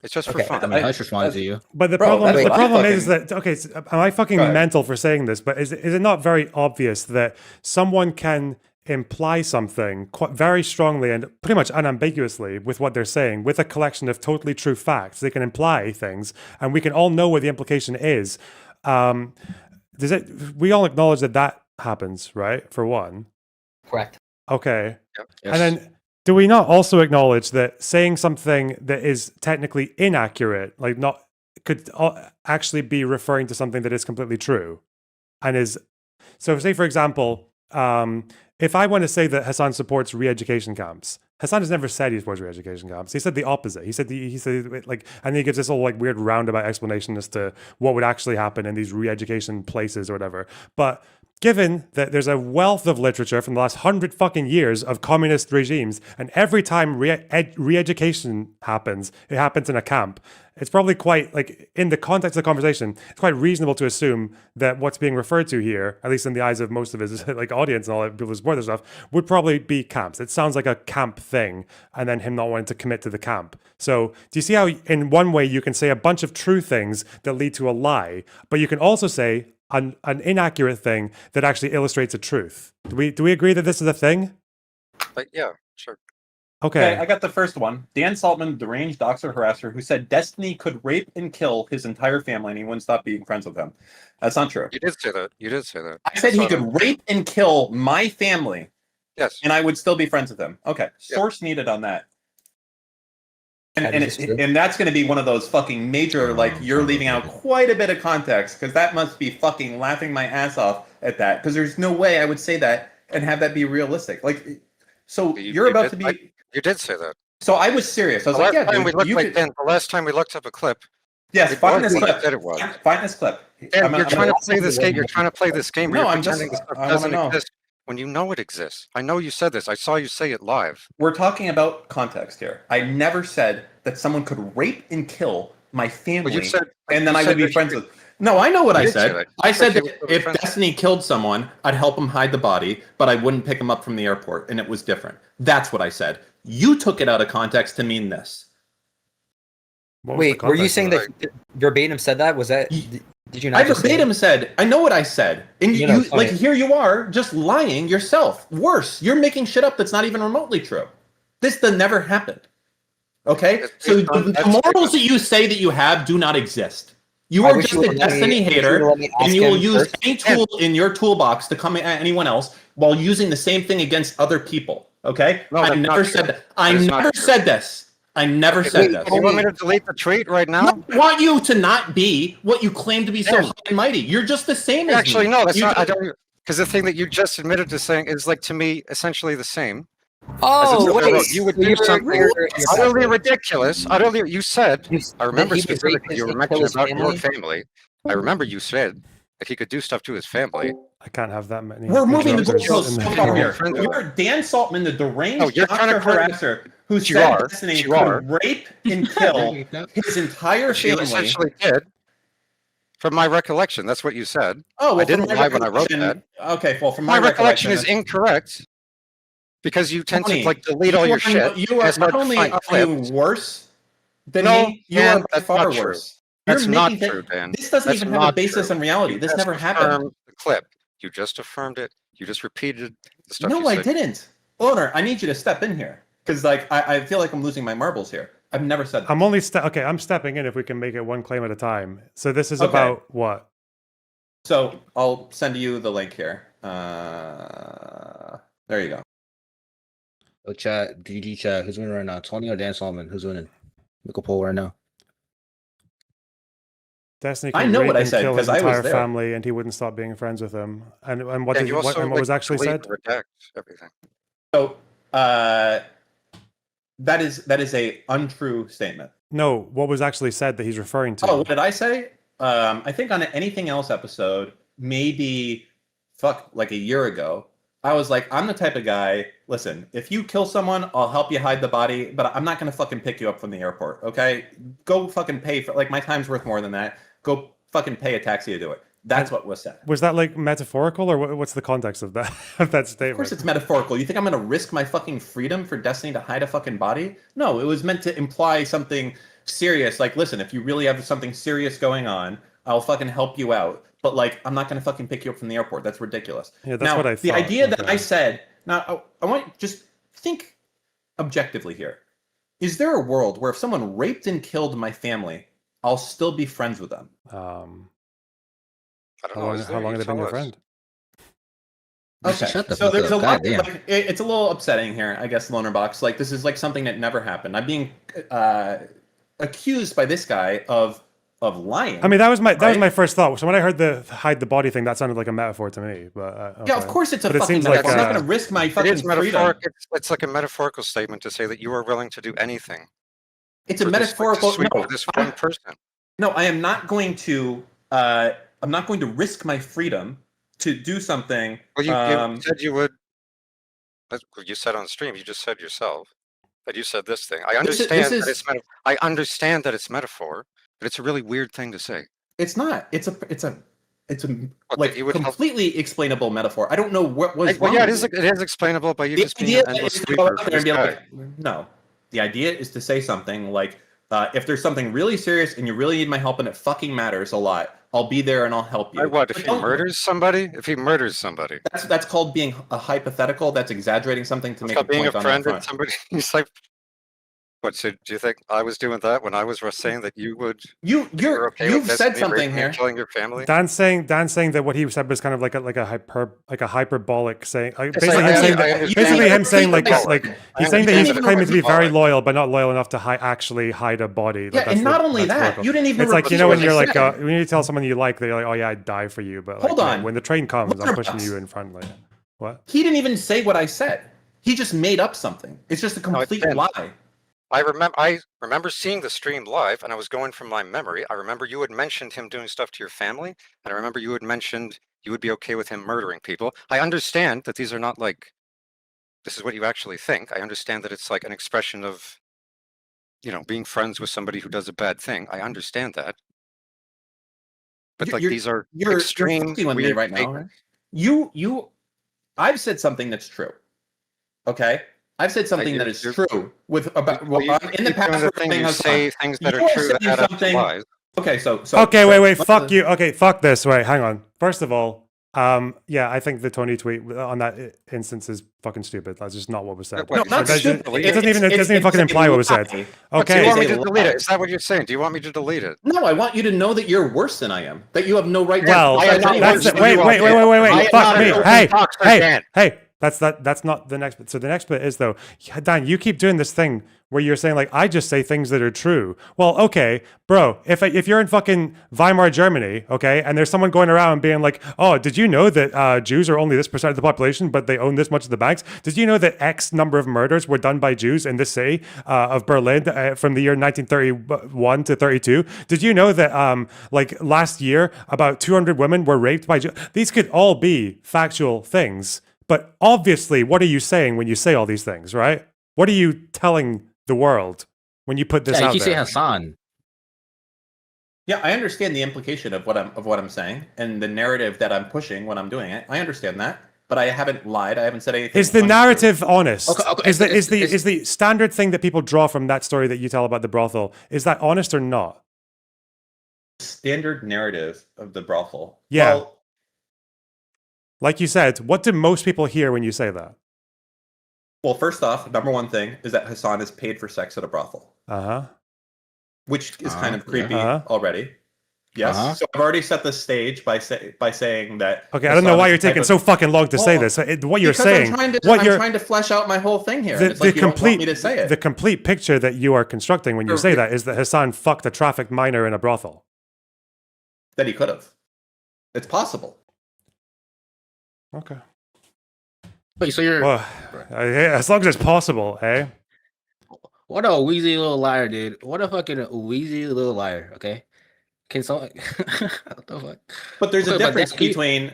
It's just for Okay, fun. I mean, Hush responded to you. But the Bro, problem, that's the what I problem is fucking- that, okay, so am I fucking Go ahead. mental for saying this? But is it not very obvious that someone can imply something quite very strongly and pretty much unambiguously with what they're saying, with a collection of totally true facts? They can imply things, and we can all know what the implication is. We all acknowledge that happens, right? For one. Correct. Okay. Yep. And then do we not also acknowledge that saying something that is technically inaccurate, like not, could actually be referring to something that is completely true and is, so say for example, if I want to say that Hasan supports re-education camps, Hasan has never said he supports re-education camps. He said the opposite. He said like, and he gives this whole like weird roundabout explanation as to what would actually happen in these re-education places or whatever. But given that there's a wealth of literature from the last 100 fucking years of communist regimes, and every time re-education happens, it happens in a camp. It's probably quite, like, in the context of the conversation, it's quite reasonable to assume that what's being referred to here, at least in the eyes of most of his like audience and all that people who support this stuff, would probably be camps. It sounds like a camp thing, and then him not wanting to commit to the camp. So do you see how in one way you can say a bunch of true things that lead to a lie, but you can also say an inaccurate thing that actually illustrates a truth? Do we agree that this is a thing? But yeah, sure. Okay. I got the first one. Dan Saltman, deranged doxer harasser, who said Destiny could rape and kill his entire family and he wouldn't stop being friends with them. That's not true. You did say that. You did say that. I said he saw that. could rape and kill my family Yes. and I would still be friends with him. Okay. Source needed on that. And that's going to be one of those fucking major, like, you're leaving out quite a bit of context, because that must be fucking laughing my ass off at that, because there's no way I would say that and have that be realistic. Like, so You- you're you about did- to be. You did say that. So I was serious. I was The like, last yeah, time we dude, looked you like could. Dan, the last time we looked up a clip. Yes, it find was this what I clip. said it was. Find this clip. Dan, I'm you're trying to play this gonna- game. You're trying to play this game. Where No, you're I'm just. pretending this stuff I want doesn't to know. exist when you know it exists. I know you said this. I saw you say it live. We're talking about context here. I never said that someone could rape and kill my family, said- and then you I said would be that friends you- with. No, I know what You I did say said. that. I You said said that you would be if friends. Destiny killed someone, I'd help him hide the body, but I wouldn't pick him up from the airport, and it was different. That's what I said. You took it out of context to mean this. What was the Wait, were you context saying of that verbatim said that? Was that? Did you not? I just say verbatim said, I know what I said. And You know, you funny. like, here you are just lying yourself. Worse, you're making shit up that's not even remotely true. This never happened. Okay? It's So based on the that morals statement. that you say that you have do not exist. You I are wish just you a would let me- Destiny wish you would hater, let me ask and you will him use first. any tool in your toolbox to come at anyone else while using the same thing against other people. Okay? No, I that's not never true. said that. I That is not never true. said this. I never said this. You want me to delete the tweet right now? I want you to not be what you claim to be so Yeah. high and mighty. You're just the same as Actually, me. no, that's You not. I just- don't. Because the thing that you just admitted to saying is like to me essentially the same. Oh, As if wait. you would so do you're- something you're utterly ridiculous. Utterly, you said. I remember that he would rape specifically his- you were and mentioning kill his about your family? family. I remember you said that he could do stuff to his family. I can't have that many. We're moving the interrupters goalposts in the so far call. here. Friends You're Dan Saltman, the deranged No, you're trying to doctor claim- harasser who You said are. Destiny You are. could rape and kill his entire Which you family. essentially did. From my recollection, that's what you said. Oh, well, I didn't from my lie when I wrote recollection- Okay, well, from My my recollection is that's- incorrect because you tend Tony, to like delete all your shit. You and are it's hard not to only find are clips. you worse than No, me, you Dan, are by that's far not true. worse. That's You're not making true, Dan. This doesn't That's even have a not basis true. in reality. You This just never happened. affirmed the clip. You just affirmed it. You just repeated the stuff you No, I said. didn't. Owner, I need you to step in here because, like, I feel like I'm losing my marbles here. I've never said that. I'm only okay. I'm stepping in if we can make it one claim at a time. So this is Okay. about what? So I'll send you the link here. There you go. Oh, chat, GG chat. Who's winning right now? Tony or Dan Solomon? Who's winning? Make a poll right now. Destiny I could know rape what I and said, kill his 'cause I was entire there. family, and he wouldn't stop being friends with him. And what And did you what, also and what was like, actually delete said? and redact everything. So that is a untrue statement. No, what was actually said that he's referring to? Oh, what did I say? I think on an Anything Else episode, maybe like a year ago, I was like, I'm the type of guy, listen, if you kill someone, I'll help you hide the body, but I'm not gonna fucking pick you up from the airport, okay? Go fucking pay for, like, my time's worth more than that. Go fucking pay a taxi to do it. That's what was said. Was that like metaphorical, or what's the context of that of that statement? Of course it's metaphorical. You think I'm gonna risk my fucking freedom for Destiny to hide a fucking body? No, it was meant to imply something serious. Like, listen, if you really have something serious going on, I'll fucking help you out. But, like, I'm not gonna fucking pick you up from the airport. That's ridiculous. Yeah, that's now, what I the thought. idea that Okay. I said, now I want you to just think objectively here. Is there a world where if someone raped and killed my family, I'll still be friends with them? I don't How know. long, is how there? long You have they been tell your us. friend? Okay, Shut the so fuck there's up. a lot. Goddamn. Like, it's a little upsetting here, I guess. Lonerbox, like, this is like something that never happened. I'm being accused by this guy of lying. I mean, that was my right? first thought. So when I heard the hide the body thing, that sounded like a metaphor to me. But Yeah, of okay. course it's a But it fucking seems like, metaphor. I'm not going to risk my It fucking is freedom. metaphorical. It's like a metaphorical statement to say that you are willing to do anything. It's a for this, like, metaphorical. sweep No, of this one person. no, I am not going to. I'm not going to risk my freedom to do something. Well, you said you would. That's what you said on stream. You just said yourself that you said this thing. I This is- understand this that is- it's I understand that it's metaphor, but it's a really weird thing to say. It's not. It's a What, like that you would help- completely explainable metaphor. I don't know what was. Well, wrong yeah, with it is explainable by you The just being idea an endless is to go sweeper out for there and this be guy. like, no. The idea is to say something like, if there's something really serious and you really need my help and it fucking matters a lot, I'll be there and I'll help you. Like what? If But he don't- murders somebody? If he murders somebody? That's called being a hypothetical. That's exaggerating something to It's make called a being a point on that friend and front. somebody. He's like, what? So do you think I was doing that when I was saying that you would? You've with said Destiny something raping here. and killing your family. Dan's saying that what he said was kind of like a hyperbolic saying. Yes, Basically, I him saying understand that, basically him saying like I he's saying that understand he's that claiming it's to be very hyperbolic. loyal, but not loyal enough to actually hide a body. Like, Yeah, that's and not the- only that's that, vertical. you didn't even. It's like, repeat when what I you're like said. when you tell someone you like, they're like, oh yeah, I'd die for you. But like, Hold on. when the train comes, I'm pushing Lonerbox. you in front. Like, What? He didn't even say what I said. He just made up something. It's just a complete lie. I remember seeing the stream live, and I was going from my memory. I remember you had mentioned him doing stuff to your family, and I remember you had mentioned you would be okay with him murdering people. I understand that these are not like, this is what you actually think. I understand that it's like an expression of, you know, being friends with somebody who does a bad thing. I understand that. But like, these are extreme, you're with me weird right now. statements. I've said something that's true. Okay, I've said something that is true with about in the past. You say things that are true that add up to lies. Okay, so okay, wait, fuck you. Okay, fuck this. Wait, hang on. First of all, yeah, I think the Tony tweet on that instance is fucking stupid. That's just not what was said. No, not stupid. stupid. It doesn't even fucking imply what was said. Do you Okay. want me to delete it? Is that what you're saying? Do you want me to delete it? No, I want you to know that you're worse than I am. That you have no right. Well, to wait. Fuck me. Hey. That's not the next bit. So the next bit is though, Dan, you keep doing this thing where you're saying like, I just say things that are true. Well, okay, bro, if you're in fucking Weimar, Germany, okay, and there's someone going around being like, oh, did you know that Jews are only this % of the population, but they own this much of the banks? Did you know that X number of murders were done by Jews in this city of Berlin from the year 1931 to 32? Did you know that like last year, about 200 women were raped by Jews? These could all be factual things. But obviously, what are you saying when you say all these things, right? What are you telling the world when you put this out you there? say Hasan. Yeah, I understand the implication of what I'm saying and the narrative that I'm pushing when I'm doing it. I understand that, but I haven't lied. I haven't said anything. Is the narrative honest? Okay. Is the standard thing that people draw from that story that you tell about the brothel, is that honest or not? Standard narrative of the brothel. Yeah. Well, like you said, what do most people hear when you say that? Well, first off, number one thing is that Hasan is paid for sex at a brothel. Which is kind of creepy already. Yes. So I've already set the stage by saying that. Okay, I don't know why you're taking so fucking long to say this. What you're saying, I'm trying to flesh out my whole thing here. It's like you don't want me to say it. The complete picture that you are constructing when you say that is that Hasan fucked a trafficked minor in a brothel. That he could have. It's possible. Okay. Wait, so you're as long as it's possible, eh? What a wheezy little liar, dude. What a fucking wheezy little liar. Okay, can someone? What the fuck? But there's a difference between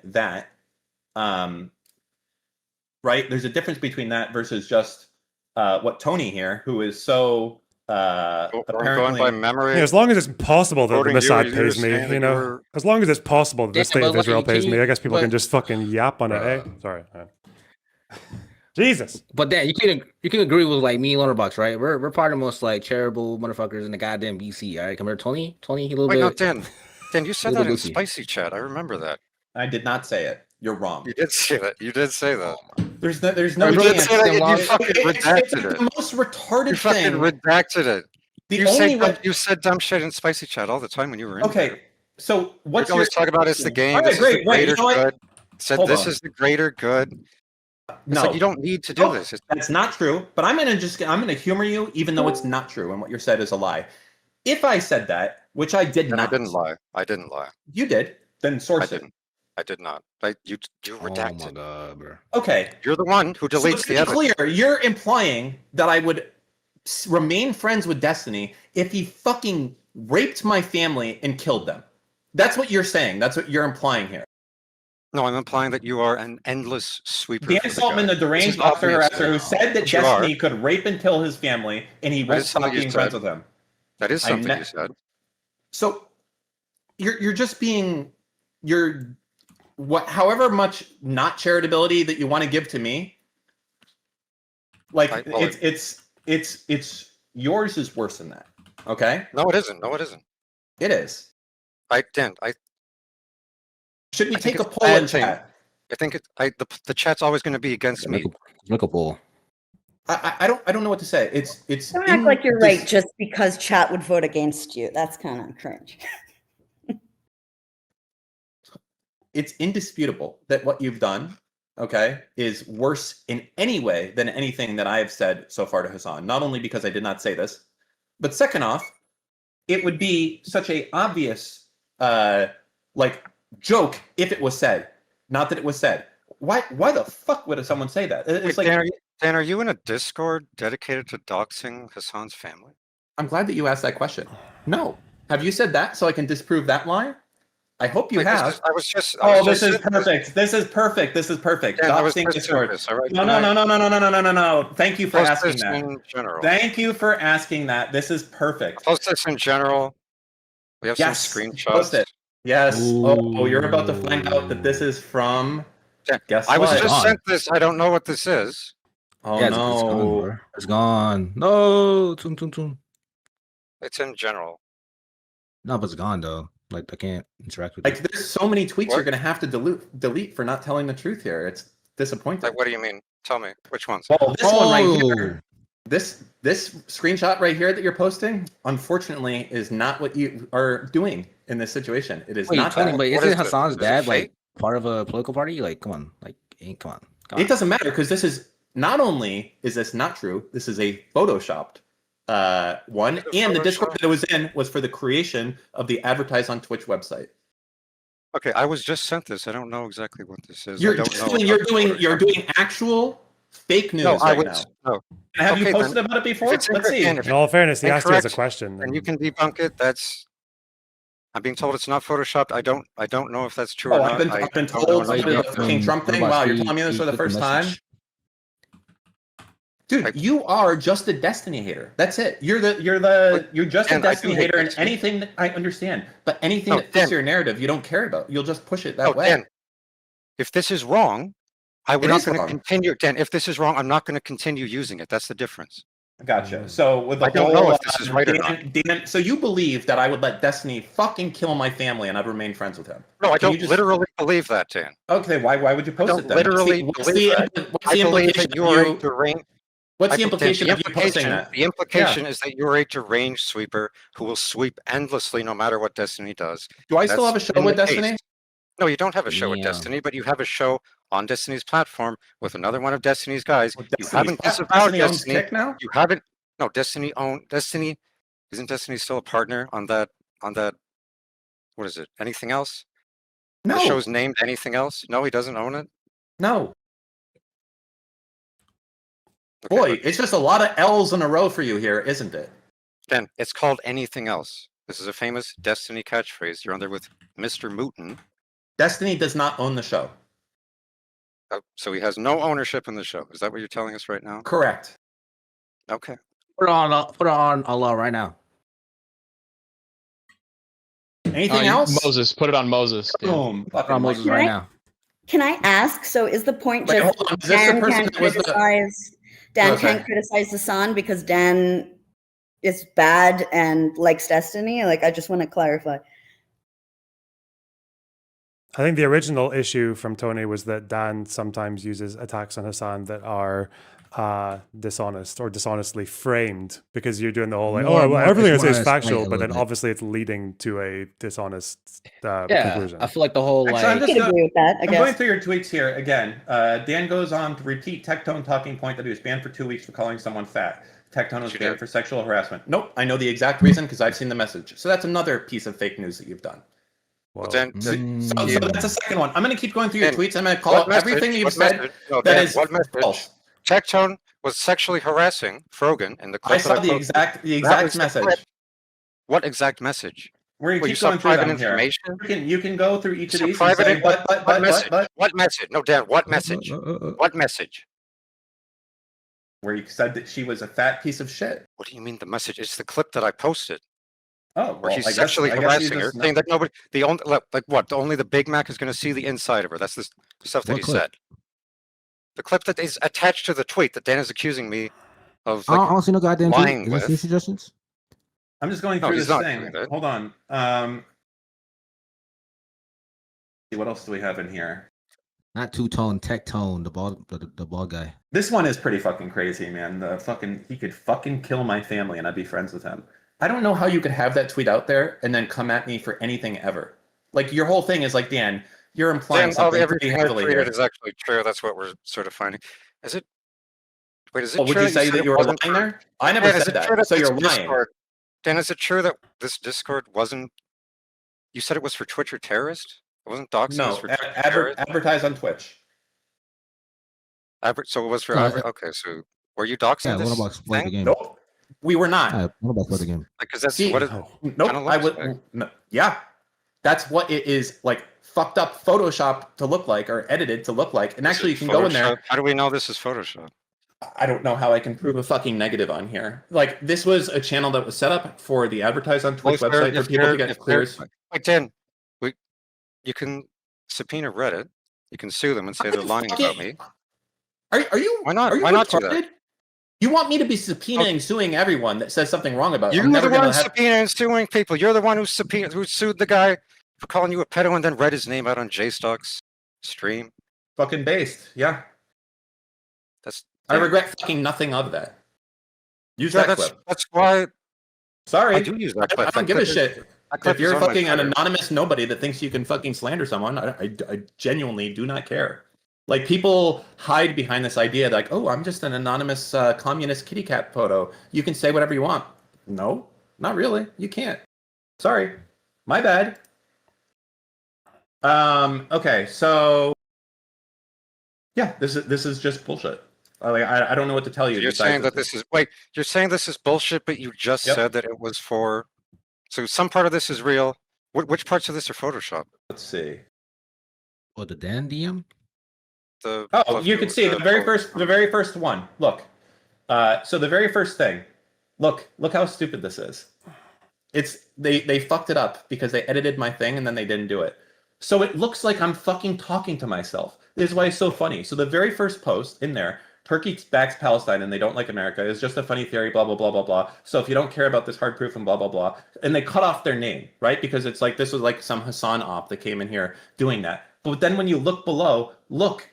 that, right? There's a difference between that versus just what Tony here, who is so apparently going by memory. Yeah, as long as it's possible that the Mossad pays me, you know. As long as it's possible that the state of Israel pays me, I guess people can just fucking yap on it, eh? Sorry. Jesus. But Dan, you can agree with like me and Lonerbox, right? We're part of the most like charitable motherfuckers in the goddamn BC, all right? Compared to Tony, a little bit. No, Dan, you said that in spicy chat. I remember that. I did not say it. You're wrong. You did say that. You did say that. There's no you chance. You fucking redacted it's it. The most retarded you fucking thing. redacted it. You said dumb shit in spicy chat all the time when you were in there. Okay, so what's you always talk about it's the game. All right, this great. is the greater good. Said Hold this on. is the greater good. No, like you don't need to do this. That's not true. But I'm gonna humor you, even though it's not true, and what you said is a lie. If I said that, which I did not, I didn't lie. I didn't lie. You did. Then source it. I did not. You redacted. Oh my god, bro. Okay. You're the one who deletes the evidence. Clear. You're implying that I would remain friends with Destiny if he fucking raped my family and killed them. That's what you're saying. That's what you're implying here. No, I'm implying that you are an endless sweeper. Dan Saltman, the deranged officer harasser who said that Destiny could rape and kill his family, and he won't stop being friends with them. That is something you said. So you're just being however much not charitability that you want to give to me. Like it's yours is worse than that. Okay? No, it isn't. No, it isn't. It is. Should we take a poll in chat? I think the chat's always going to be against me. Make a poll. I don't know what to say. It's don't act like you're right just because chat would vote against you. That's kind of cringe. It's indisputable that what you've done, okay, is worse in any way than anything that I have said so far to Hasan. Not only because I did not say this, but second off, it would be such a obvious joke if it was said. Not that it was said. why the fuck would someone say that? It's Wait, like Dan, are you in a Discord dedicated to doxing Hasan's family? I'm glad that you asked that question. No. Have you said that so I can disprove that lie? I hope you Wait, have. this is perfect. This is perfect. This is perfect. Dan, I was Doxing just Discord. serious, all right? No. Thank you for Post asking this that. in general. Thank you for asking that. This is perfect. Post this in general. We have Yes. some screenshots. Post it. Yes. Oh, you're about to Ooh. find out that this is from. Dan, Guess I was what? just sent this. I don't know what this is. Oh Yeah, no. it's gone, bro. It's gone. No, tun. It's in general. No, but it's gone though. Like I can't interact with Like it. there's so many tweets What? you're gonna have to delete for not telling the truth here. It's disappointing. Like, what do you mean? Tell me. Which ones? Well, this one right here. Oh. This screenshot right here that you're posting, unfortunately, is not what you are doing in this situation. It is Wait, not Tony, that. but What isn't is it? Hasan's Is it dad fake? like part of a political party? Like, come on, like, come on. It doesn't matter because this is not only is this not true, this is a photoshopped one, Is it and the Discord Photoshop? that it was in was for the creation of the Advertise on Twitch website. Okay, I was just sent this. I don't know exactly what this is. You're I don't just know doing, about you're Photoshop. doing actual fake news No, I right was. now. No. Have you Okay, posted then, about it before? it's Let's see. incorrect, In all fairness, he asked you as a incorrect, question. and you can debunk it. That's. I'm being told it's not photoshopped. I don't know if that's true or Oh, not. I've been don't told know somebody enough the about fucking it. Trump thing. Wow, you're telling me this for the first time? Dude, you are just a Destiny hater. That's it. You're just a Dan, I Destiny do hate hater, and Destiny. anything that I understand, but anything No, that fits Dan. your narrative, you don't care about. You'll just push it that No, way. Dan, if this is wrong, I'm It not is going to wrong. continue. Dan, if this is wrong, I'm not going to continue using it. That's the difference. Gotcha. So with the I don't whole, know if this is right or not. Dan, so you believe that I would let Destiny fucking kill my family and I'd remain friends with him? No, I Can you don't just- literally believe that, Dan. Okay, why would you I post don't it then? literally What's believe the, that. what's I the believe implication that you of are you? a deranged. What's I the believe- implication Dan, of you posting that? The implication is that you're a deranged sweeper who will sweep endlessly no matter what Destiny does. Do I still That's have a show been with the case. Destiny? No, you don't have a show with Damn. Destiny, but you have a show on Destiny's platform with another one of Destiny's guys. Well, You Destiny's haven't plat- disavowed Destiny owns Destiny. Kick now? You haven't. No, Destiny. Isn't Destiny still a partner on that? What is it? Anything else? The No, show's named Anything Else? No, he doesn't own it. no. Okay, Boy, but it's just a lot of L's in a row for you here, isn't it? then it's called Anything Else. This is a famous Destiny catchphrase. You're on there with Mr. Mooten. Destiny does not own the show. So he has no ownership in the show. Is that what you're telling us right now? Correct. Okay. Put it on Allah right now. Anything else? Moses, put it on Moses. dude. Boom. Put it Fucking on Moses Can right I- now. Can I ask? So is the point Wait, just hold on. Is this the Dan person can't that was the? criticize Dan Okay. can't criticize Hasan because Dan is bad and likes Destiny? Like, I just want to clarify. I think the original issue from Tony was that Dan sometimes uses attacks on Hasan that are dishonest or dishonestly framed, because you're doing the whole like, everything I say is factual, but then obviously it's leading to a dishonest conclusion. I feel like the whole Actually, I'm like just I could agree with that, I I'm going guess. through your tweets here again. Dan goes on to repeat Tectone talking point that he was banned for 2 weeks for calling someone fat. Tectone was banned for sexual harassment. Nope, I know the exact reason because I've seen the message. So that's another piece of fake news that you've done. Well, then, So that's a second one. I'm going to keep going through your And tweets. I'm going to call out everything that you've said No, that Dan, is what message? false. Tectone was sexually harassing Frogan in the clip. I saw that the posted. exact That was the message. clip. What exact message? Where you Well, you keep saw going through private them here. information? You can go through each of So these and say, private, what message? but. What message? No, Dan, what message? What message? Where you said that she was a fat piece of shit. What do you mean the message? It's the clip that I posted Oh, where well, he's I guess- sexually I guess you harassing her, just- saying that nobody, only the Big Mac is going to see the inside of her. That's the stuff that What he clip? said. The clip that is attached to the tweet that Dan is accusing me of I don't see no goddamn tweet. lying Is this new with. suggestions? I'm just going No, through he's this not thing. doing that. Hold on. See, what else do we have in here? Not two-tone, tech-tone, the bald guy. This one is pretty fucking crazy, man. He could fucking kill my family and I'd be friends with him. I don't know how you could have that tweet out there and then come at me for anything ever. Like, your whole thing is like, Dan, you're implying Dan, something pretty everything I heavily here. tweeted is actually true. That's what we're sort of finding. Is it? Wait, is it Well, would true you say said that it you were lying wasn't for- there? I never Dan, is said it true that. So this you're lying. Discord, Dan, is it true that this Discord wasn't? You said it was for Twitch or terrorist? It wasn't doxing. It was No, for Twitch or terrorist? advertise on Twitch. So it was for No, okay, so were you doxing Yeah, this Lonerbox played the thing? game. Nope. We were not. Yeah, Lonerbox played the game. Because that's See, what it No. Nope. kinda I looks like. would. No, yeah. That's what it is like fucked up Photoshop to look like or edited to look like. And Is actually, it you can go in there. Photoshop? How do we know this is Photoshop? I don't know how I can prove a fucking negative on here. Like, this was a channel that was set up for the Advertise on Twitch Well, website for people to get clears. Like Dan, you can subpoena Reddit. You can sue them and say they're lying about me. Are you? Why not? Are you Why not do retarded? that? You want me to be subpoenaing, suing everyone that says something wrong about it? You're I'm the never one gonna have subpoenaing, suing people. You're the one who sued the guy for calling you a pedo and then read his name out on JStock's stream. fucking based. Yeah. That's I regret fucking nothing of that. Use yeah, that clip. that's why Sorry. I do use that clip. I don't give a shit. That clip If you're is on my fucking an Twitter. anonymous nobody that thinks you can fucking slander someone, I genuinely do not care. Like, people hide behind this idea that, like, oh, I'm just an anonymous communist kitty cat photo. You can say whatever you want. No, not really. You can't. Sorry. My bad. Okay, so yeah, this is just bullshit. I don't know what to tell you. So you're besides saying that this is you're saying this is bullshit, but you just Yep. said that it was for. So some part of this is real. Which parts of this are Photoshop? Let's see. Oh, the Dan DM? Oh, you can see the very first one. Look. So the very first thing. Look how stupid this is. It's they fucked it up because they edited my thing and then they didn't do it. So it looks like I'm fucking talking to myself. This is why it's so funny. So the very first post in there, Turkey backs Palestine and they don't like America. It's just a funny theory, blah, blah, blah, blah, blah. So if you don't care about this hard proof and blah, blah, blah. And they cut off their name, right? Because it's like, this was like some Hasan op that came in here doing that. But then when you look below, look,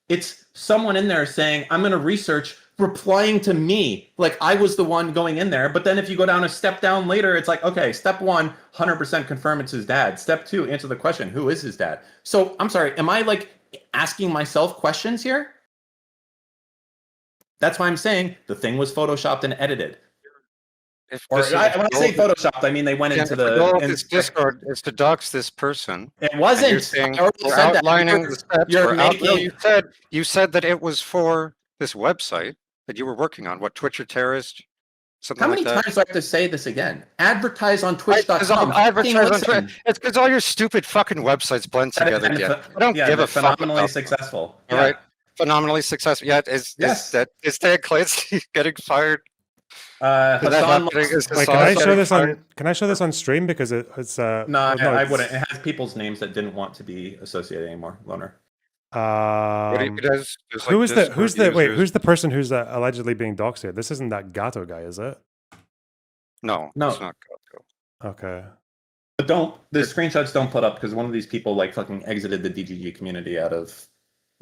it's someone in there saying, I'm going to research, replying to me. Like I was the one going in there. But then if you go down a step down later, it's like, okay, step 1, 100% confirm it's his dad. Step 2, answer the question, who is his dad? So I'm sorry, am I like asking myself questions here? That's why I'm saying the thing was photoshopped and edited. When I say photoshopped, I mean they went into the goal of this Discord is to dox this person. It wasn't. You're saying I already you're said that. outlining the steps. You're making. You said that it was for this website that you were working on. What, Twitch or Terrorist? Something How many like that. times do I have to say this again? Advertise on Twitch.com. Advertise on Twitch. It's because all your stupid fucking websites blend together again. I don't give a fuck. Phenomenally successful. All right. Phenomenally successful. Yeah, is Dan Clancy getting fired? Hasan, wait, can I show this on? Can I show this on stream because it's No, I wouldn't. It has people's names that didn't want to be associated anymore. Loner. Who's the person who's allegedly being doxxed here? This isn't that Gato guy, is it? No, it's not Gato. Okay. But the screenshots don't put up because one of these people like fucking exited the DGG community out of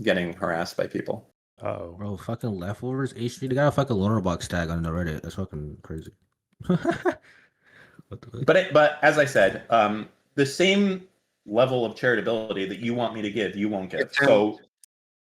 getting harassed by people. Oh, bro, fucking leftovers. H3, they got a fucking Lonerbox tag on the Reddit. That's fucking crazy. But as I said, the same level of charitability that you want me to give, you won't give. So,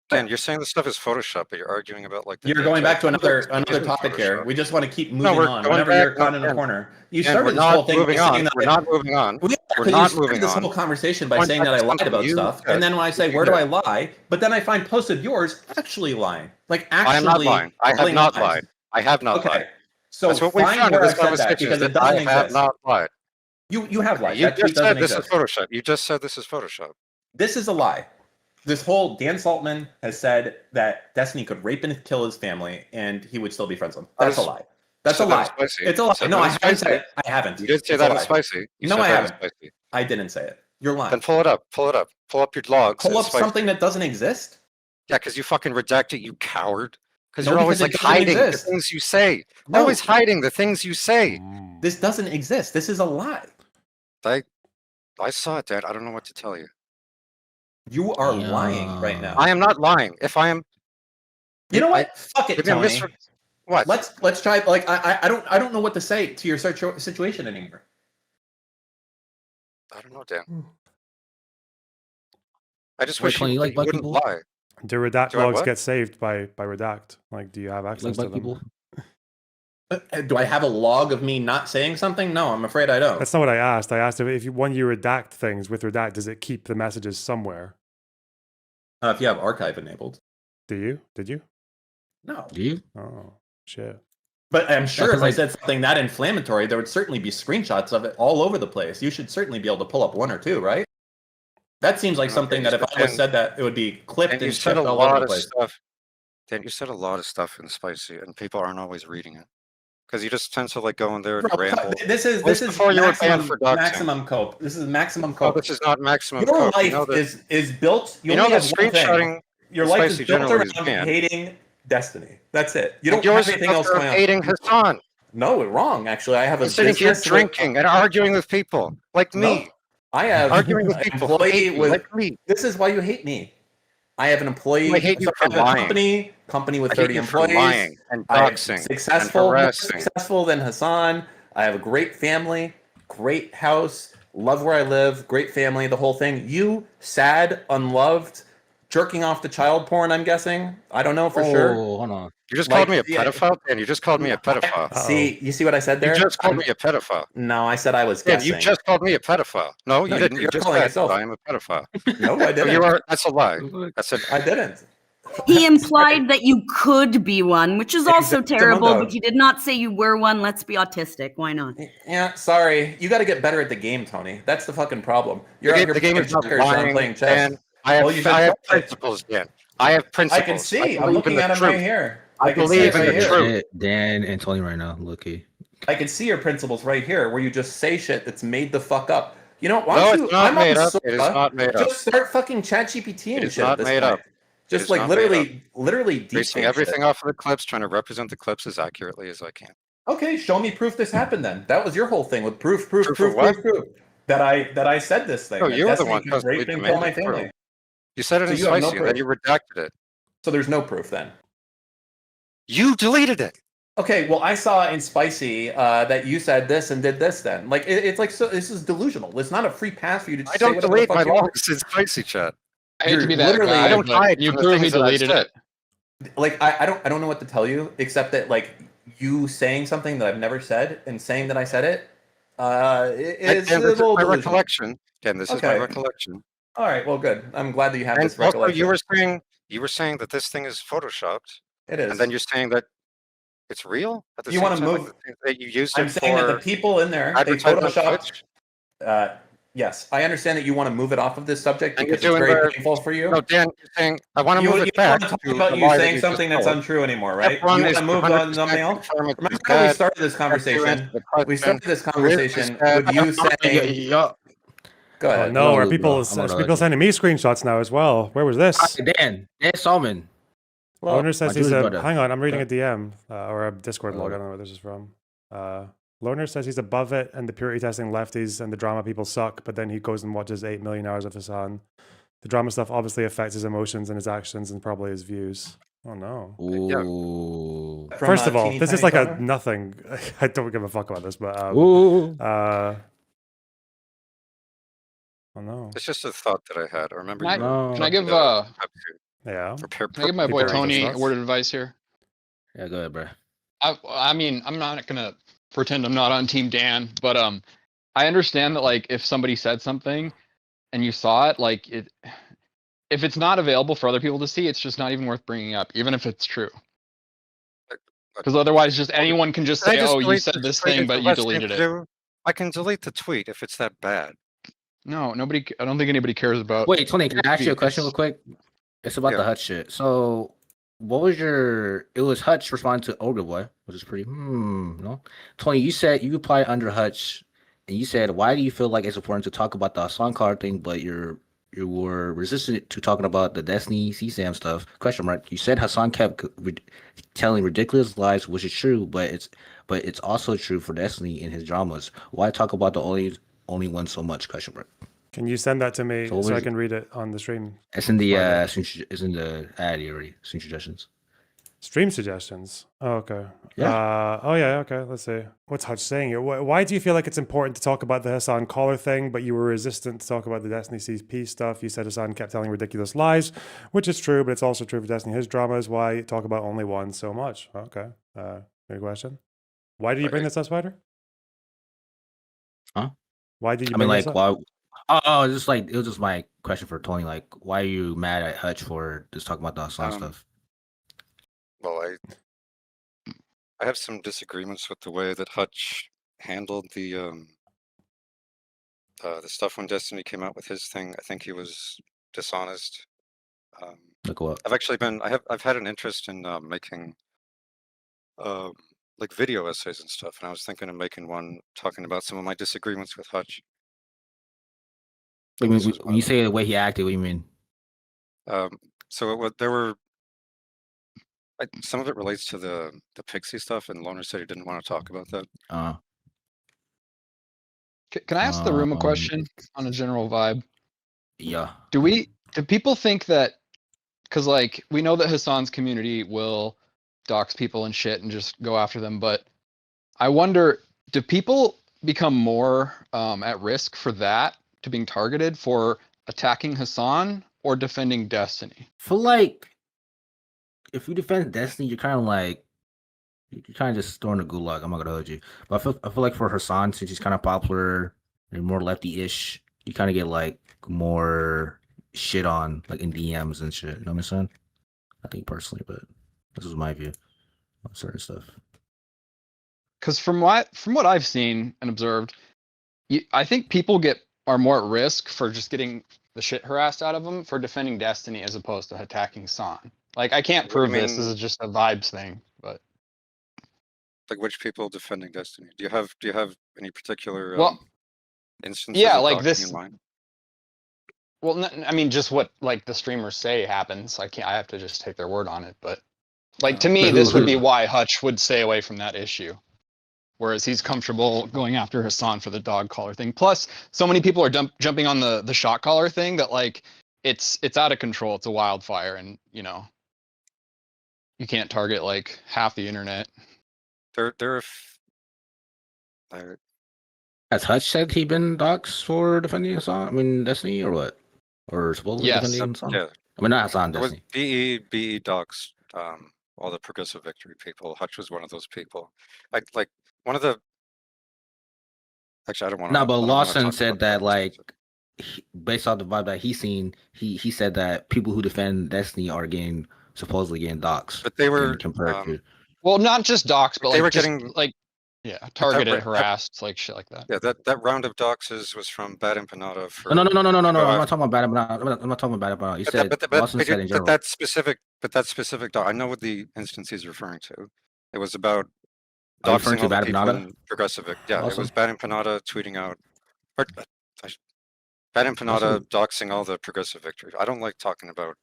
Dan, you're saying this stuff is Photoshop, but you're arguing about like. You're going back to another topic here. We just want to keep moving on. Whenever you're caught in a corner, you started this whole thing by saying that we're not moving on. We're not moving this whole conversation by saying that I lied about stuff, and then when I say where do I lie, but then I find posts of yours actually lying, like actually. I am not lying. I have not lied. I have not lied. So that's what we found in this conversation. Because it doesn't I have not lied. You have lied. You just said this is Photoshop. You just said this is Photoshop. This is a lie. This whole Dan Saltman has said that Destiny could rape and kill his family, and he would still be friends with them. That's a lie. That's a lie. It's a lie. No, I haven't said it. I haven't. You did say that is spicy. No, I haven't. I didn't say it. You're lying. Then pull it up. Pull it up. Pull up your logs. Pull up something that doesn't exist. Yeah, because you fucking redact it, you coward. Because you're always like hiding the things you say. Always hiding the things you say. This doesn't exist. This is a lie. I saw it, Dad. I don't know what to tell you. You are lying right now. I am not lying. If I am, you know what? Fuck it, Tony. What? Let's try. Like I don't know what to say to your situation anymore. I don't know, Dan. I just wish Tony, you wouldn't lie. Do redact logs get saved by redact? Like, do you have access to them? People? Do I have a log of me not saying something? No, I'm afraid I don't. That's not what I asked. I asked if when you redact things with redact, does it keep the messages somewhere? If you have archive enabled. Do you? Did you? No. Do you? Oh shit. But I'm sure if 'cause, I like- said something that inflammatory, there would certainly be screenshots of it all over the place. You should certainly be able to pull up one or two, right? That seems like Okay, something that if I was said that, it would be clipped And you and said shipped a all over lot the of place. stuff. Dan, you said a lot of stuff in Spicy, and people aren't always reading it because you just tend to like go in there and Bro, ramble. this is before you were banned maximum, for doxing. maximum cope. This is maximum No, cope. this is not maximum Your cope. life You know that, is built. You, you know only that have one thing. screenshotting Your in life is Spicy built generally is around banned. hating Destiny. That's it. You And don't have yours is anything else built going around on. hating Hasan. No, wrong. Actually, I have a And sitting here business with- drinking and arguing with people like No, me. I have Arguing with an people who employee hate me, with. like me. This is why you hate me. I have an employee. I hate you so for I have a lying. company with I hate 30 you for employees. lying and I am doxing successful, and more harassing. successful than Hasan. I have a great family, great house, love where I live, great family, the whole thing. You, sad, unloved, jerking off to child porn, I'm guessing. I don't know for sure. Hold on. You just Like, called me a yeah. pedophile, Dan. You just called me a pedophile. See, you see what I said there? You just called I'm- me a pedophile. No, I said I was Dan, guessing. you just called me a pedophile. No, you No, didn't. you're You just calling said yourself. I am a pedophile. No, I No, didn't. you are. That's a lie. That's it. I didn't. He implied that you could be one, which is also Exactamundo. terrible, but he did not say you were one. Let's be autistic. Why not? Yeah, sorry. You got to get better at the game, Tony. That's the fucking problem. You're out here The game playing is not checkers, I'm lying, playing chess. Dan. I have, Well, you should I have try it. principles, Dan. I have I principles. can see. I'm believe looking in the at him truth. right here. I can see believe it in right the here. truth. Dan and Tony right now. Look-y. I can see your principles right here, where you just say shit that's made the fuck up. You know, why No, don't it's you? not I'm on made up. Sora. It is not made up. Just start fucking ChatGPT It and is shit not at this made point. up. It Just is like not made literally deep Basing fake everything shit. off of the clips, trying to represent the clips as accurately as I can. Okay, show me proof this happened. Then that was your whole thing with proof Proof of what? that I said this thing. No, that you were the Destiny one could supposed to rape be and kill my demanding family. proof. You said it So in you have no Spicy, and then you redacted it. So there's no proof then. You deleted it. Okay, well, I saw in Spicy that you said this and did this. Then, like, it's like so. This is delusional. It's not a free pass for you to. I say don't whatever the delete fuck my you want. logs in Spicy chat. I hate to be You're that literally- guy, I don't but hide you from the prove he things that I've deleted said. it. Like, I don't know what to tell you except that like you saying something that I've never said and saying that I said it is Dan, a this is little my delusional. recollection. Dan, this is my Okay. recollection. All right, well, good. I'm glad that you have And this also, recollection. you were saying that this thing is photoshopped, It is. and then you're saying that it's real. At the You same wanna time, move- like, that you used I'm it saying that the for people in there they advertising on photoshopped. Twitch. Yes, I understand that you want to move it off of this subject And you're because it's doing very the- painful for you. No, Dan, you're saying I want to You move don't it back want to talk to about the you lie that saying you something just that's told. untrue anymore, right? Step one You want is to move on to 100% something else? confirm it Remember is how we bad. started this Step two, conversation? answer the We question. started this conversation bad. with you saying, Yo, "Go Oh ahead." no, are bro. people I'm gonna people let sending me screenshots now as well? Where was this? Dan Saltman. Loner says my he's Jewish a. brother. Hang on, I'm reading a DM or a Discord log. I Oh. don't know where this is from. Loner says he's above it, and the purity testing lefties and the drama people suck. But then he goes and watches 8 million hours of Hasan. The drama stuff obviously affects his emotions and his actions and probably his views. Oh no. Ooh. From, First of all, Teeny this is Tiny like Toner? a nothing. I don't give a fuck about this, but Ooh. oh no. It's just a thought that I had. I remember. Can I- you were No. Can I talking give to- Yeah. can I give my boy Preparing Tony those a word thoughts. of advice here? Yeah, go ahead, bro. I mean, I'm not gonna pretend I'm not on Team Dan, but I understand that like if somebody said something and you saw it, like if it's not available for other people to see, it's just not even worth bringing up, even if it's true. Because otherwise, just anyone can just Can I say, just "Oh, you delete said the this tweet? thing, It's but the you best thing deleted to it." do. I can delete the tweet if it's that bad. No, nobody. I don't think anybody cares about. Wait, Tony, can I ask you a question real quick? It's about the Yeah. Hutch shit. So, what was your? It was Hutch responding to Older Boy, which is pretty. No, Tony, you said you applied under Hutch, and you said, why do you feel like it's important to talk about the Hasan card thing, but you were resistant to talking about the Destiny CSAM stuff? Question mark. You said Hasan kept telling ridiculous lies, which is true, but it's also true for Destiny in his dramas. Why talk about the only one so much? Question mark. Can you send that to me So what so I was- can read it on the stream? It's in the Right. it's in the ad already. Stream suggestions. Stream suggestions. Oh, okay. Yeah. Oh, yeah. Okay. Let's see. What's Hutch saying here? Why do you feel like it's important to talk about the Hasan collar thing, but you were resistant to talk about the Destiny CP stuff? You said Hasan kept telling ridiculous lies, which is true, but it's also true for Destiny. His dramas. Why talk about only one so much? Okay. Good question. Why did you bring this up, Spider? Huh? Why did you I mean, bring like, this up? why? Oh, just like it was just my question for Tony. Like, why are you mad at Hutch for just talking about the Hasan stuff? Well, I have some disagreements with the way that Hutch handled the stuff when Destiny came out with his thing. I think he was dishonest. Like what? I've had an interest in making like video essays and stuff, and I was thinking of making one talking about some of my disagreements with Hutch. When you say the way he acted, what do you mean? So there were some of it relates to the Pixie stuff, and Loner said he didn't want to talk about that. Can I ask the room a question on a general vibe? Yeah. Do people think that, because like we know that Hasan's community will dox people and shit and just go after them, but I wonder, do people become more at risk for that, to being targeted for attacking Hasan or defending Destiny? I feel like if you defend Destiny, you're kind of just throwing a gulag. I'm not gonna hold you, but I feel like for Hasan, since he's kind of popular and more lefty-ish, you kind of get like more shit on like in DMs and shit. You know what I'm saying? I think personally, but this is my view on certain stuff. Because from what I've seen and observed, I think people are more at risk for just getting the shit harassed out of them for defending Destiny as opposed to attacking Hasan. Like, I can't prove this. This is just a vibes thing, but like which people defending Destiny? Do you have any particular instances? Yeah, of like doxing this. in mind? Well, I mean, just what like the streamers say happens. I have to just take their word on it. But like to me, this would be why Hutch would stay away from that issue. Whereas he's comfortable going after Hasan for the dog collar thing. Plus, so many people are jumping on the shot collar thing that like it's out of control. It's a wildfire, and you can't target like half the internet. Has Hutch said he been doxxed for defending Hasan? I mean, Destiny or what? Or supposedly defending Hasan? Yeah. I mean, not Hasan, Destiny. BE doxed all the Progressive Victory people. Hutch was one of those people. Like one of the. Actually, I don't want to. No, but Lawson said that like, based on the vibe that he's seen, he said that people who defend Destiny are supposedly getting doxxed. But they were compared to. Well, not just doxxed, but they like were just getting like targeted, harassed, like shit like that. Yeah, that round of doxes was from Bad Empanada for. No. I'm not talking about Bad Empanada. I'm not talking about Bad Empanada. You said Lawson said in general. But that specific doc, I know what the instance he's referring to. It was about. Are you referring to Bad Empanada? Progressive. Yeah, Lawson? It was Bad Empanada tweeting out. Bad Empanada doxing all the Progressive Victory. I don't like talking about.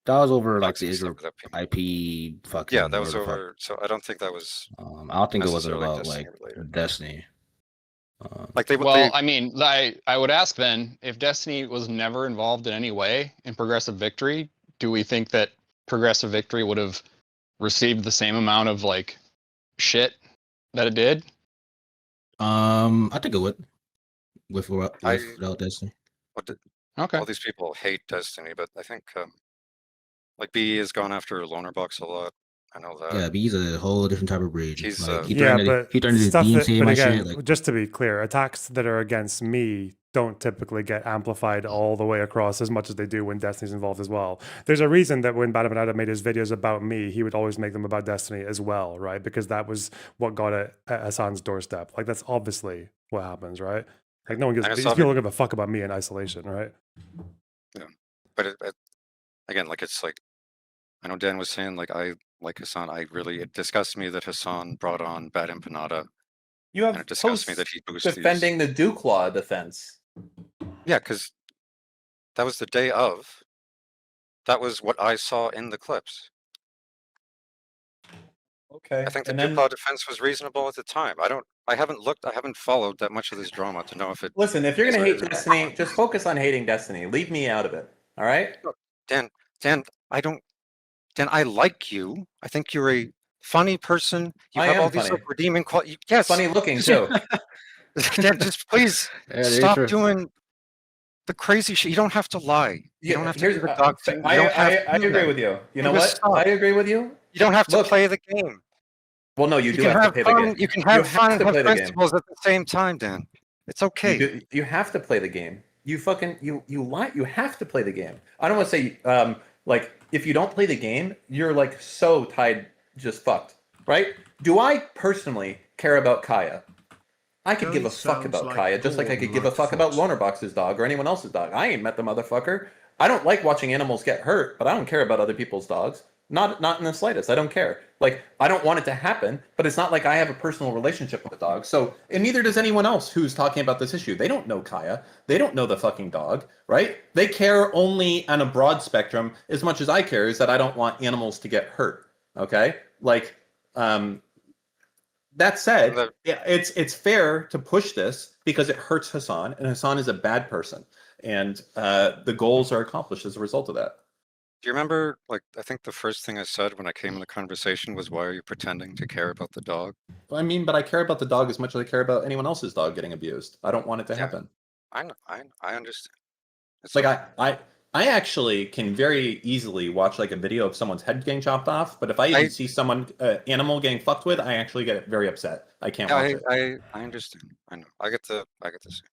That was over like the Israel IP fucking. Yeah, that was over. So I don't think that was. I don't think it was about like Destiny. I mean, I would ask then, if Destiny was never involved in any way in Progressive Victory, do we think that Progressive Victory would have received the same amount of like shit that it did? I think it would. Without Destiny. Okay. All these people hate Destiny, but I think like BE has gone after Lonerbox a lot. I know that. Yeah, BE's a whole different type of breed. He's but again, just to be clear, attacks that are against me don't typically get amplified all the way across as much as they do when Destiny's involved as well. There's a reason that when Bad Empanada made his videos about me, he would always make them about Destiny as well, right? Because that was what got it at Hasan's doorstep. Like that's obviously what happens, right? Like no one gives. These people don't give a fuck about me in isolation, right? Yeah, but again, like it's like I know Dan was saying, like I like Hasan. It disgusts me that Hasan brought on Bad Empanada. You have it disgusts me that he defending the Duke Law defense. Yeah, because that was the day of. That was what I saw in the clips. Okay. I think the Duke Law defense was reasonable at the time. I haven't followed that much of this drama to know if it. Listen, if you're gonna hate Destiny, just focus on hating Destiny. Leave me out of it. All right? Dan, I like you. I think you're a funny person. You have all these like redeeming qualities. Yes, funny looking too. Dan, just please stop doing the crazy shit. You don't have to lie. You don't have to do the dog thing. I agree with you. You know what? I agree with you. You don't have to play the game. Well, no, you do have to play the game. You can have fun and have principles at the same time, Dan. It's okay. You have to play the game. You lie. You have to play the game. I don't want to say like if you don't play the game, you're like so tied just fucked, right? Do I personally care about Kaya? I could give a fuck about Kaya just like I could give a fuck about Lonerbox's dog or anyone else's dog. I ain't met the motherfucker. I don't like watching animals get hurt, but I don't care about other people's dogs. Not in the slightest. I don't care. Like, I don't want it to happen, but it's not like I have a personal relationship with the dog. So, and neither does anyone else who's talking about this issue. They don't know Kaya. They don't know the fucking dog, right? They care only on a broad spectrum. As much as I care is that I don't want animals to get hurt. Okay? Like, that said, it's fair to push this because it hurts Hasan, and Hasan is a bad person, and the goals are accomplished as a result of that. Do you remember, like, I think the first thing I said when I came in the conversation was, why are you pretending to care about the dog? I mean, but I care about the dog as much as I care about anyone else's dog getting abused. I don't want it to happen. I know, I understand. It's like, I actually can very easily watch like a video of someone's head getting chopped off, but if I even see someone, animal getting fucked with, I actually get very upset. I can't watch it. I understand. I know. I get the same.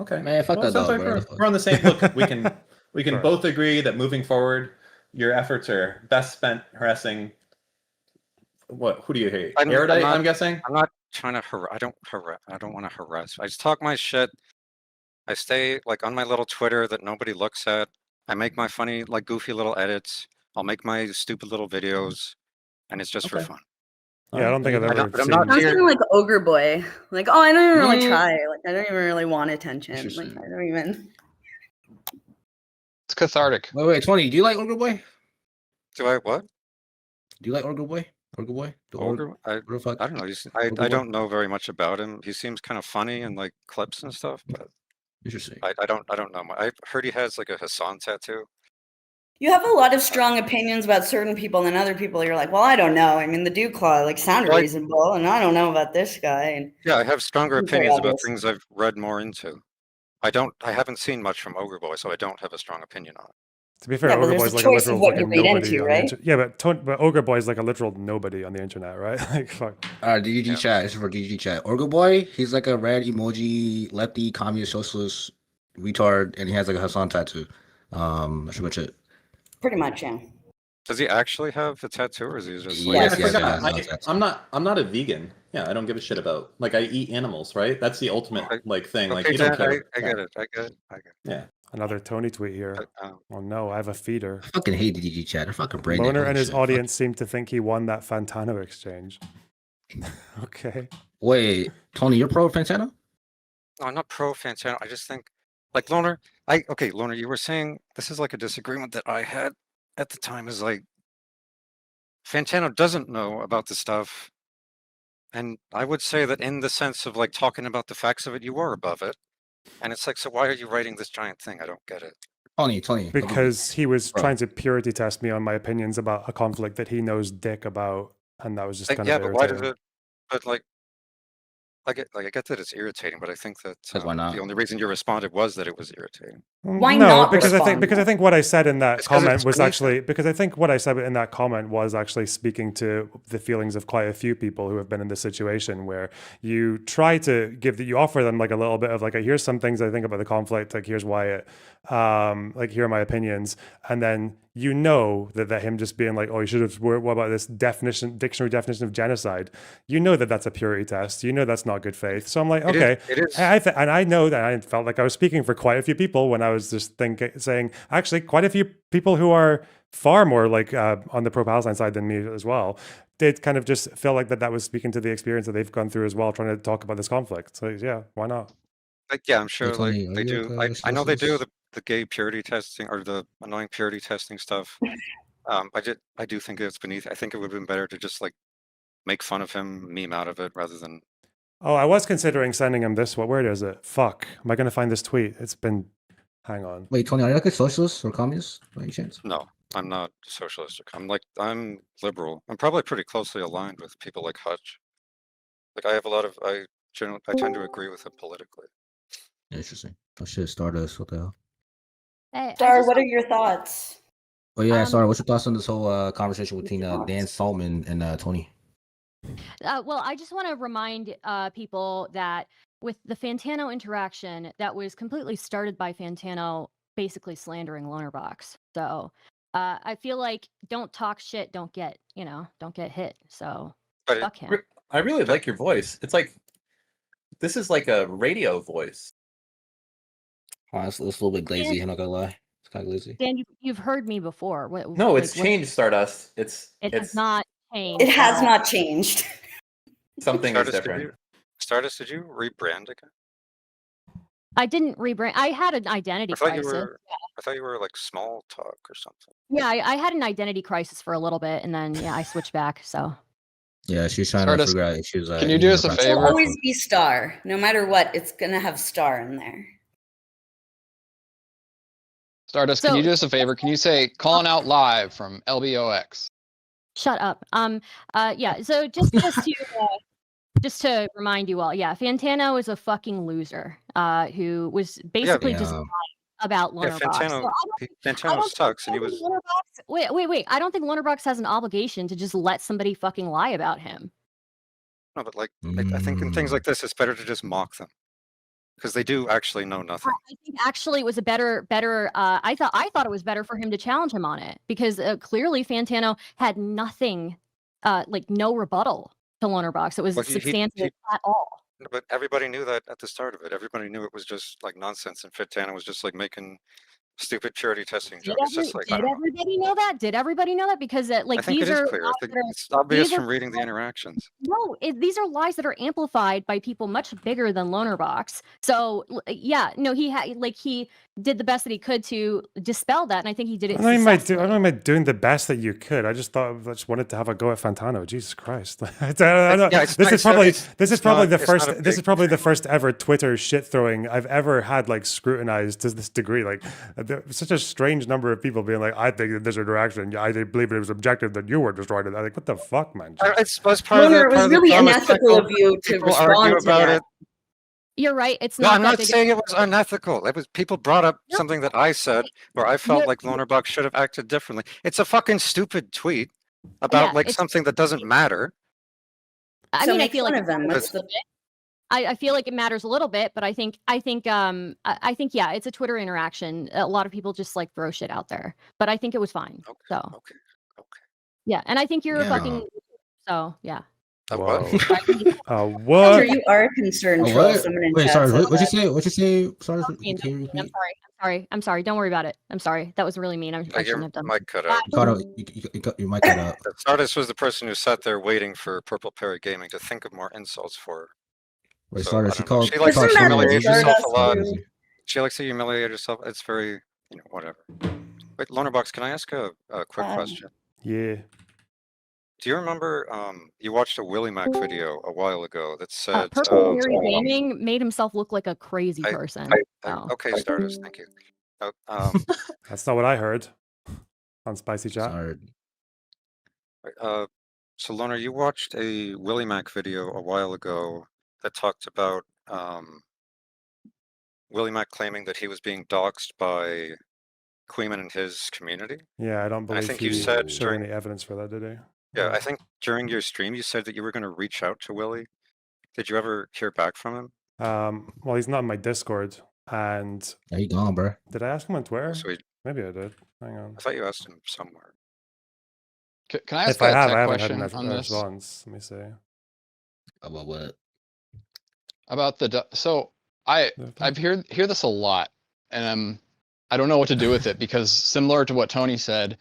Okay. Man, fuck that sounds dog, like bro. we're on the same. Look, we can both agree that moving forward, your efforts are best spent harassing. Who do you hate? Erudite, I'm guessing. I'm not trying to I don't want to harass. I just talk my shit. I stay like on my little Twitter that nobody looks at. I make my funny, like, goofy little edits. I'll make my stupid little videos, and it's just for fun. Yeah, I don't think I've ever I'm seen. not I'm here. feeling like Ogre Boy. Like, oh, I don't even really try. Like, I don't even really want attention. Like, I don't even. It's cathartic. Wait, 20. Do you like Ogre Boy? Do I what? Do you like Ogre Boy? Ogre Boy? Ogre? I don't know. I don't know very much about him. He seems kind of funny in like clips and stuff, but interesting. I don't know. I heard he has like a Hasan tattoo. You have a lot of strong opinions about certain people, and then other people you're like, well, I don't know. I mean, the Dew Claw like sound reasonable, and I don't know about this guy. And yeah, I have stronger It's very opinions about obvious. things I've read more into. I haven't seen much from Ogre Boy, so I don't have a strong opinion on it. To be fair, Yeah, but Ogre there's Boy's a like a choice of literal what you fucking read nobody into, on right? the internet. Yeah, but Ogre Boy is like a literal nobody on the internet, right? Like, fuck. DGG chat. This is for DGG chat. Ogre Boy, he's like a red emoji, lefty, communist, socialist, retard, and he has like a Hasan tattoo. That's pretty much it. Pretty much, yeah. Does he actually have a tattoo, or is he just like? Yes, I forgot. I'm not a vegan. Yeah, I don't give a shit about. Like, I eat animals, right? That's the ultimate like thing. Like, Okay, you don't Dan, care. I get it. Yeah. Another Tony tweet here. Oh no, I have a feeder. I fucking hate DGG chat. They're fucking brain. Loner and his audience seem to think he won that Fantano exchange. Okay. Wait, Tony, you're pro Fantano? No, I'm not pro Fantano. I just think, like, Loner, Loner, you were saying this is like a disagreement that I had at the time, is like, Fantano doesn't know about the stuff. And I would say that in the sense of like talking about the facts of it, you are above it. And it's like, so why are you writing this giant thing? I don't get it. Tony. Because he was trying to purity test me on my opinions about a conflict that he knows dick about, and that was just kind of but why irritating. does it? But like, I get that it's irritating, but I think that why not? the only reason you responded was that it was irritating. Why no, not because respond? I think what I said in that It's 'cause comment it's was beneath actually because I think what I said in that comment was actually speaking to the feelings of quite a few people who have been in this situation where you try to you offer them like a little bit of like, here's some things I think about the conflict, like here's why it, like here are my opinions, and then you know that him just being like, oh, you should have, what about this dictionary definition of genocide? You know that that's a purity test. You know that's not good faith. So I'm like, okay. It is. And I know that I felt like I was speaking for quite a few people when I was just saying, actually, quite a few people who are far more like on the pro-Palestine side than me as well, did kind of just feel like that was speaking to the experience that they've gone through as well, trying to talk about this conflict. So yeah, why not? Like, yeah, I'm sure Tony, like they do. I know they do the gay purity testing or the annoying purity testing stuff. I do think it's beneath. I think it would have been better to just like make fun of him, meme out of it, rather than. Oh, I was considering sending him this one. Where is it? Fuck. Am I going to find this tweet? It's been. Hang on. Wait, Tony, are you like a socialist or communist by any chance? No, I'm not socialistic. I'm liberal. I'm probably pretty closely aligned with people like Hutch. Like I have a lot of I tend to agree with him politically. Interesting. I should start us. What the hell? Hey, Star, what are your thoughts? Oh yeah, sorry. What's your thoughts on this whole conversation between Dan Saltman and Tony? Well, I just want to remind people that with the Fantano interaction, that was completely started by Fantano basically slandering Lonerbox. So I feel like don't talk shit, don't get hit. So But fuck him. I really like your voice. It's like this is like a radio voice. It's a little bit glazy. I'm not gonna lie. It's kind of glazy. Dan, you've heard me before. No, it's changed, Stardust. It it's has not changed. It has at all. not changed. something is Stardust, different. Stardust, did you rebrand again? I didn't rebrand. I had an identity I thought you crisis. were. I thought you were like Small Talk or something. Yeah, I had an identity crisis for a little bit, and then I switched back. So Yeah, she's trying to figure out if she was. Can you do us a It'll favor? always be star. No matter what, it's gonna have star in there. Stardust, can you do us a favor? Can you say calling out live from LBOX? shut up. Yeah. So just to remind you all, yeah, Fantano is a fucking loser. Who was basically just lying about Lonerbox. Fantano sucks, and he was. Wait. I don't think Lonerbox has an obligation to just let somebody fucking lie about him. No, but I think in things like this, it's better to just mock them, because they do actually know nothing. I think actually it was a better. I thought it was better for him to challenge him on it, because clearly Fantano had nothing, no rebuttal to Lonerbox. It was substantial at all. But everybody knew that at the start of it. Everybody knew it was just like nonsense, and Fantano was just like making stupid purity testing jokes. Did everybody know that? Did everybody know that? Because I think these it is are clear. I think it's obvious from reading the interactions. No, these are lies that are amplified by people much bigger than Lonerbox. So yeah, no, he did the best that he could to dispel that, and I think he did it. I don't know about doing the best that you could. I just wanted to have a go at Fantano. Jesus Christ! This is probably the first ever Twitter shit throwing I've ever had scrutinized to this degree. Such a strange number of people being like, I think that this interaction, I didn't believe it was objective, that you were destroyed. I'm like, what the fuck, man? It was really unethical of you to respond to that. You're right. It's No, not. I'm not saying it was unethical. It was people brought up something that I said where I felt like Lonerbox should have acted differently. It's a fucking stupid tweet about something that doesn't matter. I mean, I feel like I feel like it matters a little bit, but I think yeah, it's a Twitter interaction. A lot of people just throw shit out there, but I think it was fine. Okay. Yeah, and I think you're a fucking. So yeah. What? What? You are concerned, troll. Wait, sorry. What'd you say? What'd you say? Sorry. I'm sorry. Don't worry about it. I'm sorry. That was really mean. I shouldn't have done that. Mic cut out. Your mic cut out. Stardust was the person who sat there waiting for Purple Parrot Gaming to think of more insults for her. Wait, Stardust, she likes to humiliate herself a lot. She likes to humiliate herself. It's very, whatever. Wait, Lonerbox, can I ask a quick question? Yeah. Do you remember you watched a Willie Mac video a while ago that said Purple Parrot Gaming made himself look like a crazy person? Okay, Stardust, thank you. That's not what I heard on Spicy Chat. So Loner, you watched a Willie Mac video a while ago that talked about Willie Mac claiming that he was being doxxed by Queeman and his community. Yeah, I don't believe you said showed any evidence for that, did he? Yeah, I think during your stream you said that you were going to reach out to Willie. Did you ever hear back from him? Well, he's not in my Discord, and he gone, bro. Did I ask him on Twitter? So Maybe I did. Hang on. I thought you asked him somewhere. Can I ask if I have, I haven't question had on a this? response. Let me see. About what? About so I've hear this a lot, and I don't know what to do with it, because similar to what Tony said,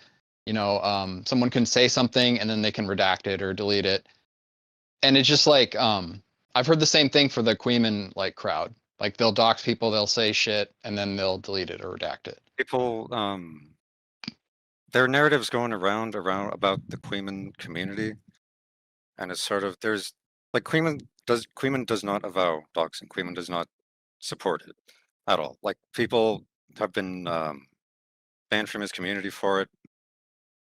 someone can say something and then they can redact it or delete it, and it's just I've heard the same thing for the Queeman crowd. They'll dox people, they'll say shit, and then they'll delete it or redact it. People, there are narratives going around about the Queeman community, and it's sort of there's Queeman does not avow doxing. Queeman does not support it at all. People have been banned from his community for it.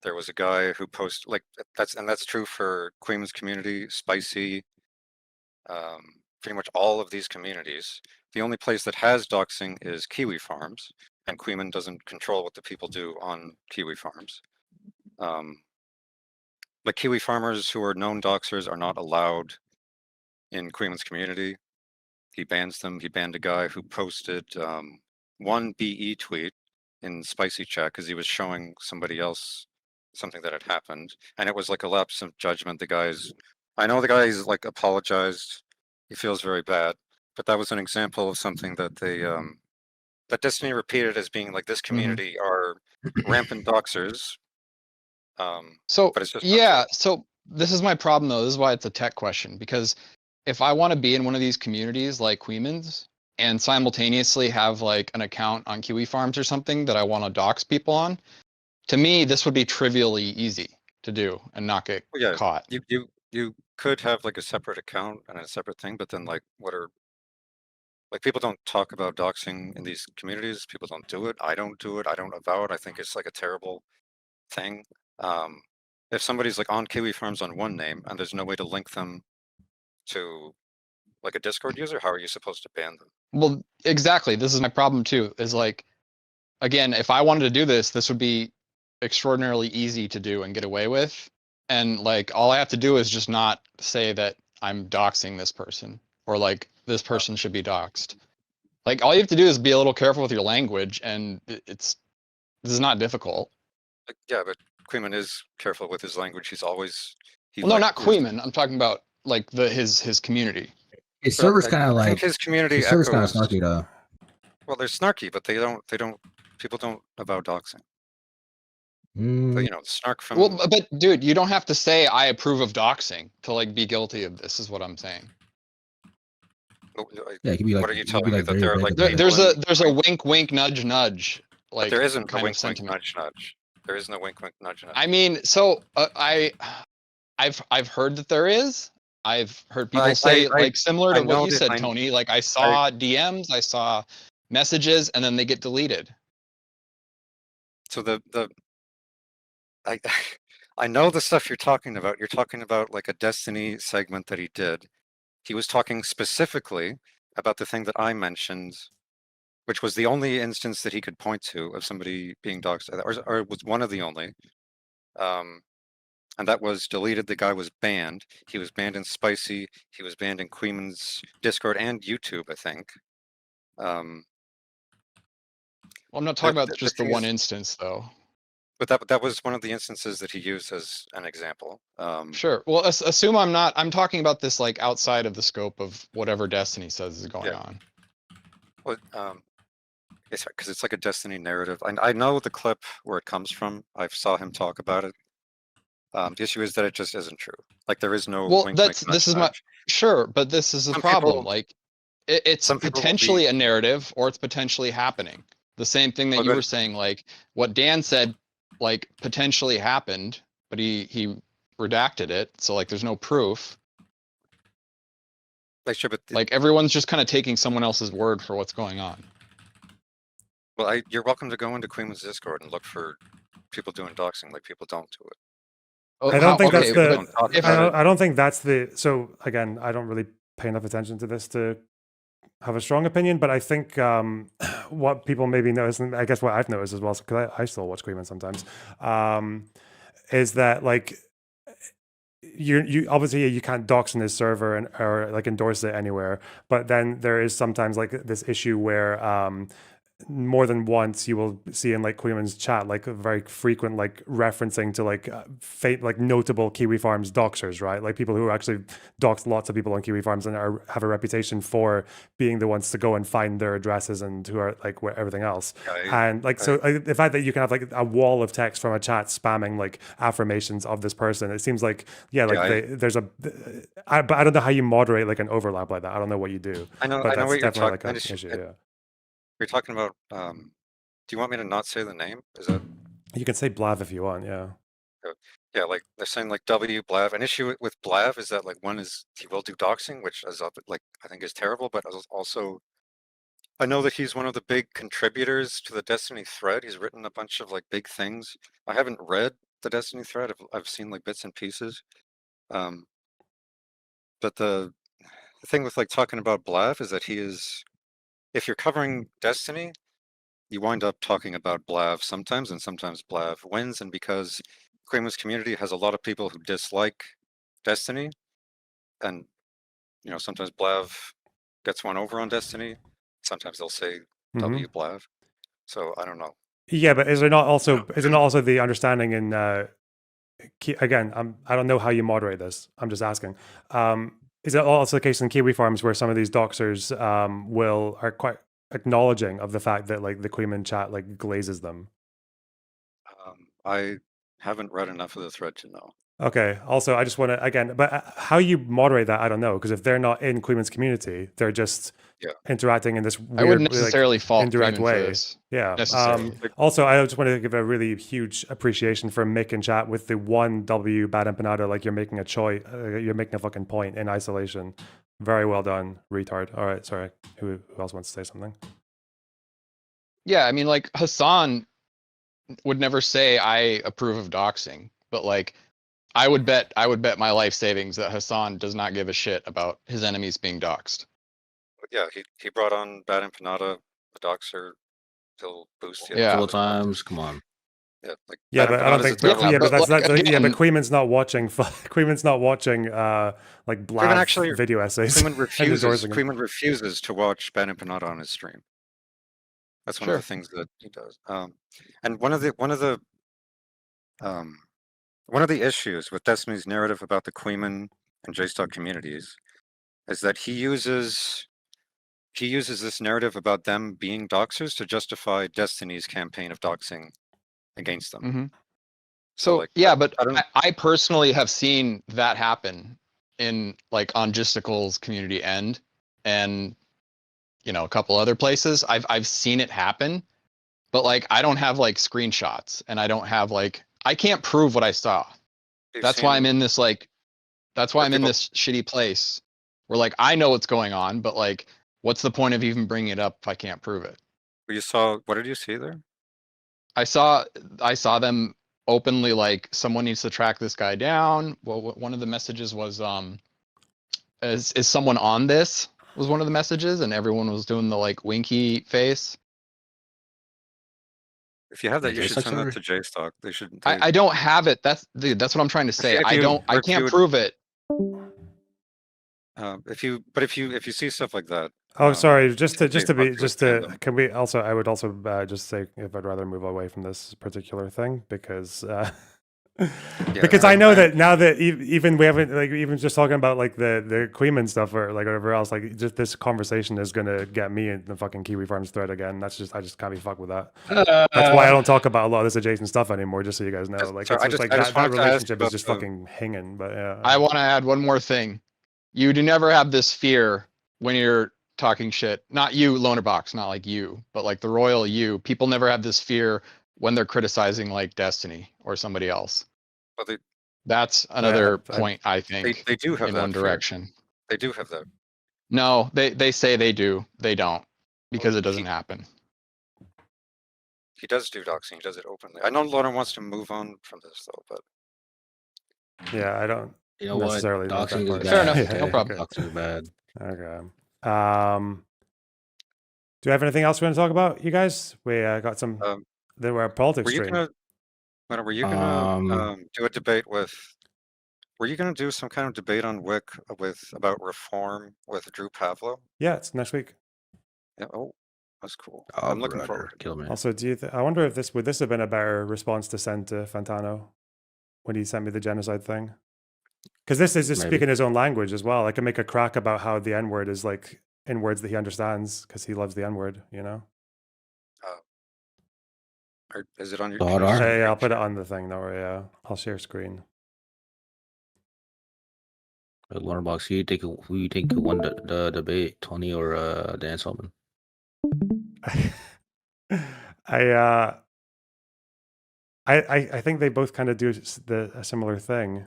There was a guy who posted that's true for Queeman's community, Spicy, pretty much all of these communities. The only place that has doxing is Kiwi Farms, and Queeman doesn't control what the people do on Kiwi Farms. But Kiwi farmers who are known doxers are not allowed in Queeman's community. He bans them. He banned a guy who posted one BE tweet in Spicy Chat because he was showing somebody else something that had happened, and it was like a lapse of judgment. I know the guy's like apologized. He feels very bad, but that was an example of something that that Destiny repeated as being like, this community are rampant doxers. So but it's just yeah, so this is my problem though. This is why it's a tech question, because if I want to be in one of these communities like Queeman's and simultaneously have like an account on Kiwi Farms or something that I want to dox people on, to me this would be trivially easy to do and not get caught. You could have like a separate account and a separate thing, but then like people don't talk about doxing in these communities. People don't do it. I don't do it. I don't avow it. I think it's like a terrible thing. If somebody's like on Kiwi Farms on one name and there's no way to link them to like a Discord user, how are you supposed to ban them? Well, exactly. This is my problem too. Is like, again, if I wanted to do this, this would be extraordinarily easy to do and get away with. And like, all I have to do is just not say that I'm doxing this person or like this person should be doxed. Like, all you have to do is be a little careful with your language, and this is not difficult. Yeah, but Queeman is careful with his language. He's always Well, no, not Queeman. I'm talking about like his community. His server's kind of I think like his community his server's kind of echoes- snarky though. Well, they're snarky, but they don't. People don't avow doxing. Mm. But, you know, snark from. Well, but dude, you don't have to say I approve of doxing to like be guilty of this. Is what I'm saying. Yeah, it could be like. What are you telling me like that there are like there's a wink wink nudge nudge like but there isn't a kind of wink wink sentiment. nudge nudge. There isn't a wink wink nudge nudge. I mean, so I've heard that there is. I've heard people say like similar to what you said, Tony. Like I saw DMs, I saw messages, and then they get deleted. So I know the stuff you're talking about. You're talking about like a Destiny segment that he did. He was talking specifically about the thing that I mentioned, which was the only instance that he could point to of somebody being doxxed, or it was one of the only. And that was deleted. The guy was banned. He was banned in Spicy. He was banned in Queeman's Discord and YouTube, I think. Well, I'm not talking about just the one instance, though. But that was one of the instances that he used as an example. Sure. Well, assume I'm not. I'm talking about this like outside of the scope of whatever Destiny says is going on. Well, it's because it's like a Destiny narrative. I know the clip where it comes from. I saw him talk about it. The issue is that it just isn't true. Like there is no. Well, wink, this is my sure, but this is the problem. Like it's potentially a narrative, or it's potentially happening. The same thing that you were saying, like what Dan said, like potentially happened, but he redacted it, so like there's no proof. Like sure, but like everyone's just kind of taking someone else's word for what's going on. Well, you're welcome to go into Queeman's Discord and look for people doing doxing. Like people don't do it. I don't think that's the. I don't think that's the. So again, I don't really pay enough attention to this to have a strong opinion, but I think what people maybe notice, and I guess what I've noticed as well, because I still watch Queeman sometimes, is that like you obviously you can't dox in his server or like endorse it anywhere, but then there is sometimes like this issue where more than once you will see in like Queeman's chat like a very frequent like referencing to like like notable Kiwi Farms doxers, right? Like people who actually dox lots of people on Kiwi Farms and have a reputation for being the ones to go and find their addresses and who are like everything else. And like so the fact that you can have like a wall of text from a chat spamming like affirmations of this person, it seems like there's a but I don't know how you moderate like an overlap like that. I don't know what you do. I know but what that's you're definitely talking. like an issue. Yeah. You're talking about. Do you want me to not say the name? Is that? You can say Blav if you want. Yeah. Yeah, like they're saying like W Blav. An issue with Blav is that like one is he will do doxing, which is like I think is terrible, but also I know that he's one of the big contributors to the Destiny thread. He's written a bunch of like big things. I haven't read the Destiny thread. I've seen like bits and pieces. But the thing with like talking about Blav is that he is. If you're covering Destiny, you wind up talking about Blav sometimes, and sometimes Blav wins. And because Queeman's community has a lot of people who dislike Destiny, and you know sometimes Blav gets one over on Destiny. Sometimes they'll say W Blav. So I don't know. Yeah, but is there not also the understanding in again, I don't know how you moderate this. I'm just asking. Is it also the case in Kiwi farms where some of these doxers are quite acknowledging of the fact that like the Queeman chat like glazes them? I haven't read enough of the thread to know. Okay. Also, I just want to again, but how you moderate that, I don't know, because if they're not in Queeman's community, they're just interacting in this weird, I wouldn't necessarily like, fault indirect Queeman for way. this. Yeah. Necessarily. Also, I just want to give a really huge appreciation for Mick in chat with the 1W bad empanada. Like you're making a choice, you're making a fucking point in isolation. Very well done, retard. All right, sorry. Who else wants to say something? Yeah, I mean, like Hasan would never say I approve of doxing, but like I would bet my life savings that Hasan does not give a shit about his enemies being doxed. But yeah, he brought on Bad Empanada, the doxer, he'll boost you. Couple times. Come on. Yeah, like Yeah, Bad but I don't Empanada's think. a devil. Yeah, but that's like, yeah, but again- Queeman's not watching. Queeman's not watching like blab actually- video essays. Queeman and refuses. endorsing them. Queeman refuses to watch Bad Empanada on his stream. That's one of the things that he does. And one of the issues with Destiny's narrative about the Queeman and JSTOC communities is that he uses this narrative about them being doxers to justify Destiny's campaign of doxing against them. Mm-hmm. So like, yeah, but I personally have seen that happen in like on Gisticle's community end, and you know a couple other places. I've seen it happen, but like I don't have like screenshots, and I don't have like I can't prove what I saw. That's why I'm in this like that's why I'm in this shitty place where like I know what's going on, but like what's the point of even bringing it up if I can't prove it? What did you see there? I saw them openly like someone needs to track this guy down. Well, one of the messages was is someone on this was one of the messages, and everyone was doing the like winky face. If you have that, you should send that to JSTOC. They should. I don't have it. That's what I'm trying to say. I can't prove it. If you see stuff like that. Oh, sorry. Can we also? I would also just say if I'd rather move away from this particular thing because because I know that now that even we haven't like even just talking about like the Queeman stuff or like whatever else, like just this conversation is gonna get me in the fucking Kiwi Farms thread again. I just can't be fucked with that. That's why I don't talk about a lot of this adjacent stuff anymore. Just so you guys know, like sorry, it's just like that relationship is just fucking hanging. But yeah, I want to add one more thing. You do never have this fear when you're talking shit. Not you, Lonerbox, not like you, but like the royal you. People never have this fear when they're criticizing like Destiny or somebody else. But that's another point I think. They do have in that one fear. direction. They do have that. No, they say they do. They don't because it doesn't happen. He does do doxing. He does it openly. I know Loner wants to move on from this though, but yeah, I don't. You know what? Necessarily Doxing is bad. Fair enough. Yeah, No problem. Doxing is bad. Okay. Do you have anything else we want to talk about, you guys? We got some. There were a politics stream. Were you gonna do a debate with? Were you gonna do some kind of debate on Wick about reform with Drew Pavlo? Yeah, it's next week. Yeah. Oh, that's cool. I'm looking forward. Kill me. Also, I wonder if would this have been a better response to send to Fantano when he sent me the genocide thing? Because this is just speaking his own language as well. I can make a crack about how the N word is like in words that he understands because he loves the N word. You know. Is it on your? Hey, I'll put it on the thing. Don't worry. Yeah, I'll share screen. Lonerbox, who you think won the debate, Tony or Dan Saltman? I think they both kind of do a similar thing.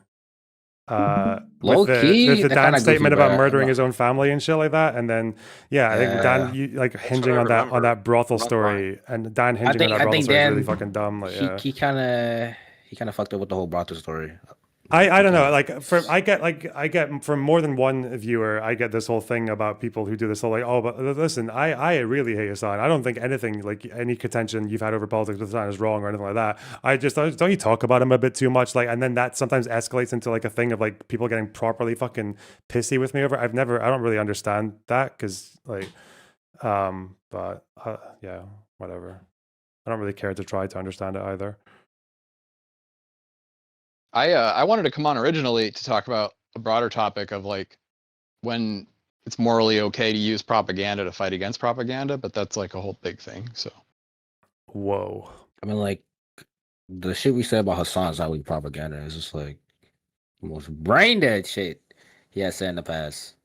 Low key, with the Dan statement about murdering his own family and shit like that, and then I think Dan hinging on that brothel story, and Dan hinging on that brothel story is really fucking dumb. Like, he kind of fucked up with the whole brothel story. I don't know. Like I get from more than one viewer, I get this whole thing about people who do this whole like, oh, but listen, I really hate Hasan. I don't think anything like any contention you've had over politics with Hasan is wrong or anything like that. I just don't you talk about him a bit too much, like, and then that sometimes escalates into like a thing of like people getting properly fucking pissy with me over. I don't really understand that because like, but yeah, whatever. I don't really care to try to understand it either. I wanted to come on originally to talk about a broader topic of like when it's morally okay to use propaganda to fight against propaganda, but that's like a whole big thing. So, whoa. I mean, like the shit we said about Hasan's not really propaganda. It's just like the most brain dead shit he has said in the past.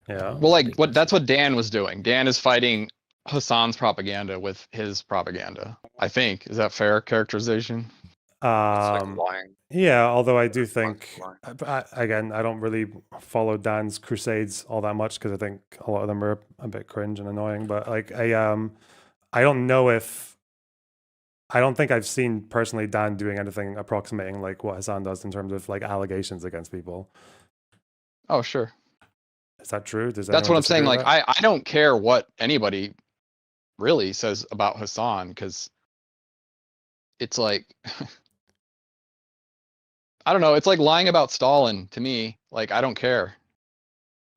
Yeah. Well, like that's what Dan was doing. Dan is fighting Hasan's propaganda with his propaganda. I think is that fair characterization? Lying. Yeah, although I do think, again, I don't really follow Dan's crusades all that much because I think a lot of them are a bit cringe and annoying. But like, I don't know if, I don't think I've seen personally Dan doing anything approximating like what Hasan does in terms of like allegations against people. Oh, sure. Is that true? Does That's what I'm saying. Like, that? I don't care what anybody really says about Hasan because it's like I don't know. It's like lying about Stalin to me. Like I don't care.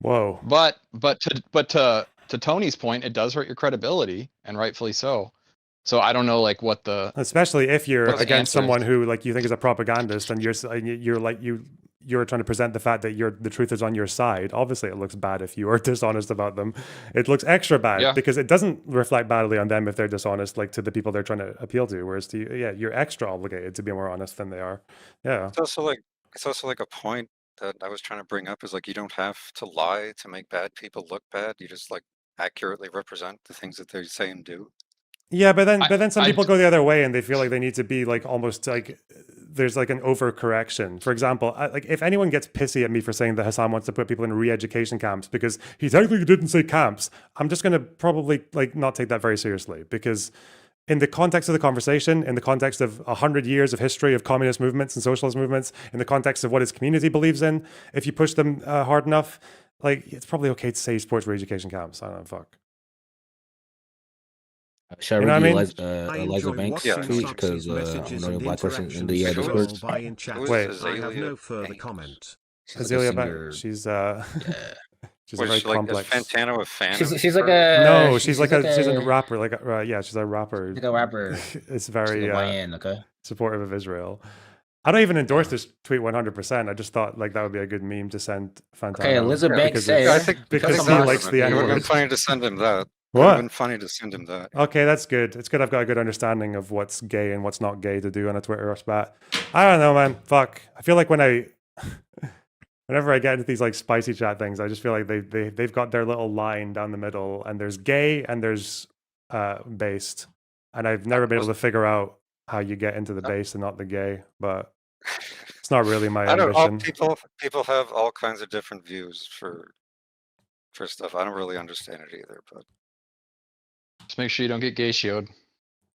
Whoa. But to Tony's point, it does hurt your credibility, and rightfully so. So I don't know, like what the especially if you're what the against answer someone is. who like you think is a propagandist, and you're trying to present the fact that the truth is on your side. Obviously, it looks bad if you are dishonest about them. It looks extra bad because it doesn't reflect badly on them if they're dishonest, like to the people they're trying to appeal to. Whereas to you, you're extra obligated to be more honest than they are. Yeah. It's also like a point that I was trying to bring up is like you don't have to lie to make bad people look bad. You just like accurately represent the things that they say and do. Yeah, but then some people go the other way and they feel like they need to be like almost like there's like an overcorrection. For example, like if anyone gets pissy at me for saying that Hasan wants to put people in re-education camps because he technically didn't say camps, I'm just going to probably like not take that very seriously because in the context of the conversation, in the context of 100 years of history of communist movements and socialist movements, in the context of what his community believes in, if you push them hard enough, like it's probably okay to say he supports re-education camps. I don't know, fuck. Should You know I what read I mean? Eliza Banks' tweet because I'm the only black person in the Discord? Wait, I have no further comment. Azalea Banks. She's she's a very complex. Is Fantano a fan? She's like a she's a rapper. Like yeah, she's a rapper. Like a rapper. It's very she's a YN, okay. Supportive of Israel. I don't even endorse this tweet 100%. I just thought like that would be a good meme to send Fantano. Okay, Elizabeth Banks says I think because he likes the N-word. It would have N-word. been funny to send him that. What? It would have been funny to send him that. Okay, that's good. It's good I've got a good understanding of what's gay and what's not gay to do on a Twitter spat. I don't know, man. Fuck. I feel like whenever I get into these like spicy chat things, I just feel like they've got their little line down the middle, and there's gay and there's based, and I've never been able to figure out how you get into the base and not the gay, but it's not really my I don't ambition. know. People have all kinds of different views for stuff. I don't really understand it either, but Just make sure you don't get gay showed.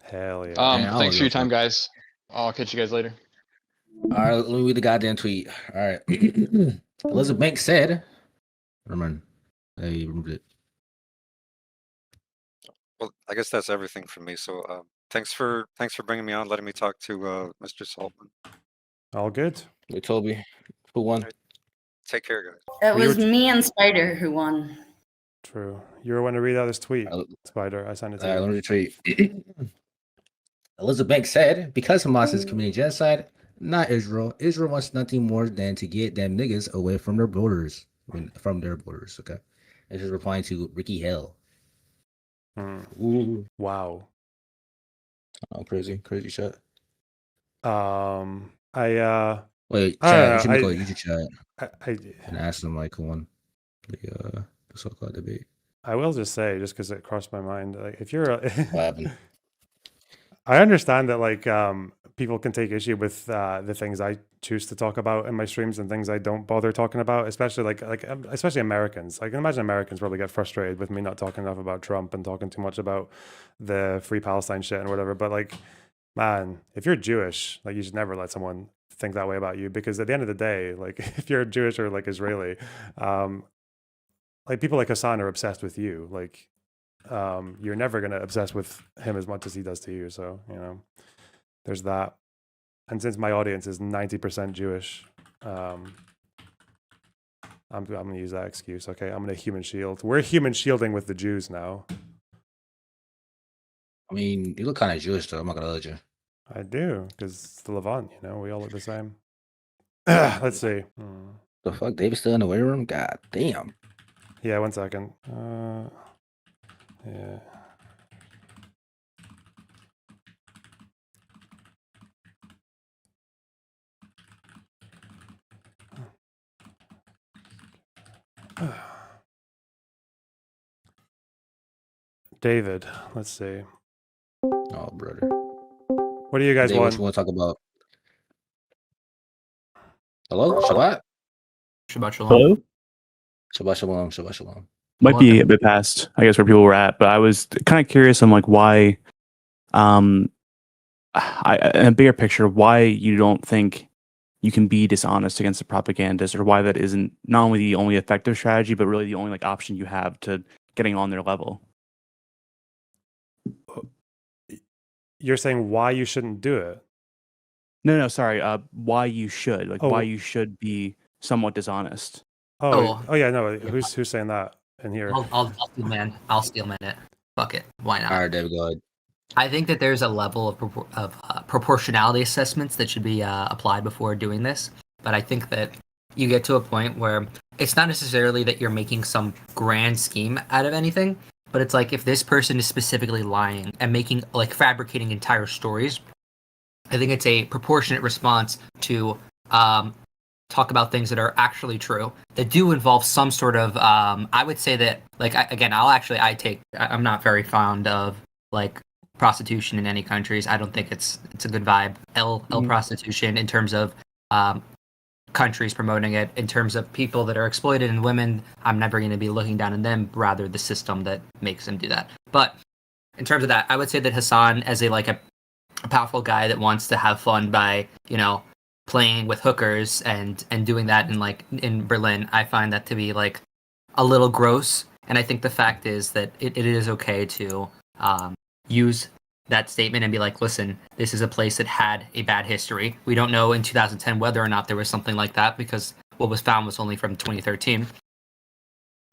Hell yeah. Thanks for your time, guys. I'll catch you guys later. All right, let me read the goddamn tweet. All right. Elizabeth Banks said, remember, they removed it. well, I guess that's everything from me. So thanks for bringing me on, letting me talk to Mr. Saltman. All good. Hey, Toby, who won? Take care, guys. It was me and Spider who won. True. You were one to read out this tweet, Spider. I sent it to you. Let me retweet. Elizabeth Banks said, because Hamas is committing genocide, not Israel. Israel wants nothing more than to get them niggas away from their borders. Okay. This is replying to Ricky Hale. Ooh. Wow. Oh, crazy shit. Wait, chat, you go YouTube chat. I and ask them like who won the so-called debate. I will just say, just because it crossed my mind, like if you're What happened? I understand that like people can take issue with the things I choose to talk about in my streams and things I don't bother talking about, especially especially Americans. I can imagine Americans probably get frustrated with me not talking enough about Trump and talking too much about the Free Palestine shit and whatever. But like, man, if you're Jewish, like you should never let someone think that way about you, because at the end of the day, like if you're Jewish or like Israeli, like people like Hasan are obsessed with you. Like you're never gonna obsess with him as much as he does to you. So there's that. And since my audience is 90% Jewish, I'm gonna use that excuse. Okay, I'm gonna human shield. We're human shielding with the Jews now. I mean, you look kind of Jewish, though. I'm not gonna let you. I do, because it's the Levant, you know, we all look the same. Let's see. The fuck, David's still in the waiting room? God damn. Yeah, 1 second. Yeah. David, let's see. Oh, brother. What do you guys David, want? what you want to talk about? Hello? Shabbat? Shabbat shalom. Hello? Shabbat shalom. Shabbat shalom. Might be a bit past, I guess, where people were at, but I was kind of curious on like why, in a bigger picture, why you don't think you can be dishonest against the propagandist, or why that isn't not only the only effective strategy, but really the only like option you have to getting on their level. You're saying why you shouldn't do it? No, sorry. Why you should, like, Oh. why you should be somewhat dishonest. Oh yeah, no. Who's saying that in here? I'll steelman it. Fuck it. Why not? All right, David, go ahead. I think that there's a level of proportionality assessments that should be applied before doing this. But I think that you get to a point where it's not necessarily that you're making some grand scheme out of anything, but it's like if this person is specifically lying and making like fabricating entire stories, I think it's a proportionate response to talk about things that are actually true that do involve some sort of I would say that like I'm not very fond of like prostitution in any countries. I don't think it's a good vibe. Prostitution in terms of countries promoting it, in terms of people that are exploited and women, I'm never going to be looking down on them, rather the system that makes them do that. But in terms of that, I would say that Hasan, as a powerful guy that wants to have fun by, you know, playing with hookers and doing that in Berlin, I find that to be like a little gross. And I think the fact is that it is okay to use that statement and be like, listen, this is a place that had a bad history. We don't know in 2010 whether or not there was something like that, because what was found was only from 2013.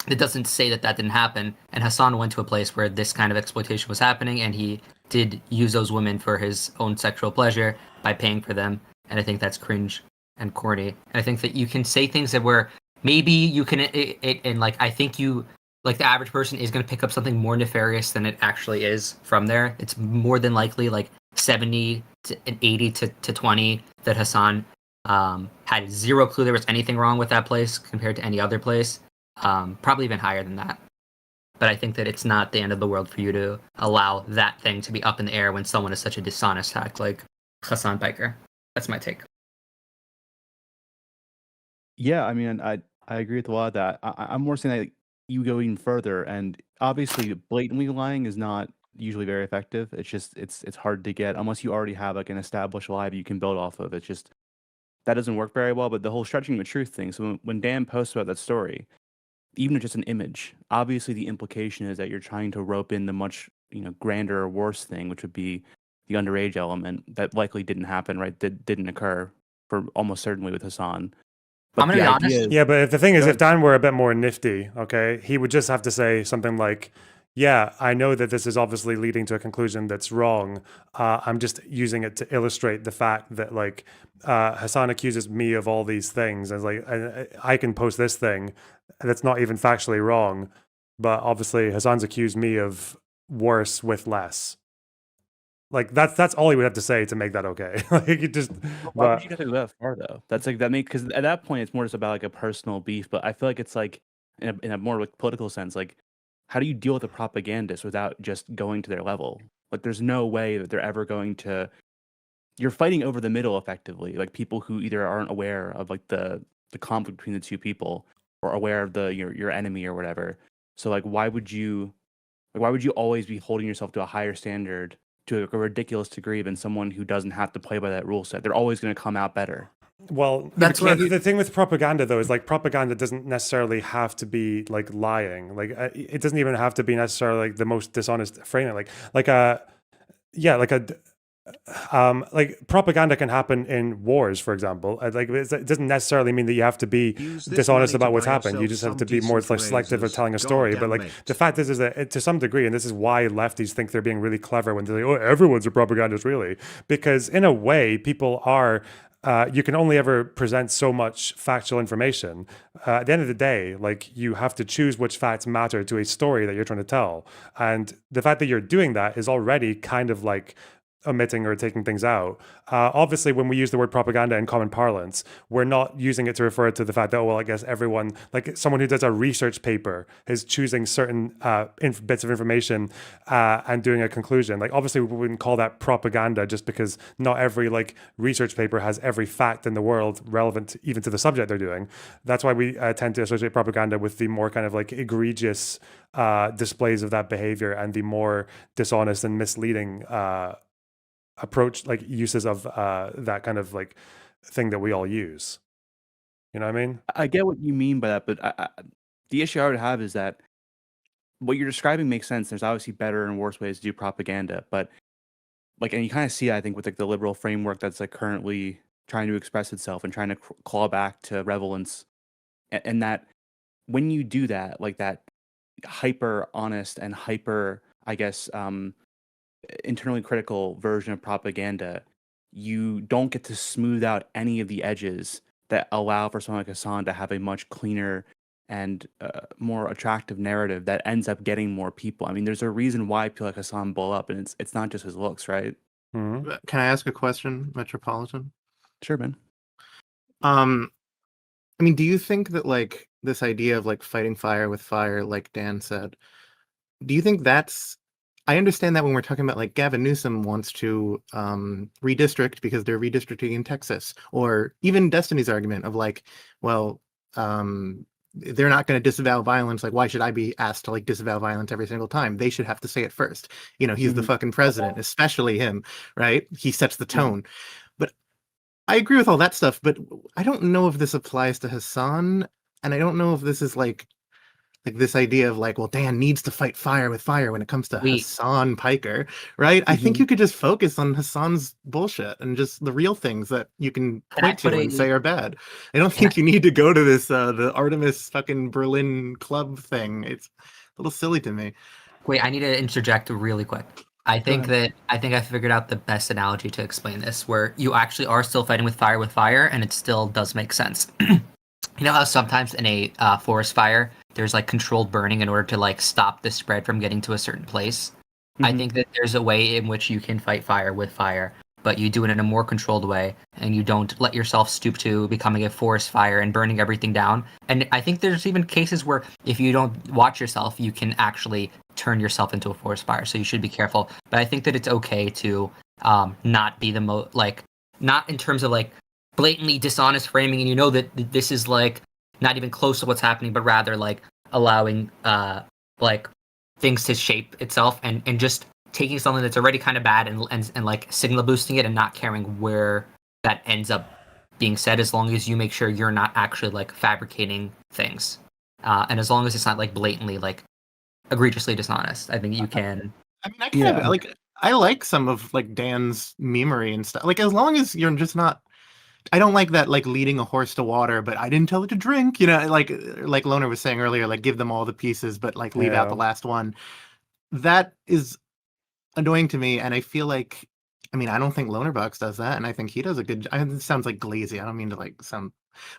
It doesn't say that didn't happen. And Hasan went to a place where this kind of exploitation was happening, and he did use those women for his own sexual pleasure by paying for them. And I think that's cringe and corny. And I think that you can say things that were maybe you can and like I think you like the average person is going to pick up something more nefarious than it actually is from there. It's more than likely like 70 to 80 to 20 that Hasan had zero clue there was anything wrong with that place compared to any other place. Probably even higher than that. But I think that it's not the end of the world for you to allow that thing to be up in the air when someone is such a dishonest hack like Hasan Piker. That's my take. Yeah, I mean, I agree with a lot of that. I'm more saying that you go even further, and obviously, blatantly lying is not usually very effective. It's just it's hard to get unless you already have like an established lie you can build off of. It's just that doesn't work very well. But the whole stretching the truth thing. So when Dan posts about that story, even if just an image, obviously the implication is that you're trying to rope in the much grander or worse thing, which would be the underage element that likely didn't happen, right? That didn't occur for almost certainly with Hasan. But I'm gonna be honest. Yeah, but if the thing is, if Dan were a bit more nifty, okay, he would just have to say something like, yeah, I know that this is obviously leading to a conclusion that's wrong. I'm just using it to illustrate the fact that like Hasan accuses me of all these things. And it's like, I can post this thing that's not even factually wrong, but obviously Hasan's accused me of worse with less. Like that's all he would have to say to make that okay. Like it just. Why would you have to go that far though? That's like that make because at that point it's more just about like a personal beef. But I feel like it's like in a more like political sense, like how do you deal with a propagandist without just going to their level? Like there's no way that they're ever going to. You're fighting over the middle effectively, like people who either aren't aware of like the conflict between the two people or aware of your enemy or whatever. So like why would you always be holding yourself to a higher standard to a ridiculous degree than someone who doesn't have to play by that rule set? They're always going to come out better. Well, That's the thing with propaganda though is like propaganda doesn't necessarily have to be like lying. Like it doesn't even have to be necessarily like the most dishonest framing. Like like propaganda can happen in wars, for example. Like it doesn't necessarily mean that you have to be dishonest about what's happened. You just have to be more like selective of telling a story. But like the fact is that to some degree, and this is why lefties think they're being really clever when they're like, oh, everyone's a propagandist, really, because in a way, people are. You can only ever present so much factual information. At the end of the day, like you have to choose which facts matter to a story that you're trying to tell. And the fact that you're doing that is already kind of like omitting or taking things out. Obviously, when we use the word propaganda in common parlance, we're not using it to refer to the fact that, oh, well, I guess everyone, like someone who does a research paper is choosing certain bits of information and doing a conclusion. Like, obviously, we wouldn't call that propaganda just because not every like research paper has every fact in the world relevant even to the subject they're doing. That's why we tend to associate propaganda with the more kind of like egregious displays of that behavior and the more dishonest and misleading approach, like uses of that kind of like thing that we all use. You know what I mean? I get what you mean by that, but the issue I would have is that what you're describing makes sense. There's obviously better and worse ways to do propaganda, but like, and you kind of see, I think, with like the liberal framework that's like currently trying to express itself and trying to claw back to relevance, and that when you do that, like that hyper honest and hyper, I guess, internally critical version of propaganda, you don't get to smooth out any of the edges that allow for someone like Hasan to have a much cleaner and more attractive narrative that ends up getting more people. I mean, there's a reason why people like Hasan blow up, and it's not just his looks, right? Mm-hmm. Can I ask a question, Metropolitan? Sure, man. I mean, do you think that like this idea of like fighting fire with fire, like Dan said, do you think that's I understand that when we're talking about like Gavin Newsom wants to redistrict because they're redistricting in Texas, or even Destiny's argument of like, well, they're not going to disavow violence. Like, why should I be asked to like disavow violence every single time? They should have to say it first. You know, he's the fucking president, especially him, right? He sets the tone. But I agree with all that stuff, but I don't know if this applies to Hasan, and I don't know if this is like this idea of like, well, Dan needs to fight fire with fire when it comes to Hasan Piker, right? I think you could just focus on Hasan's bullshit and just the real things that you can point to and say are bad. I don't think you need to go to this the Artemis fucking Berlin club thing. It's a little silly to me. Wait, I need to interject really quick. I think I figured out the best analogy to explain this, where you actually are still fighting with fire, and it still does make sense. You know how sometimes in a forest fire, there's like controlled burning in order to like stop the spread from getting to a certain place? I think that there's a way in which you can fight fire with fire, but you do it in a more controlled way, and you don't let yourself stoop to becoming a forest fire and burning everything down. And I think there's even cases where if you don't watch yourself, you can actually turn yourself into a forest fire. So you should be careful. But I think that it's okay to not be the not in terms of like blatantly dishonest framing, and you know that this is like not even close to what's happening, but rather like allowing like things to shape itself, and just taking something that's already kind of bad and like signal boosting it and not caring where that ends up being said, as long as you make sure you're not actually like fabricating things, and as long as it's not like blatantly like egregiously dishonest, I think you can. I mean, I kind of like, I like some of like Dan's memery and stuff. Like, as long as you're just not, I don't like that, like leading a horse to water, but I didn't tell it to drink, you know, like Loner was saying earlier, like give them all the pieces, but like leave out the last one. That is annoying to me. And I feel like, I mean, I don't think Lonerbox does that. And I think he does a good, it sounds like glazy. I don't mean to like sound,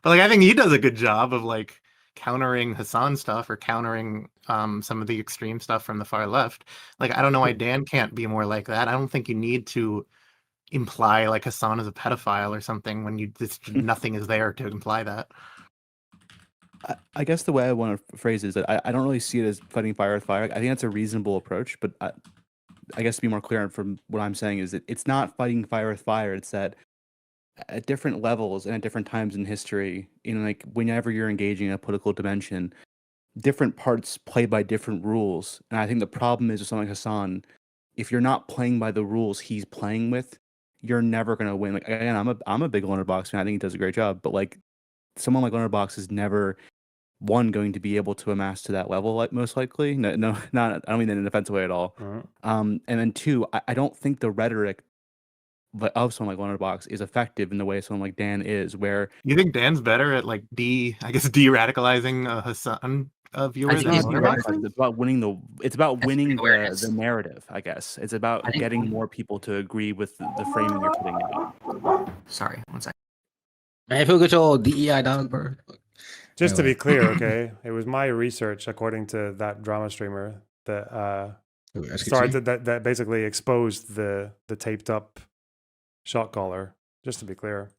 but like, I think he does a good job of like countering Hasan stuff or countering some of the extreme stuff from the far left. Like, I don't know why Dan can't be more like that. I don't think you need to imply like Hasan is a pedophile or something when you just nothing is there to imply that. I guess the way I want to phrase it is that I don't really see it as fighting fire with fire. I think that's a reasonable approach, but I guess to be more clear from what I'm saying is that it's not fighting fire with fire. It's that at different levels and at different times in history, you know, like whenever you're engaging in a political dimension, different parts play by different rules. And I think the problem is with someone like Hasan, if you're not playing by the rules he's playing with, you're never going to win. Like, again, I'm a big Lonerbox fan. I think he does a great job, but like someone like Lonerbox is never going to be able to amass to that level, like most likely. No, not I don't mean that in an offensive way at all. And then two, I don't think the rhetoric someone like Lonerbox is effective in the way someone like Dan is, where You think Dan's better at like de-radicalizing a Hasan viewer think than he's Lonerbox? it's about winning the awareness. the narrative, I guess. It's about I think- getting more people to agree with the framing you're putting out. Sorry, one second. Man, if you get your DEI down, bro. Just to Anyway. be clear, okay, it was my research, according to that drama streamer, that SKT? that basically exposed the taped up shot caller. Just to be clear.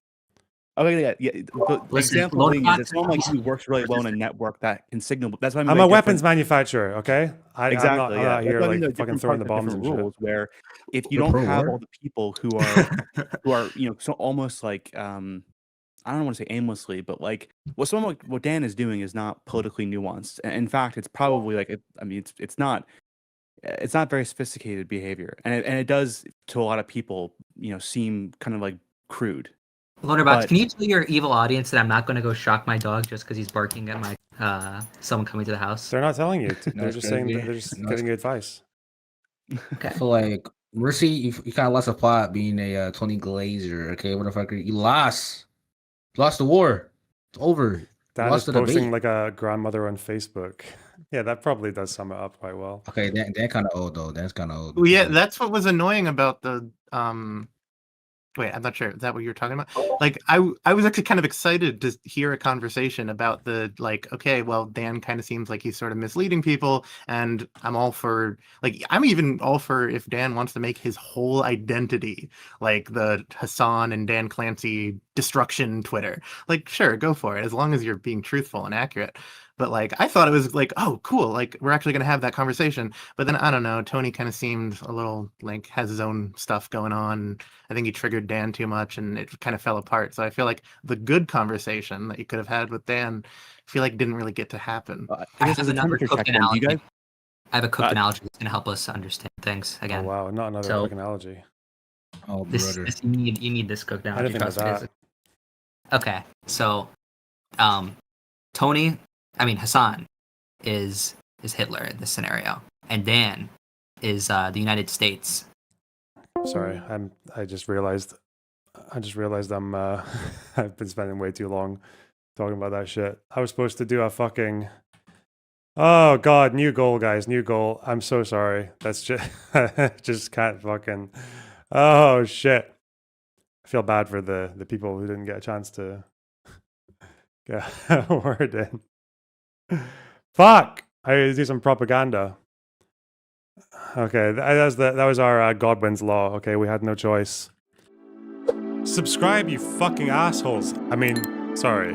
Okay, yeah. The Listen, example thing is Lonerbox- it's someone like you works really well in a network that can signal. That's why I mean, I'm like, a weapons different- manufacturer, okay? Exactly. I'm yeah. not That's here why I mean, like there are fucking different throwing the parts bombs of and different shit. rules where if you The don't pro have war? all the people who are so almost like I don't want to say aimlessly, but like what Dan is doing is not politically nuanced. In fact, it's probably like it's not very sophisticated behavior, and it does to a lot of people seem kind of like crude. Lonerbox, But- can you tell your evil audience that I'm not going to go shock my dog just because he's barking at my someone coming to the house? They're not telling you. They're That's just saying crazy. that they're just That's giving you advice. I feel like Mercy, you kind of lost a plot being a Tony Glazer. Okay, motherfucker, you lost the war. It's over. Dan lost is the posting debate. like a grandmother on Facebook. Yeah, that probably does sum it up quite well. Okay, that kind of old though. That's kind of old. Well, yeah, that's what was annoying about the wait, I'm not sure. Is that what you're talking about? Like, I was actually kind of excited to hear a conversation about the like, okay, well, Dan kind of seems like he's sort of misleading people, and I'm all for like, I'm even all for if Dan wants to make his whole identity like the Hasan and Dan Clancy destruction Twitter. Like, sure, go for it, as long as you're being truthful and accurate. But like, I thought it was like, oh, cool, like we're actually gonna have that conversation. But then I don't know, Tony kind of seemed a little like has his own stuff going on. I think he triggered Dan too much, and it kind of fell apart. So I feel like the good conversation that you could have had with Dan, I feel like didn't really get to happen. I have another cooked analogy. guys- I have a cooked analogy that's going to help us understand things again. Oh wow, not another So- quick analogy. Oh, This you need this cooked analogy. Anything like trust me. that. Okay, so Hasan is Hitler in this scenario, and Dan is the United States. Sorry, I just realized I'm I've been spending way too long talking about that shit. I was supposed to do a fucking oh god, new goal, guys, new goal. I'm so sorry. That's just just can't fucking oh shit. I feel bad for the people who didn't get a chance to get a word in. Fuck! I need to do some propaganda. Okay, that was our Godwin's law. Okay, we had no choice. Subscribe, you fucking assholes. I mean, sorry.